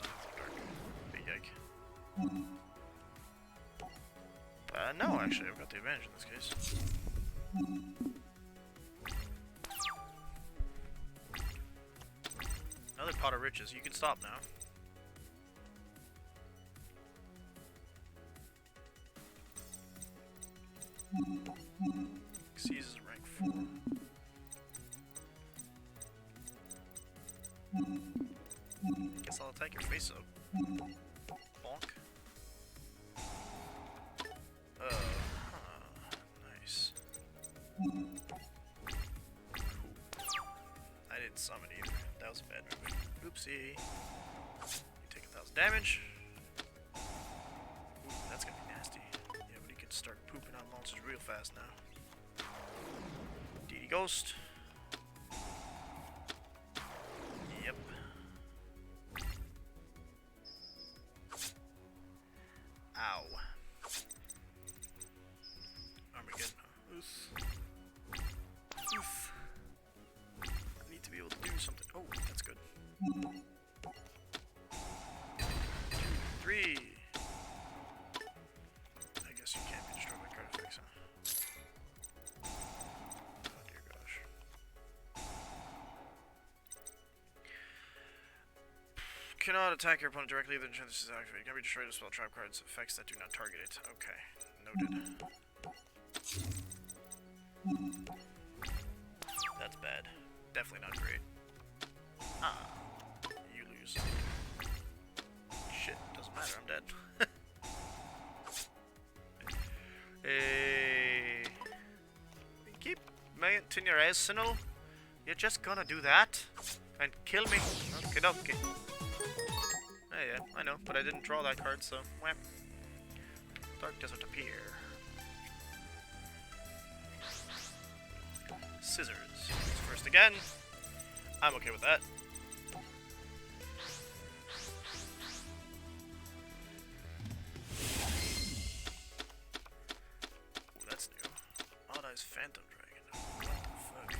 Not dark. Big yike. No, actually, I've got the advantage in this case. Another pot of riches. You can stop now. Xyz is rank 4. Guess I'll attack your face up. Bonk. Nice. Cool. I didn't summon either. That was a bad move. Oopsie. You take 1,000 damage. Ooh, that's gonna be nasty. Yeah, but he can start pooping on monsters real fast now. DD Ghost. Yep. Ow. Armageddon. Oof. Oof. I need to be able to do something. Oh, that's good. 2, 3. I guess you can't be destroyed by card effects, huh? Oh dear gosh. Cannot attack your opponent directly, then this is activated. Can be destroyed with spell trap cards, effects that do not target it. Okay, noted. That's bad. Definitely not great. Ah, you lose. Shit, doesn't matter, I'm dead. Hey. Keep making your arsenal. You're just gonna do that? And kill me? Okay, okay. Oh yeah, I know, but I didn't draw that card, so wham. Dark Desert appear. Scissors. First again. I'm okay with that. Ooh, that's new. Odd Eyes Phantom Dragon. What the fuck? 2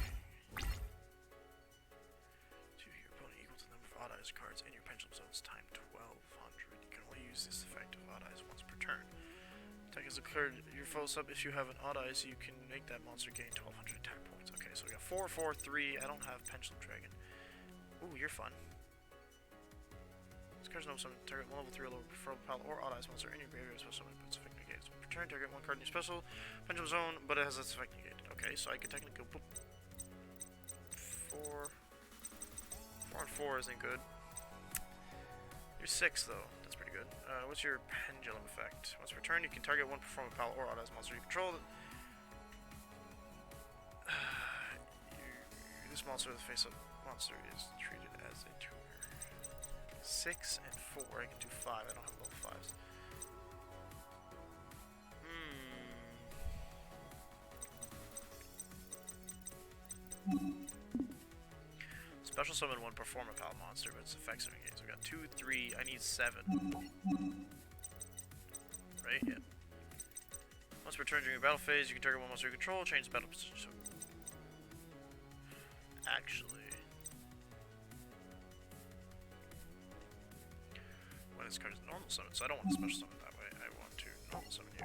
your opponent equal to the number of Odd Eyes cards in your pendulum zones time 1200. You can only use this effect of Odd Eyes once per turn. Attack is occurred your foe sub. If you have an Odd Eyes, you can make that monster gain 1200 attack points. Okay, so we got 4, 4, 3. I don't have Pendulum Dragon. Ooh, you're fun. This card's no summon. Target 1 level 3 or lower preferable pal or Odd Eyes monster in your graveyard special summon puts effect negated. So per turn, target 1 card in your special Pendulum Zone, but it has its effect negated. Okay, so I could technically go boop. 4. 4 and 4 isn't good. You're 6 though. That's pretty good. What's your pendulum effect? Once returned, you can target one perform a pal or auto as monster you control. This monster with the face of monster is treated as a tuner. 6 and 4. I can do 5. I don't have level 5s. Special summon one perform a pal monster, but its effects are engaged. So we got 2, 3. I need 7. Right? Yeah. Once returned during your battle phase, you can target one monster you control, change the battle position. So actually, when this card is normal summon, so I don't want to special summon that way. I want to normal summon you.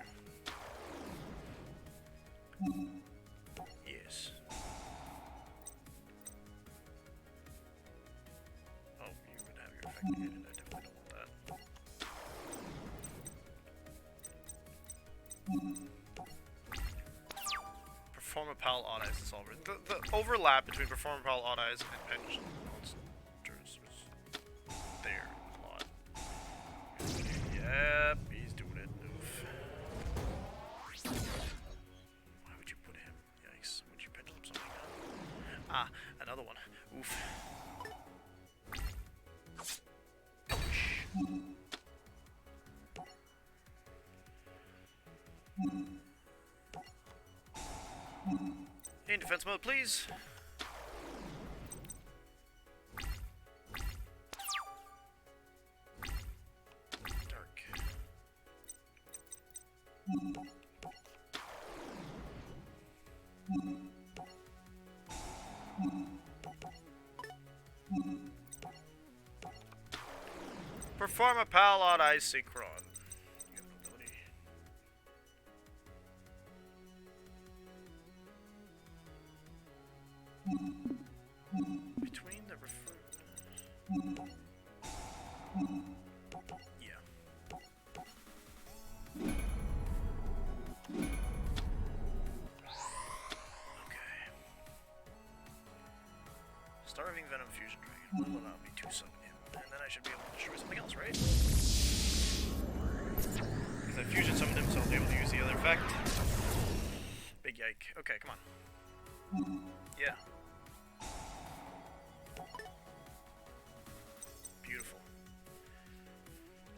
Yes. Oh, you would have your effect negated. I definitely don't want that. Perform a pal odd eyes is all right. The overlap between perform a pal odd eyes and pendulum monsters was there a lot. Yep, he's doing it. Oof. Why would you put him? Yikes. Would you pendulum something now? Ah, another one. Oof. In defense mode, please. Dark. Perform a pal odd eyes synchron. Between the refer. Yeah. Okay. Starving Venom Fusion Dragon will allow me to summon him, and then I should be able to destroy something else, right? Because I fusion summoned him, so I'll be able to use the other effect. Big yike. Okay, come on. Yeah. Beautiful.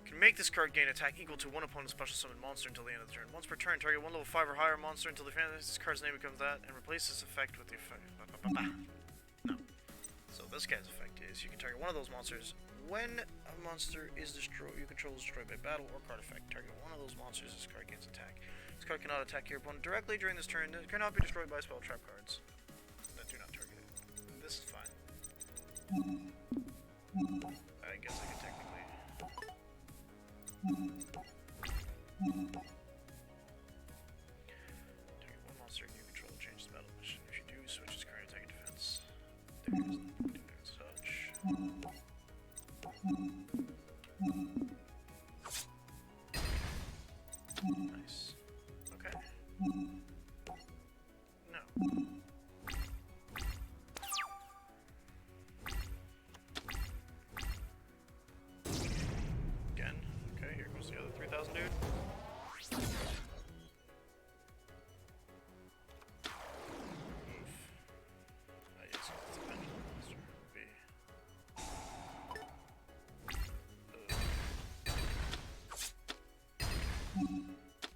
You can make this card gain attack equal to one opponent's special summon monster until the end of the turn. Once per turn, target one level 5 or higher monster until the this card's name becomes that, and replace this effect with the effect. No. So this guy's effect is you can target one of those monsters when a monster is destroyed. You control is destroyed by battle or card effect. Target one of those monsters. This card gains attack. This card cannot attack your opponent directly during this turn. It cannot be destroyed by spell trap cards that do not target it. This is fine. I guess I could technically. Target one monster you control, change the battle position. If you do, switch its current attack and defense. There's such. Nice. Okay. No. Again. Okay, here goes the other 3,000 dude. Oof. Yes, it's a pendulum monster. B.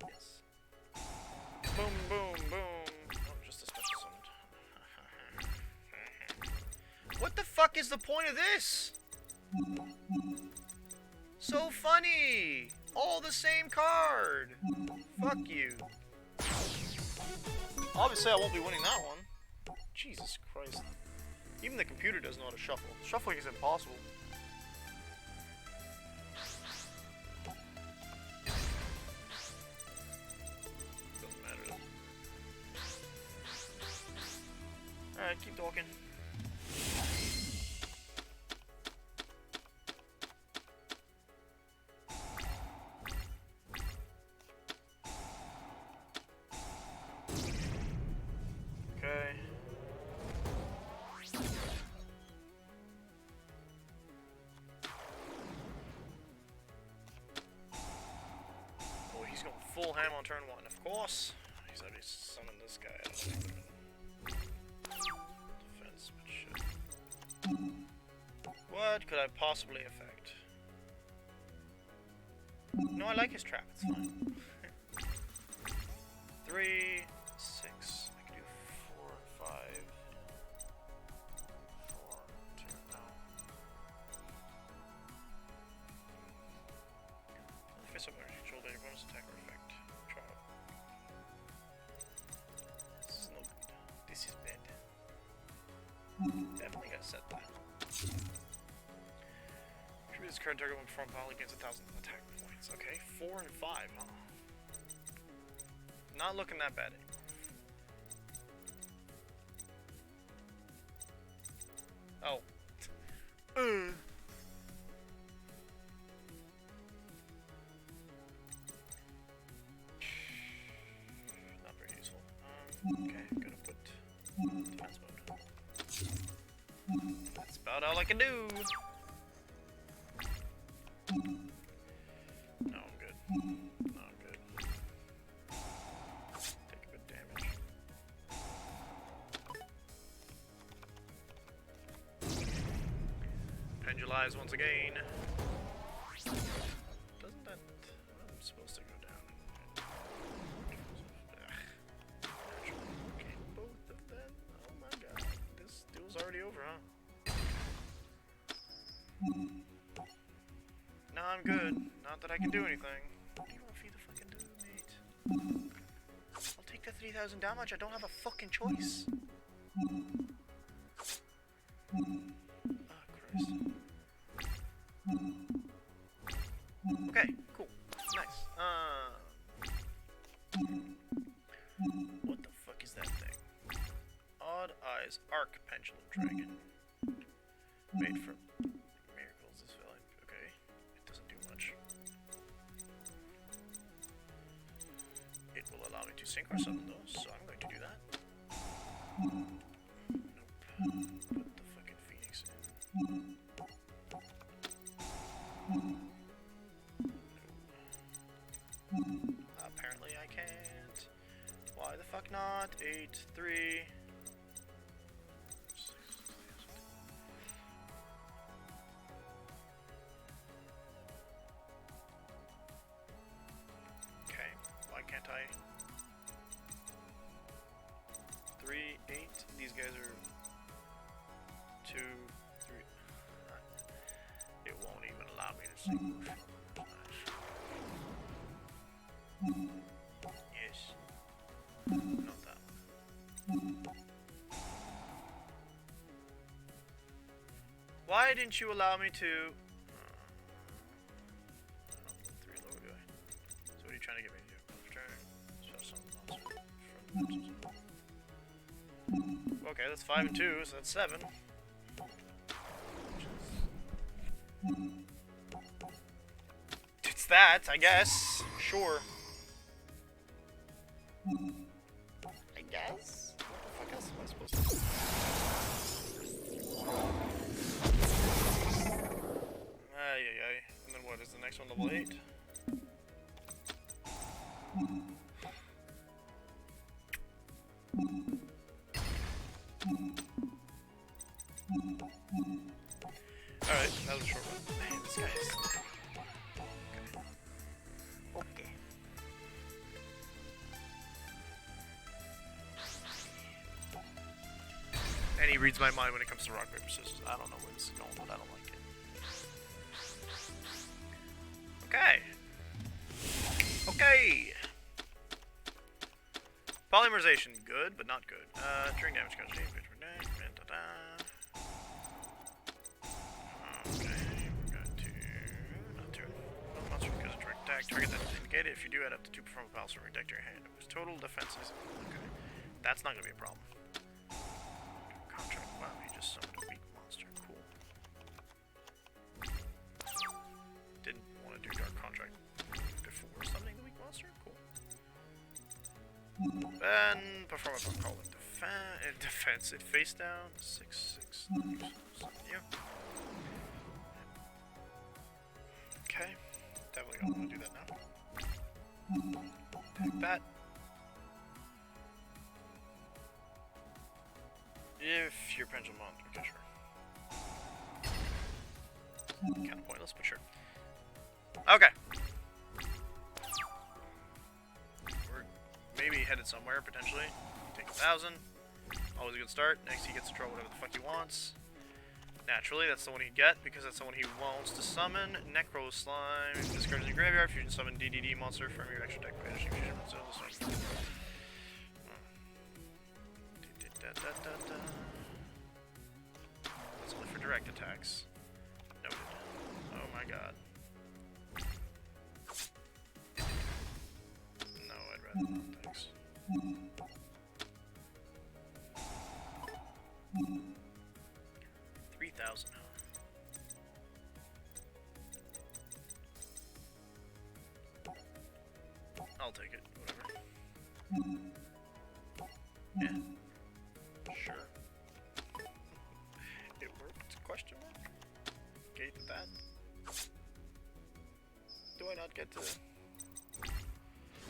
Yes. Boom, boom, boom. Oh, just a special summoned. What the fuck is the point of this? So funny! All the same card! Fuck you. Obviously I won't be winning that one. Jesus Christ. Even the computer doesn't know how to shuffle. Shuffling is impossible. Doesn't matter though. Alright, keep talking. Okay. full ham on turn 1. Of course. He's already summoned this guy. I don't think defense, but shit. What could I possibly affect? No, I like his trap. It's fine. 3, 6. I can do 4, 5. 4, 2, no. Face up energy, control data, bonus attack or effect. Try it. This is no good. This is bad. Definitely gotta set that. Tribute this card target when perform power against 1,000 attack points. Okay, 4 and 5, huh? Not looking that bad. Oh. Not very useful. Okay, gonna put defense mode. That's about all I can do. No, I'm good. No, I'm good. Take a bit of damage. Pendulize once again. Doesn't that... I'm supposed to go down. Okay, both of them. Oh my god. This duel's already over, huh? No, I'm good. Not that I can do anything. What do you want for you to fucking do, mate? I'll take the 3,000 damage. I don't have a fucking choice. Oh, Christ. Okay, cool. Nice. What the fuck is that thing? Odd Eyes Arc Pendulum Dragon. Made from miracles is valid. Okay. It doesn't do much. It will allow me to synchro summon those, so I'm going to do that. Nope. Put the fucking Phoenix in. Apparently I can't. Why the fuck not? 8, 3. Okay, why can't I? 3, 8. These guys are 2, 3. It won't even allow me to synchro. Yes. Not that one. Why didn't you allow me to... I don't know, 3 lower guy. So what are you trying to get me to do? Okay, that's 5 and 2, so that's 7. It's that, I guess. Sure. I guess? What the fuck else am I supposed to do? Ay, ay, ay. And then what is the next one, level 8? Alright, that was a short one. Man, this guy is... Okay. And he reads my mind when it comes to rock, paper, scissors. I don't know where this is going, but I don't like it. Okay. Okay. Polymerization, good, but not good. Drink damage comes change, pitch per day. Okay, we're going to... not to... monster because of direct attack. Target that is indicated. If you do, add up to 2 perform piles from your deck to your hand. It was total defenses. Okay. That's not going to be a problem. Contract. Wow, he just summoned a weak monster. Cool. Didn't want to do Dark Contract before summoning the weak monster? Cool. Then perform a call in defense. It face down. 6, 6. Yeah. Okay. Definitely don't want to do that now. Take that. If you're pendulum on, okay, sure. Kind of pointless, but sure. Okay. We're maybe headed somewhere, potentially. Take 1,000. Always a good start. Next, he gets to draw whatever the fuck he wants. Naturally, that's the one he'd get, because that's the one he wants to summon. Necro Slime. Discard in your graveyard. Fusion summon DDD monster from your extra deck. Banishing fusion monster. This one. That's only for direct attacks. Noted. Oh my god. No, I'd rather not. Thanks. 3,000. I'll take it. Whatever. Yeah. Sure. It worked? Question mark? Gate that. Do I not get to...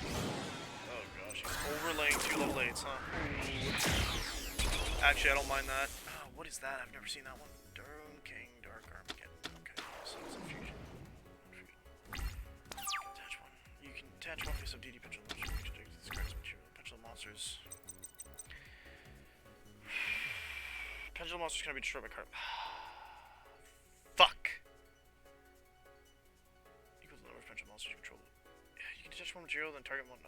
Oh gosh, he's overlaying 2 level 8s, huh? Ooh. Actually, I don't mind that. Oh, what is that? I've never seen that one. Durham King Dark Armageddon. Okay, so it's a fusion. Attach one. You can attach one piece of DD Pendulum Monster. You can discard some Pendulum Monsters. Pendulum Monster's gonna be destroyed by card. Fuck! Equals the number of Pendulum Monsters you control. Yeah, you can detach one material, then target one.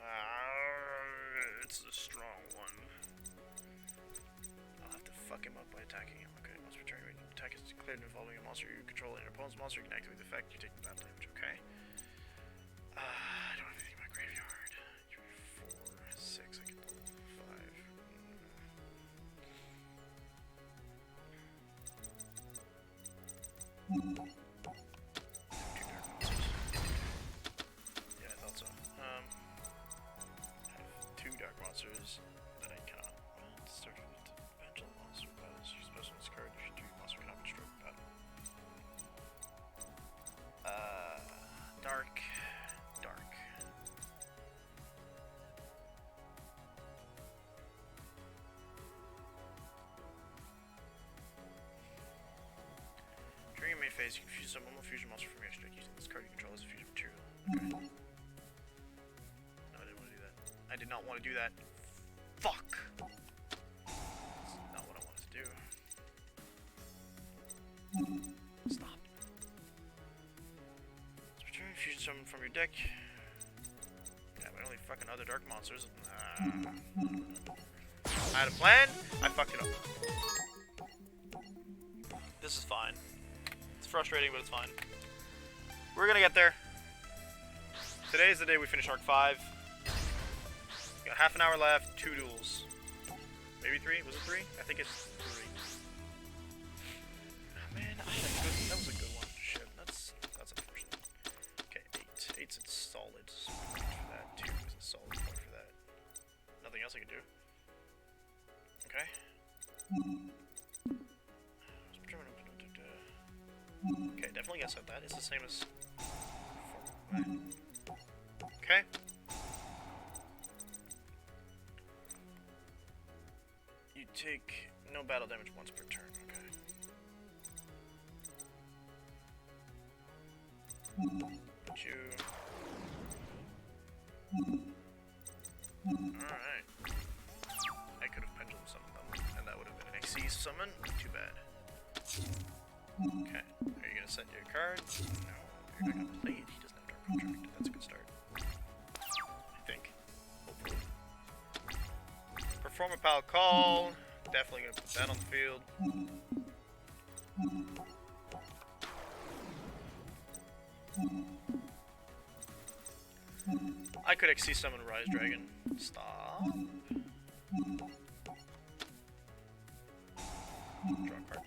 It's a strong one. I'll have to fuck him up by attacking him. Okay, monster turn. When attack is declared involving a monster you control and your opponent's monster, you can activate the effect. You take the battle damage. Okay. I don't have anything in my graveyard. 3, 4, 6. I can do 5. Yeah, I thought so. I have 2 dark monsters that I cannot. Well, start with Pendulum Monster battles. Use special on this card. If you do, monster cannot be destroyed in battle. Dark. Dark. During your main phase, you can fuse summon one fusion monster from your extra deck using this card you control as a fusion material. Okay. No, I didn't want to do that. I did not want to do that. Fuck! That's not what I wanted to do. Stop. Let's return fusion summon from your deck. Yeah, but only fucking other dark monsters. I had a plan, I fucked it up. This is fine. It's frustrating, but it's fine. We're gonna get there. Today's the day we finish Arc 5. We got half an hour left, 2 duels. Maybe 3? Was it 3? I think it's 3. Oh, man, I had a good, that was a good one. Shit, that's unfortunate. Okay, 8. 8's a solid point for that. 2 is a solid point for that. Nothing else I can do. Okay. Okay, definitely guess at that. It's the same as before. Okay. You take no battle damage once per turn. Okay. Put you. Alright. I could have pendulum summoned them, and that would have been an XC summon. Too bad. Okay. Are you gonna set your card? No. You're not gonna play it. He doesn't have Dark Contract. That's a good start. I think. Hopefully. Perform a pal call. Definitely gonna put that on the field. I could XC summon Rise Dragon. Stop. Draw a card.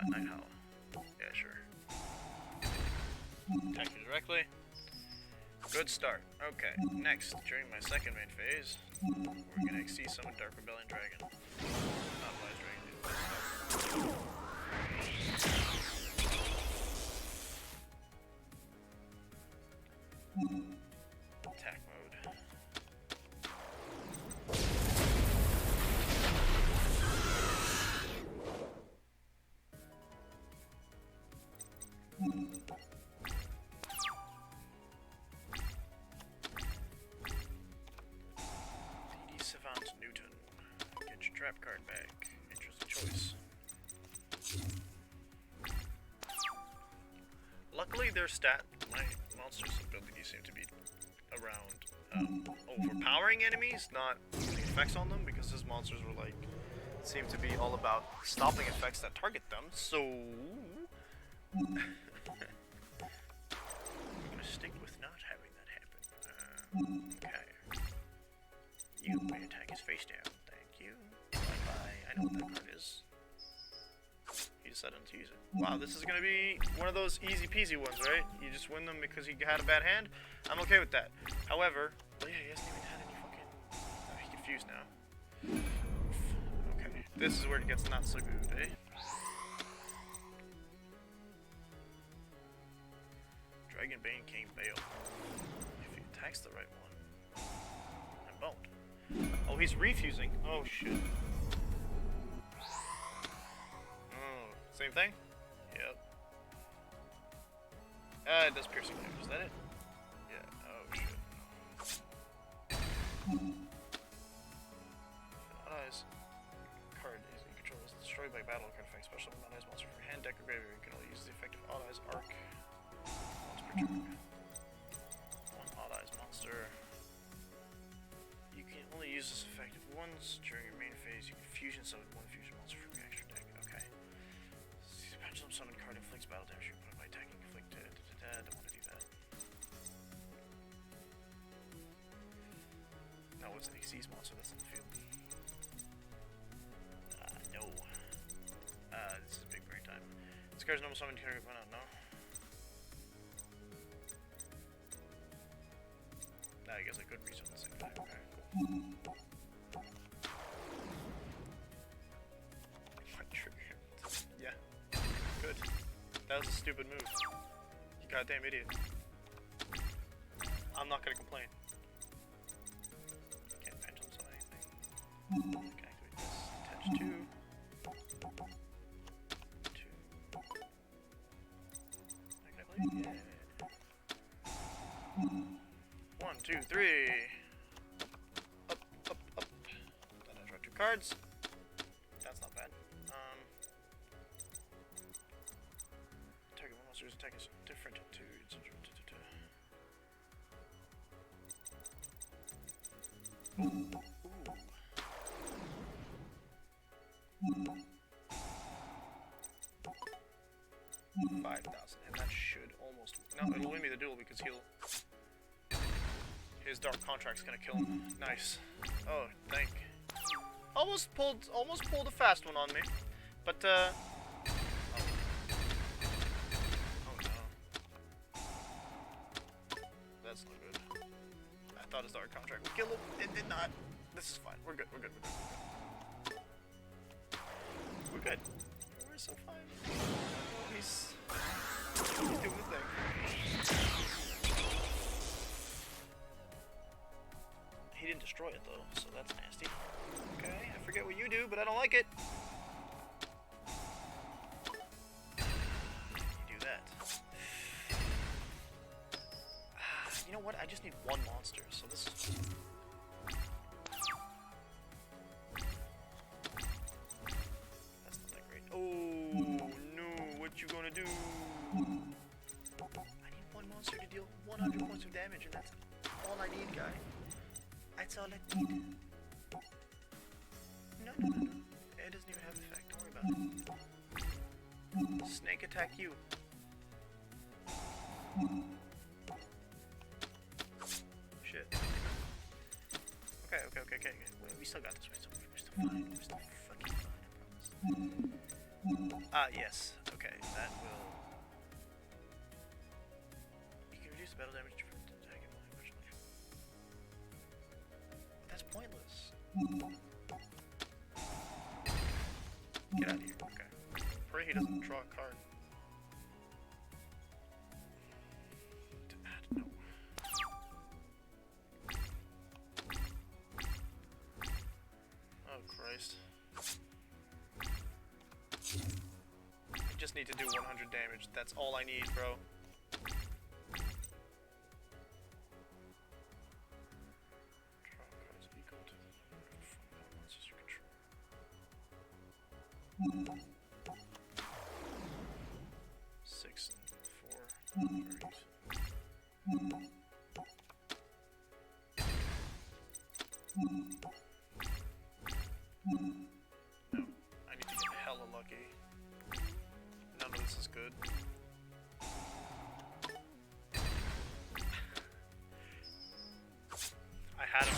Night Howl. Yeah, sure. Attack you directly. Good start. Okay, next, during my second main phase, we're gonna XC summon Dark Rebellion Dragon. Not Rise Dragon, dude. Attack mode. DD Savant Newton. Get your trap card back. Interesting choice. Luckily, their my monster's abilities seem to be around overpowering enemies, not using effects on them, because his monsters were like seem to be all about stopping effects that target them. So we're gonna stick with not having that happen. Okay. You may attack his face down. Thank you. Bye bye. I know what that card is. He decided to use it. Wow, this is gonna be one of those easy peasy ones, right? You just win them because he had a bad hand. I'm okay with that. However, oh yeah, he hasn't even had any fucking. Oh, he's confused now. Okay, this is where it gets not so good, eh? Dragonbane King Bale. If he attacks the right one, I won't. Oh, he's refusing. Oh shit. Same thing? Yep. It does piercing damage, is that it? Yeah, oh shit. Eyes. Card is in control is destroyed by battle card effect, special Odd Eyes monster from your hand, deck, or graveyard. You can only use the effect of Odd Eyes Arc once per turn. One Odd Eyes monster. You can only use this effect once during your main phase. You can fusion summon one fusion monster from your extra deck. Okay. Pendulum summon card inflicts battle damage you put by attacking inflicted. Don't want to do that. No, it's an Xyz monster that's in the field. No. This is big brain time. This card's normal summon can run out, no? I guess I could reach on the same time. Okay, cool. Yeah. Good. That was a stupid move. You goddamn idiot. I'm not gonna complain. Can't pendulum summon anything. Okay, activate this. Attach 2. 2. Can I play? Yeah. 1, 2, 3. Up, up, up. Then I draw 2 cards. That's not bad. Target one monster's attack is different to. Ooh. Ooh. 5,000, and that should almost. No, it'll win me the duel because his Dark Contract's gonna kill him. Nice. Oh, thank. Almost pulled a fast one on me, but oh no. That's not good. I thought his Dark Contract would kill him. It did not. This is fine. We're good. We're good. We're good. We're so fine. He's doing the thing. He didn't destroy it though, so that's nasty. Okay, I forget what you do, but I don't like it. You do that. You know what? I just need one monster, so this is. That's not that great. Oh no! What you gonna do? I need one monster to deal 100 points of damage, and that's all I need, guy. That's all I need. No. It doesn't even have effect. Don't worry about it. Snake attack you. Shit. Okay. Wait, we still got this. We're still fine. We're still fucking fine, I promise. Yes. Okay, that will. You can reduce the battle damage from attacking one originally. That's pointless. Get out of here. Okay. Pray he doesn't draw a card. To add, no. need to do 100 damage. That's all I need, bro. Draw cards equal to the number of monsters you control. 6 and 4. No, I need to get hella lucky. None of this is good. I had him,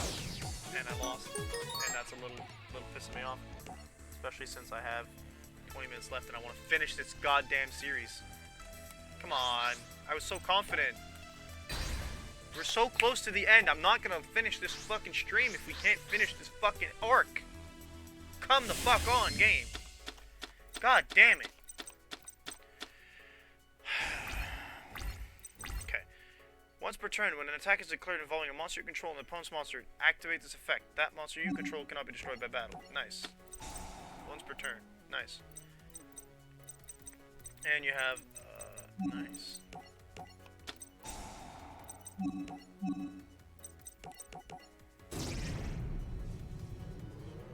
and I lost, and that's a little pissing me off. Especially since I have 20 minutes left and I want to finish this goddamn series. Come on, I was so confident. We're so close to the end. I'm not gonna finish this fucking stream if we can't finish this fucking arc. Come the fuck on, game. God damn it. Okay. Once per turn, when an attack is declared involving a monster you control and the opponent's monster, activate this effect. That monster you control cannot be destroyed by battle. Nice. Once per turn. Nice. And you have, nice.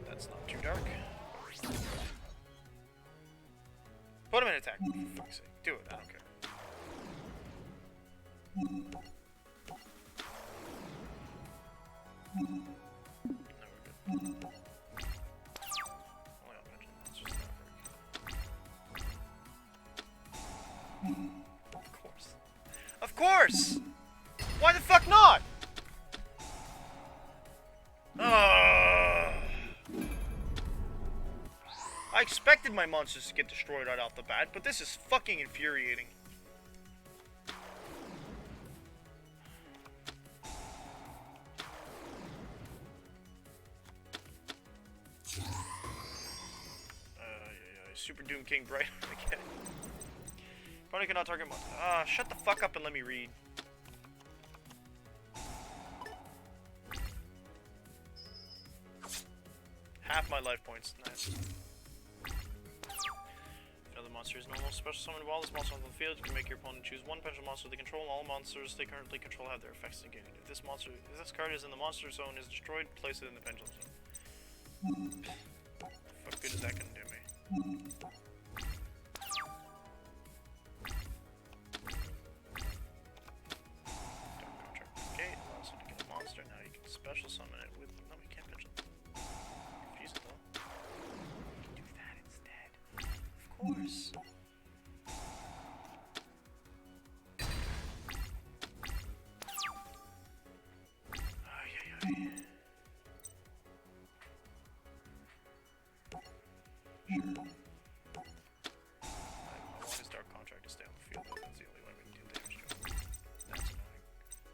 That's not too dark. Put him in attack, for fuck's sake. Do it, I don't care. No, we're good. Only I'll mention monsters that work. Of course. Of course! Why the fuck not? I expected my monsters to get destroyed right off the bat, but this is fucking infuriating. Super Doom King Bright. I get it. Opponent cannot target monster. Shut the fuck up and let me read. Half my life points. Nice. Another monster is normal. Special summon while this monster on the field. You can make your opponent choose one potential monster they control. All monsters they currently control have their effects negated. If this card is in the monster zone is destroyed, place it in the pendulum zone. What good is that gonna do me? Okay, allows you to get a monster. Now you can special summon it with. No, we can't pendulum. Confused though. We can do that instead. Of course. Sure. I want his Dark Contract to stay on the field, but that's the only way we can deal damage to him. That's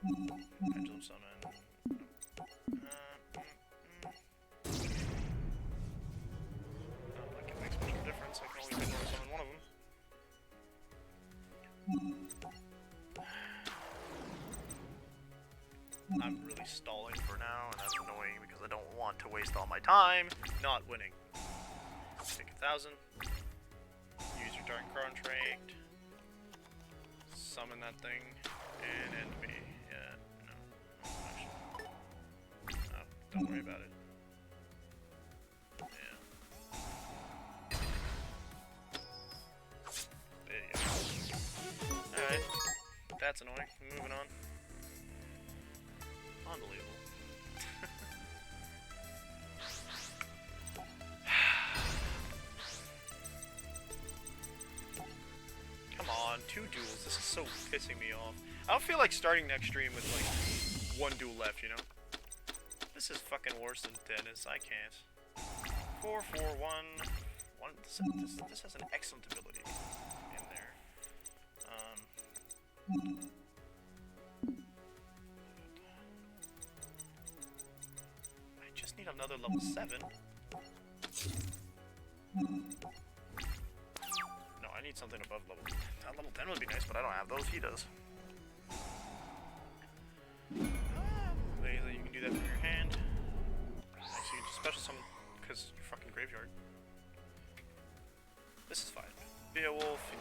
annoying. Pendulum summon. Not like it makes much of a difference. I can only pendulum summon one of them. I'm really stalling for now, and that's annoying because I don't want to waste all my time not winning. Take 1,000. Use your Dark Contract. Summon that thing. And end me. Yeah, no. Actually. No, don't worry about it. Yeah. There you go. Alright. That's annoying. Moving on. Unbelievable. Come on, 2 duels. This is so pissing me off. I don't feel like starting next stream with like 1 duel left, you know? This is fucking worse than Dennis. I can't. 4, 4, 1. This has an excellent ability in there. I just need another level 7. No, I need something above level 10. Level 10 would be nice, but I don't have those. He does. You can do that from your hand. Actually, you can just special summon because you're fucking graveyard. This is fine. Be a wolf. You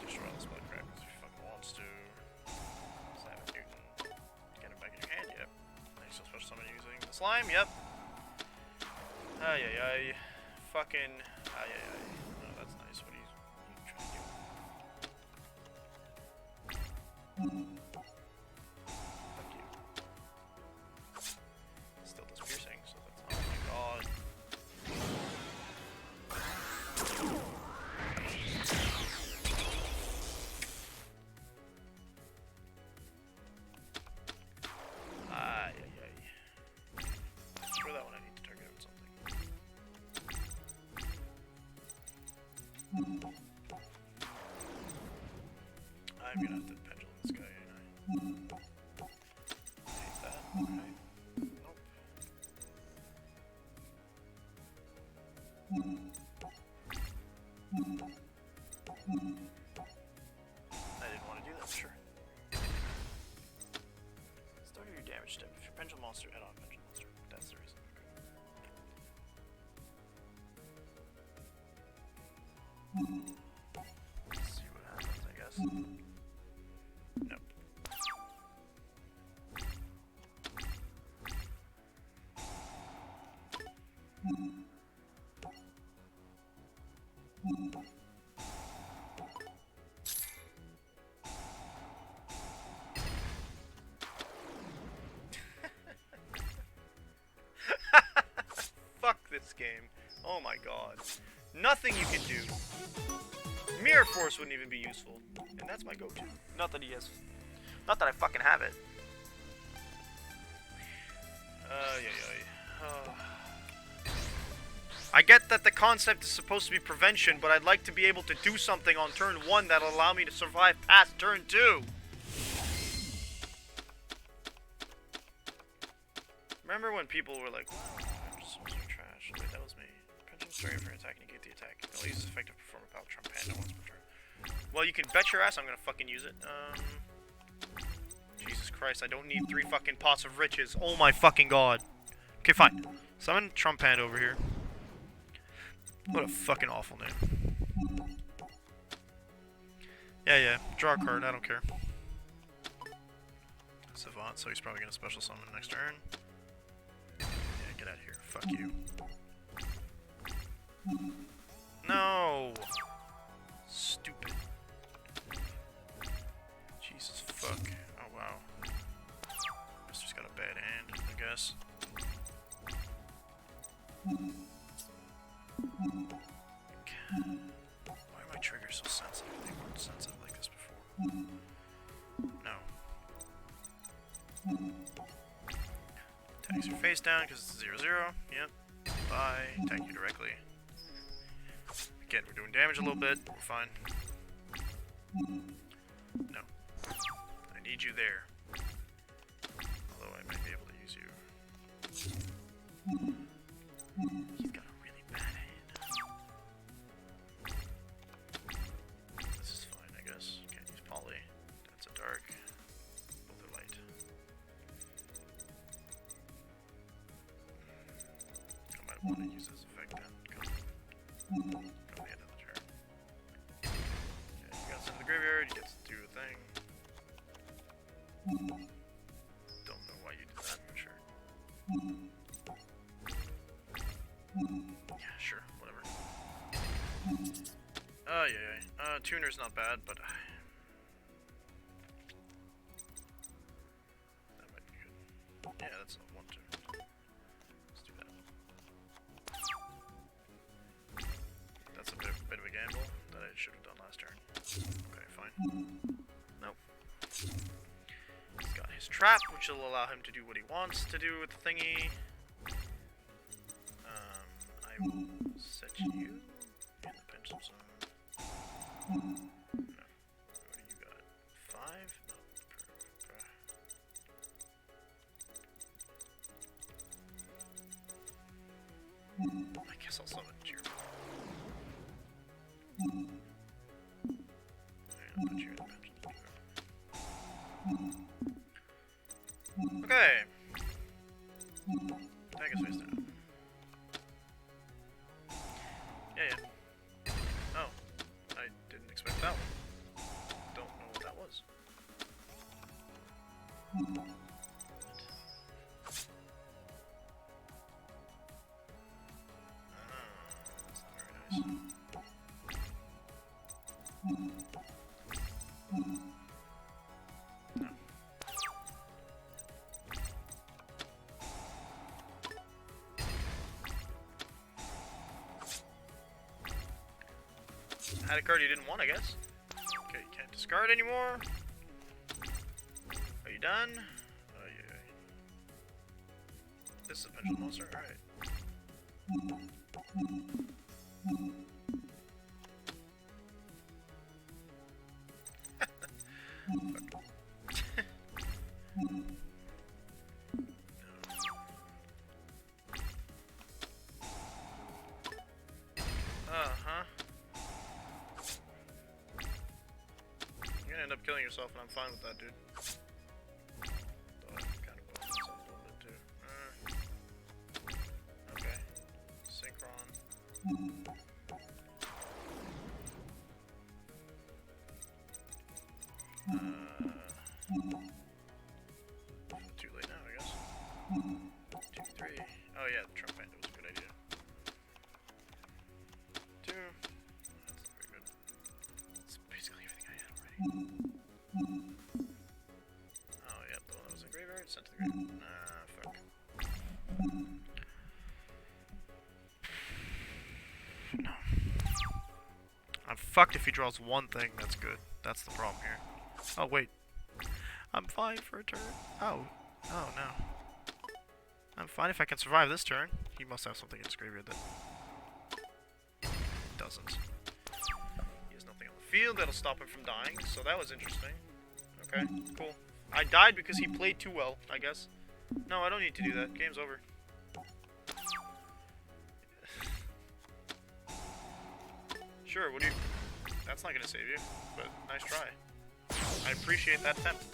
Slime, yep. Ay, ay, ay. Fucking. Ay, ay, ay. No, that's nice. What are you trying to do? Fuck you. Still does piercing, so that's. Oh my god. Ay, ay, ay. For that one, I need to target on something. I'm gonna have to pendulum this guy, ain't I? Hate that. Okay. Nope. I didn't want to do that, sure. Start your damage step. If your pendulum monster, add on pendulum monster. That's the reason. Let's see what happens, I guess. Nope. Fuck this game. Oh my god. Nothing you can do. Mirror Force wouldn't even be useful. And that's my go-to. Not that he has. Not that I fucking have it. I get that the concept is supposed to be prevention, but I'd like to be able to do something on turn 1 that'll allow me to survive past turn 2. Remember when people were like, wow, so trash. Wait, that was me. Pendulum starting for an attack, negate the attack. No, use effective performer power trump panda once per turn. Well, you can bet your ass I'm gonna fucking use it. Jesus Christ, I don't need 3 fucking pots of riches. Oh my fucking god. Okay, fine. Summon Trump Panda over here. What a fucking awful name. Yeah, draw a card, I don't care. Savant, so he's probably gonna special summon next turn. Yeah, get out of here. Fuck you. No! Stupid. Jesus fuck. Oh wow. Mister's got a bad hand, I guess. Why are my triggers so sensitive? They weren't sensitive like this before. No. Attacks your face down because it's 0/0. Yep. Bye. Attack you directly. Again, we're doing damage a little bit. We're fine. No. I need you there. Although I might be able to use you. He's got a really bad hand. This is fine, I guess. Can't use Poly. That's a dark. Both are light. I might want to use this effect then. Come the end of the turn. Okay, you got some in the graveyard, you get to do a thing. Don't know why you did that, but sure. Yeah, sure, whatever. Yeah. Tuner's not bad, but that might be good. Yeah, that's a 1/2. Let's do that. That's a bit of a gamble that I should have done last turn. Okay, fine. Nope. He's got his trap, which will allow him to do what he wants to do with the thingy. I will set you in the pendulum zone. No. What do you got? 5? No. I guess I'll summon Cheer. And I'll put you in the pendulum zone. Okay. Attack his face down. Yeah. Oh. I didn't expect that one. Don't know what that was. No. Had a card you didn't want, I guess. Okay, you can't discard anymore. Are you done? Oh, yeah. This is a pendulum monster, alright. Uh-huh. You're gonna end up killing yourself, and I'm fine with that, dude. Though I'm kind of bugging myself a little bit, too. Okay. Synchron. Too late now, I guess. 2, 3. Oh yeah, the Trump Panda was a good idea. 2. That's not very good. It's basically everything I had already. Oh yeah, the one that was in graveyard, sent to the graveyard. Nah, fuck. No. I'm fucked if he draws one thing that's good. That's the problem here. Oh wait. I'm fine for a turn. Oh. Oh no. I'm fine if I can survive this turn. He must have something in his graveyard that doesn't. He has nothing on the field that'll stop him from dying, so that was interesting. Okay, cool. I died because he played too well, I guess. No, I don't need to do that. Game's over. Sure, what do you... That's not gonna save you, but nice try. I appreciate that attempt.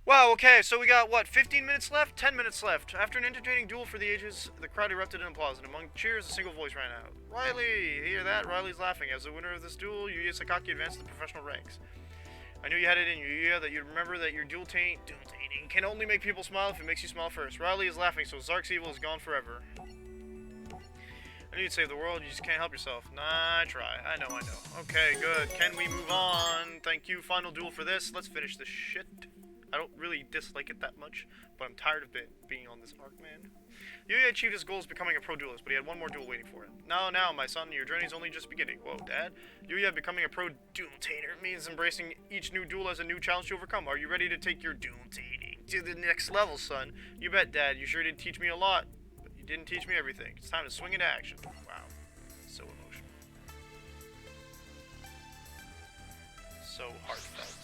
Wow, okay, so we got, what, 15 minutes left? 10 minutes left. After an entertaining duel for the ages, the crowd erupted in applause, and among cheers, a single voice rang out. Riley! You hear that? Riley's laughing. As the winner of this duel, Yuya Sakaki advanced to the professional ranks. I knew you had it in you, Yuya, that you'd remember that your duel-tating can only make people smile if it makes you smile first. Riley is laughing, so Zark's evil is gone forever. I knew you'd save the world, you just can't help yourself. Nah, I try. I know. Okay, good. Can we move on? Thank you. Final duel for this. Let's finish this shit. I don't really dislike it that much, but I'm tired of being on this arc, man. Yuya achieved his goals becoming a pro duelist, but he had one more duel waiting for him. Now, my son, your journey's only just beginning. Whoa, Dad. Yuya becoming a pro duel-tater means embracing each new duel as a new challenge to overcome. Are you ready to take your duel-tating to the next level, son? You bet, Dad. You sure did teach me a lot, but you didn't teach me everything. It's time to swing into action. Wow. So emotional. So heartfelt.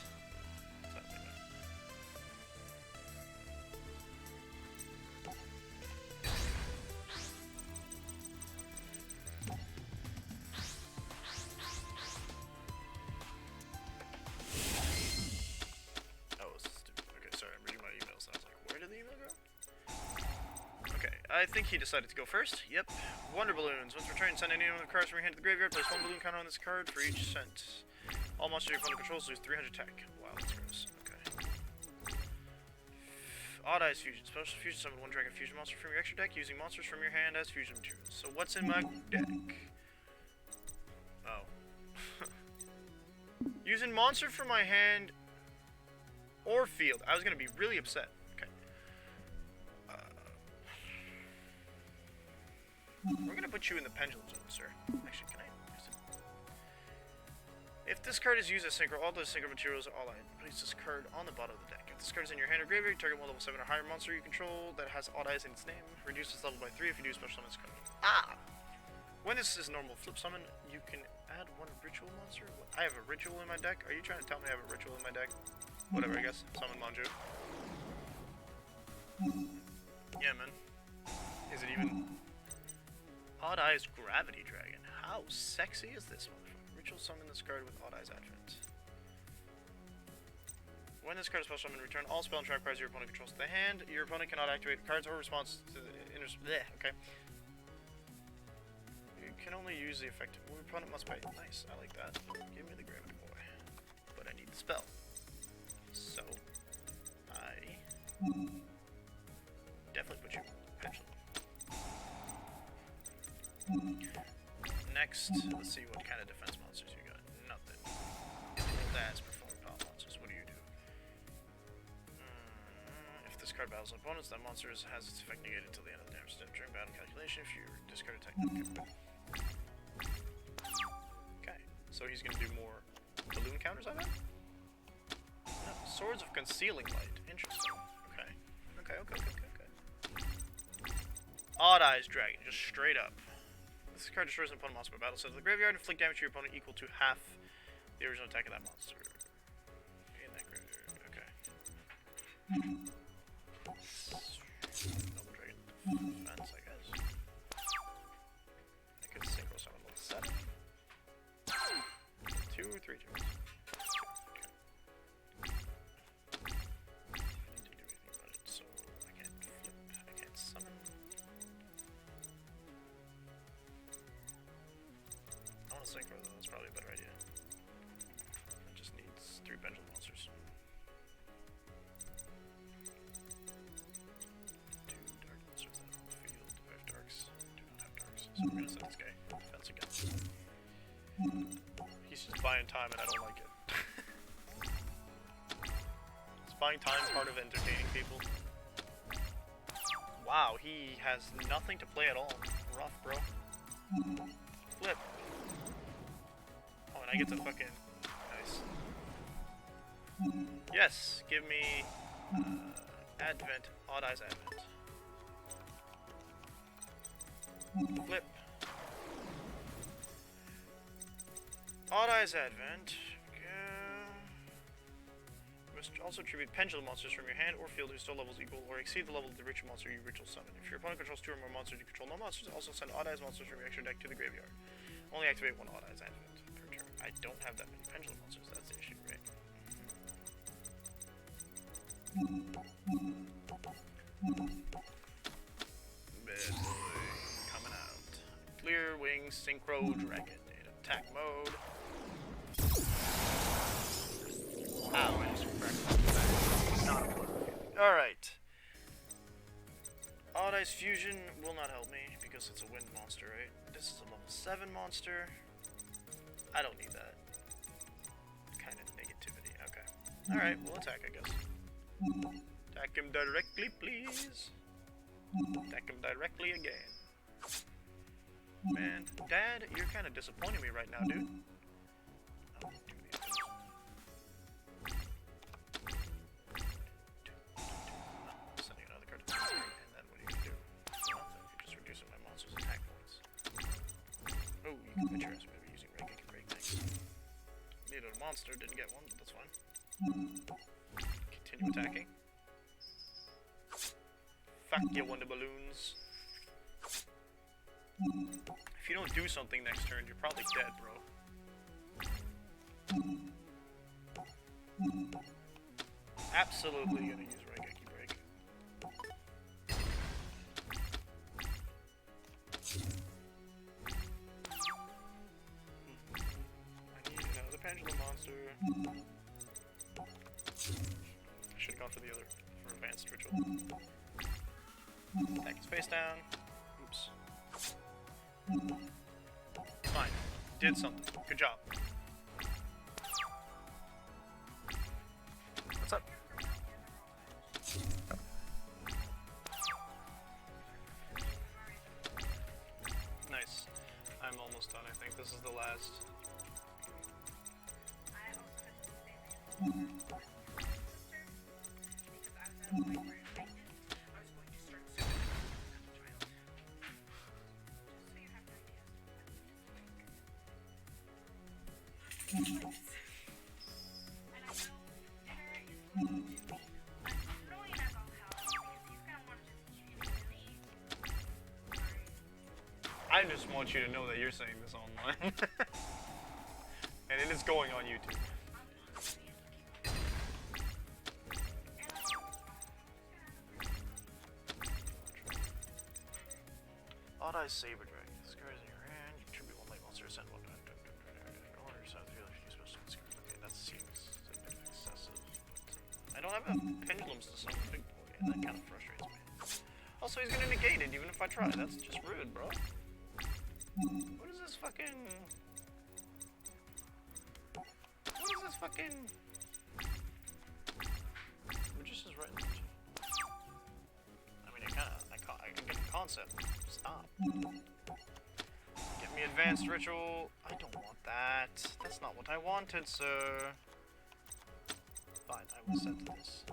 I think he decided to go first. Yep. Wonder balloons. Once returned, send any of the cards from your hand to the graveyard. Place one balloon counter on this card for each sent. All monsters your opponent controls lose 300 attack. Wow, that's gross. Okay. Odd Eyes Fusion. Special fusion summon one dragon fusion monster from your extra deck using monsters from your hand as fusion materials. So what's in my deck? Oh. Using monster from my hand or field. I was gonna be really upset. We're gonna put you in the pendulum zone, sir. Actually, can I use it? If this card is used as synchro, all those synchro materials are all I place this card on the bottom of the deck. If this card is in your hand or graveyard, target one level 7 or higher monster you control that has odd eyes in its name. Reduce its level by 3 if you do special summon this card. Ah! When this is normal flip summon, you can add one ritual monster. I have a ritual in my deck. Are you trying to tell me I have a ritual in my deck? Whatever, I guess. Summon Manju. Yeah, man. Is it even... Odd Eyes Gravity Dragon. How sexy is this motherfucker? Ritual summon this card with Odd Eyes Advent. When this card is special summon, return all spell and trap cards your opponent controls to the hand. Your opponent cannot activate cards or response to the okay. You can only use the effect. Your opponent must pay. Nice, I like that. Give me the Gravity Boy. But I need the spell. So, I definitely put you pendulum. Next, let's see what kind of defense monsters you got. Nothing. Old ass performing power monsters. What do you do? If this card battles opponents, that monster has its effect negated until the end of the damage step. During battle calculation, if you discard attack. Okay, so he's gonna do more balloon counters, I bet? No, Swords of Concealing Light. Interesting. Okay. Okay. Odd Eyes Dragon, just straight up. This card destroys an opponent monster by battle. So the graveyard, inflict damage to your opponent equal to half the original attack of that monster. In that graveyard. Okay. Noble Dragon defense, I guess. I could synchro summon level 7. 2 or 3 turns. Synchro though, that's probably a better idea. It just needs 3 pendulum monsters. 2 dark monsters that are on the field. Do I have darks? Do not have darks. So we're gonna set this guy defense again. He's just buying time and I don't like it. Is buying time part of entertaining people? Wow, he has nothing to play at all. Rough, bro. Flip. I get to fucking... Nice. Yes, give me... Advent. Odd Eyes Advent. Flip. Odd Eyes Advent. Must also tribute pendulum monsters from your hand or field whose still levels equal or exceed the level of the ritual monster you ritual summon. If your opponent controls 2 or more monsters, you control no monsters. Also send Odd Eyes monsters from your extra deck to the graveyard. Only activate 1 Odd Eyes Advent. I don't have that many pendulum monsters, that's the issue, right? Bad boy, coming out. Clear Wing Synchro Dragon in attack mode. Ow, I just cracked my back. Not a pleasant feeling. Alright. Odd Eyes Fusion will not help me because it's a wind monster, right? This is a level 7 monster. I don't need that kind of negativity. Okay. Alright, we'll attack, I guess. Attack him directly, please. Attack him directly again. Man, Dad, you're kind of disappointing me right now, dude. Oh, sending another card to the and then what are you gonna do? Nothing. You're just reducing my monster's attack points. Oh, you can picture us. Needed a monster, didn't get one, but that's fine. Continue attacking. Fuck you, Wonder Balloons. If you don't do something next turn, you're probably dead, bro. Absolutely gonna use Raigeki Break. Pendulum monster. I should have gone for the other, for advanced ritual. Attack his face down. Oops. Fine. Did something. Good job. What's up? Nice. I'm almost done, I think. This is the last. I just want you to know that you're saying this online. And it is going on YouTube. Odd Eyes Saber Dragon. This card is in your hand. You tribute 1 light monster, send 1 order, so the other few special discard. Okay, that seems a bit excessive. I don't have enough pendulums to summon Big Boy, and that kind of frustrates me. Also, he's gonna negate it even if I try. That's just rude, bro. What is this fucking... What is this fucking... Magician's right in the chat. I mean, I get the concept. Stop. Get me advanced ritual. I don't want that. That's not what I wanted, sir. Fine, I will set this.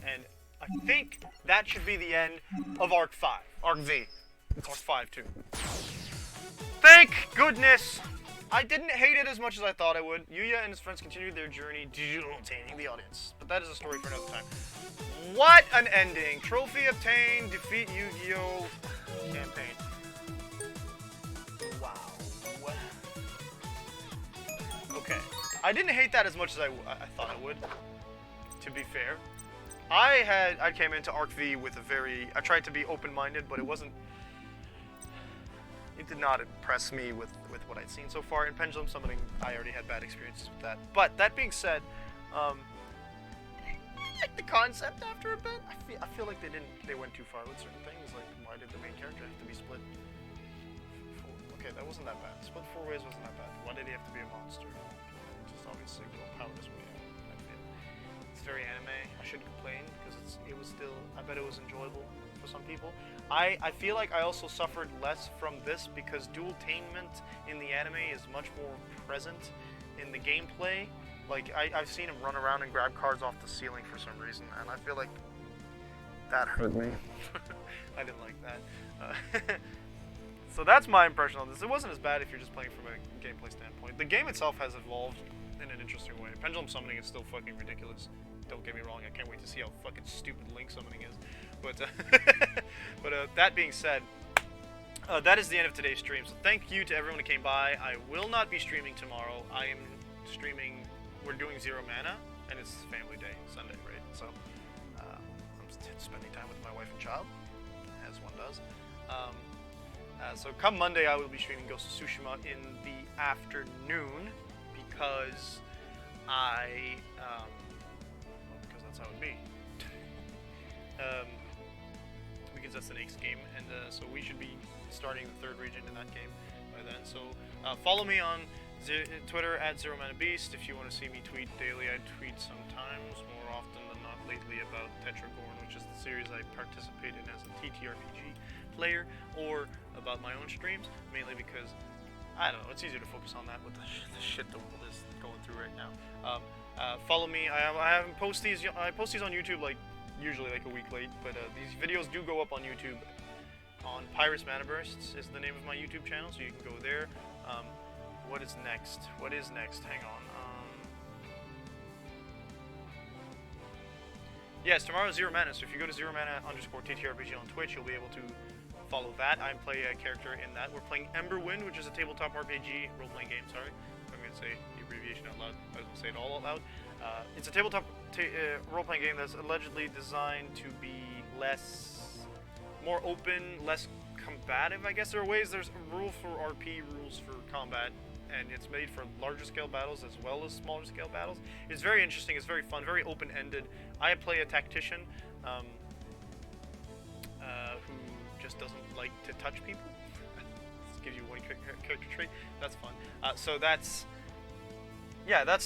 And I think that should be the end of Arc 5. Arc V. It's Arc 5, too. Thank goodness! I didn't hate it as much as I thought I would. Yuya and his friends continued their journey entertaining the audience. But that is a story for another time. What an ending! Trophy obtained, defeat Yu-Gi-Oh! Campaign. Wow. Okay. I didn't hate that as much as I thought I would, to be fair. I came into Arc V with I tried to be open-minded, but it did not impress me with what I'd seen so far. In Pendulum Summoning, I already had bad experiences with that. But that being said, I like the concept after a bit. I feel like they went too far with certain things. Like, why did the main character have to be split? Okay, that wasn't that bad. Split 4 ways wasn't that bad. Why did he have to be a monster? Just obviously how this way. I feel it's very anime. I shouldn't complain because it was still. I bet it was enjoyable for some people. I feel like I also suffered less from this because dualtainment in the anime is much more present in the gameplay. Like, I've seen him run around and grab cards off the ceiling for some reason, and I feel like that hurt me. I didn't like that. So that's my impression on this. It wasn't as bad if you're just playing from a gameplay standpoint. The game itself has evolved in an interesting way. Pendulum Summoning is still fucking ridiculous. Don't get me wrong, I can't wait to see how fucking stupid Link Summoning is. But, that being said, that is the end of today's stream. So thank you to everyone who came by. I will not be streaming tomorrow. I am streaming, we're doing Zero Mana, and it's family day, Sunday, right? So, I'm spending time with my wife and child, as one does. So come Monday, I will be streaming Ghost of Tsushima in the afternoon, because because that's how it would be. Because that's the next game, and so we should be starting the 3rd region in that game by then. So follow me on Twitter at ZeroManaBeast if you want to see me tweet daily. I tweet sometimes, more often than not lately, about Tetragorn, which is the series I participate in as a TTRPG player, or about my own streams, mainly because, I don't know, it's easier to focus on that with the shit the world is going through right now. Follow me. I post these on YouTube like usually like a week late, but these videos do go up on YouTube. On Pyrus Mana Bursts is the name of my YouTube channel, so you can go there. What is next? What is next? Hang on. Yes, tomorrow's Zero Mana, so if you go to ZeroMana_TTRPG on Twitch, you'll be able to follow that. I play a character in that. We're playing Emberwind, which is a tabletop RPG role-playing game, sorry. I'm going to say the abbreviation out loud. I was going to say it all out loud. It's a tabletop role-playing game that's allegedly designed to be more open, less combative, I guess. There are ways, there's rules for RP, rules for combat, and it's made for larger scale battles as well as smaller scale battles. It's very interesting, it's very fun, very open-ended. I play a tactician who just doesn't like to touch people. This gives you one character trait. That's fun. So that's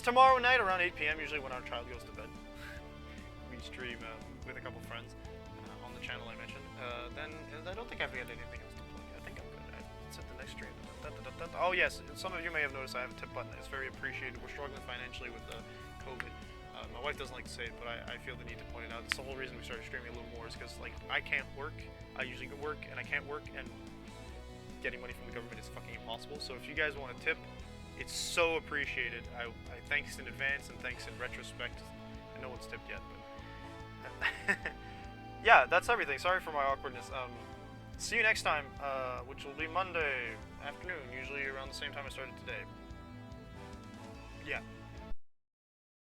tomorrow night around 8 p.m. usually when our child goes to bed. We stream with a couple friends on the channel I mentioned. Then I don't think I've got anything else to plug. I think I'm good. It's at the next stream. Oh yes, some of you may have noticed I have a tip button. It's very appreciated. We're struggling financially with the COVID. My wife doesn't like to say it, but I feel the need to point it out. It's the whole reason we started streaming a little more is because like I can't work. I usually go work and I can't work, and getting money from the government is fucking impossible. So if you guys want a tip, it's so appreciated. I thanks in advance and thanks in retrospect. No one's tipped yet, but yeah, that's everything. Sorry for my awkwardness. See you next time, which will be Monday afternoon, usually around the same time I started today. Yeah.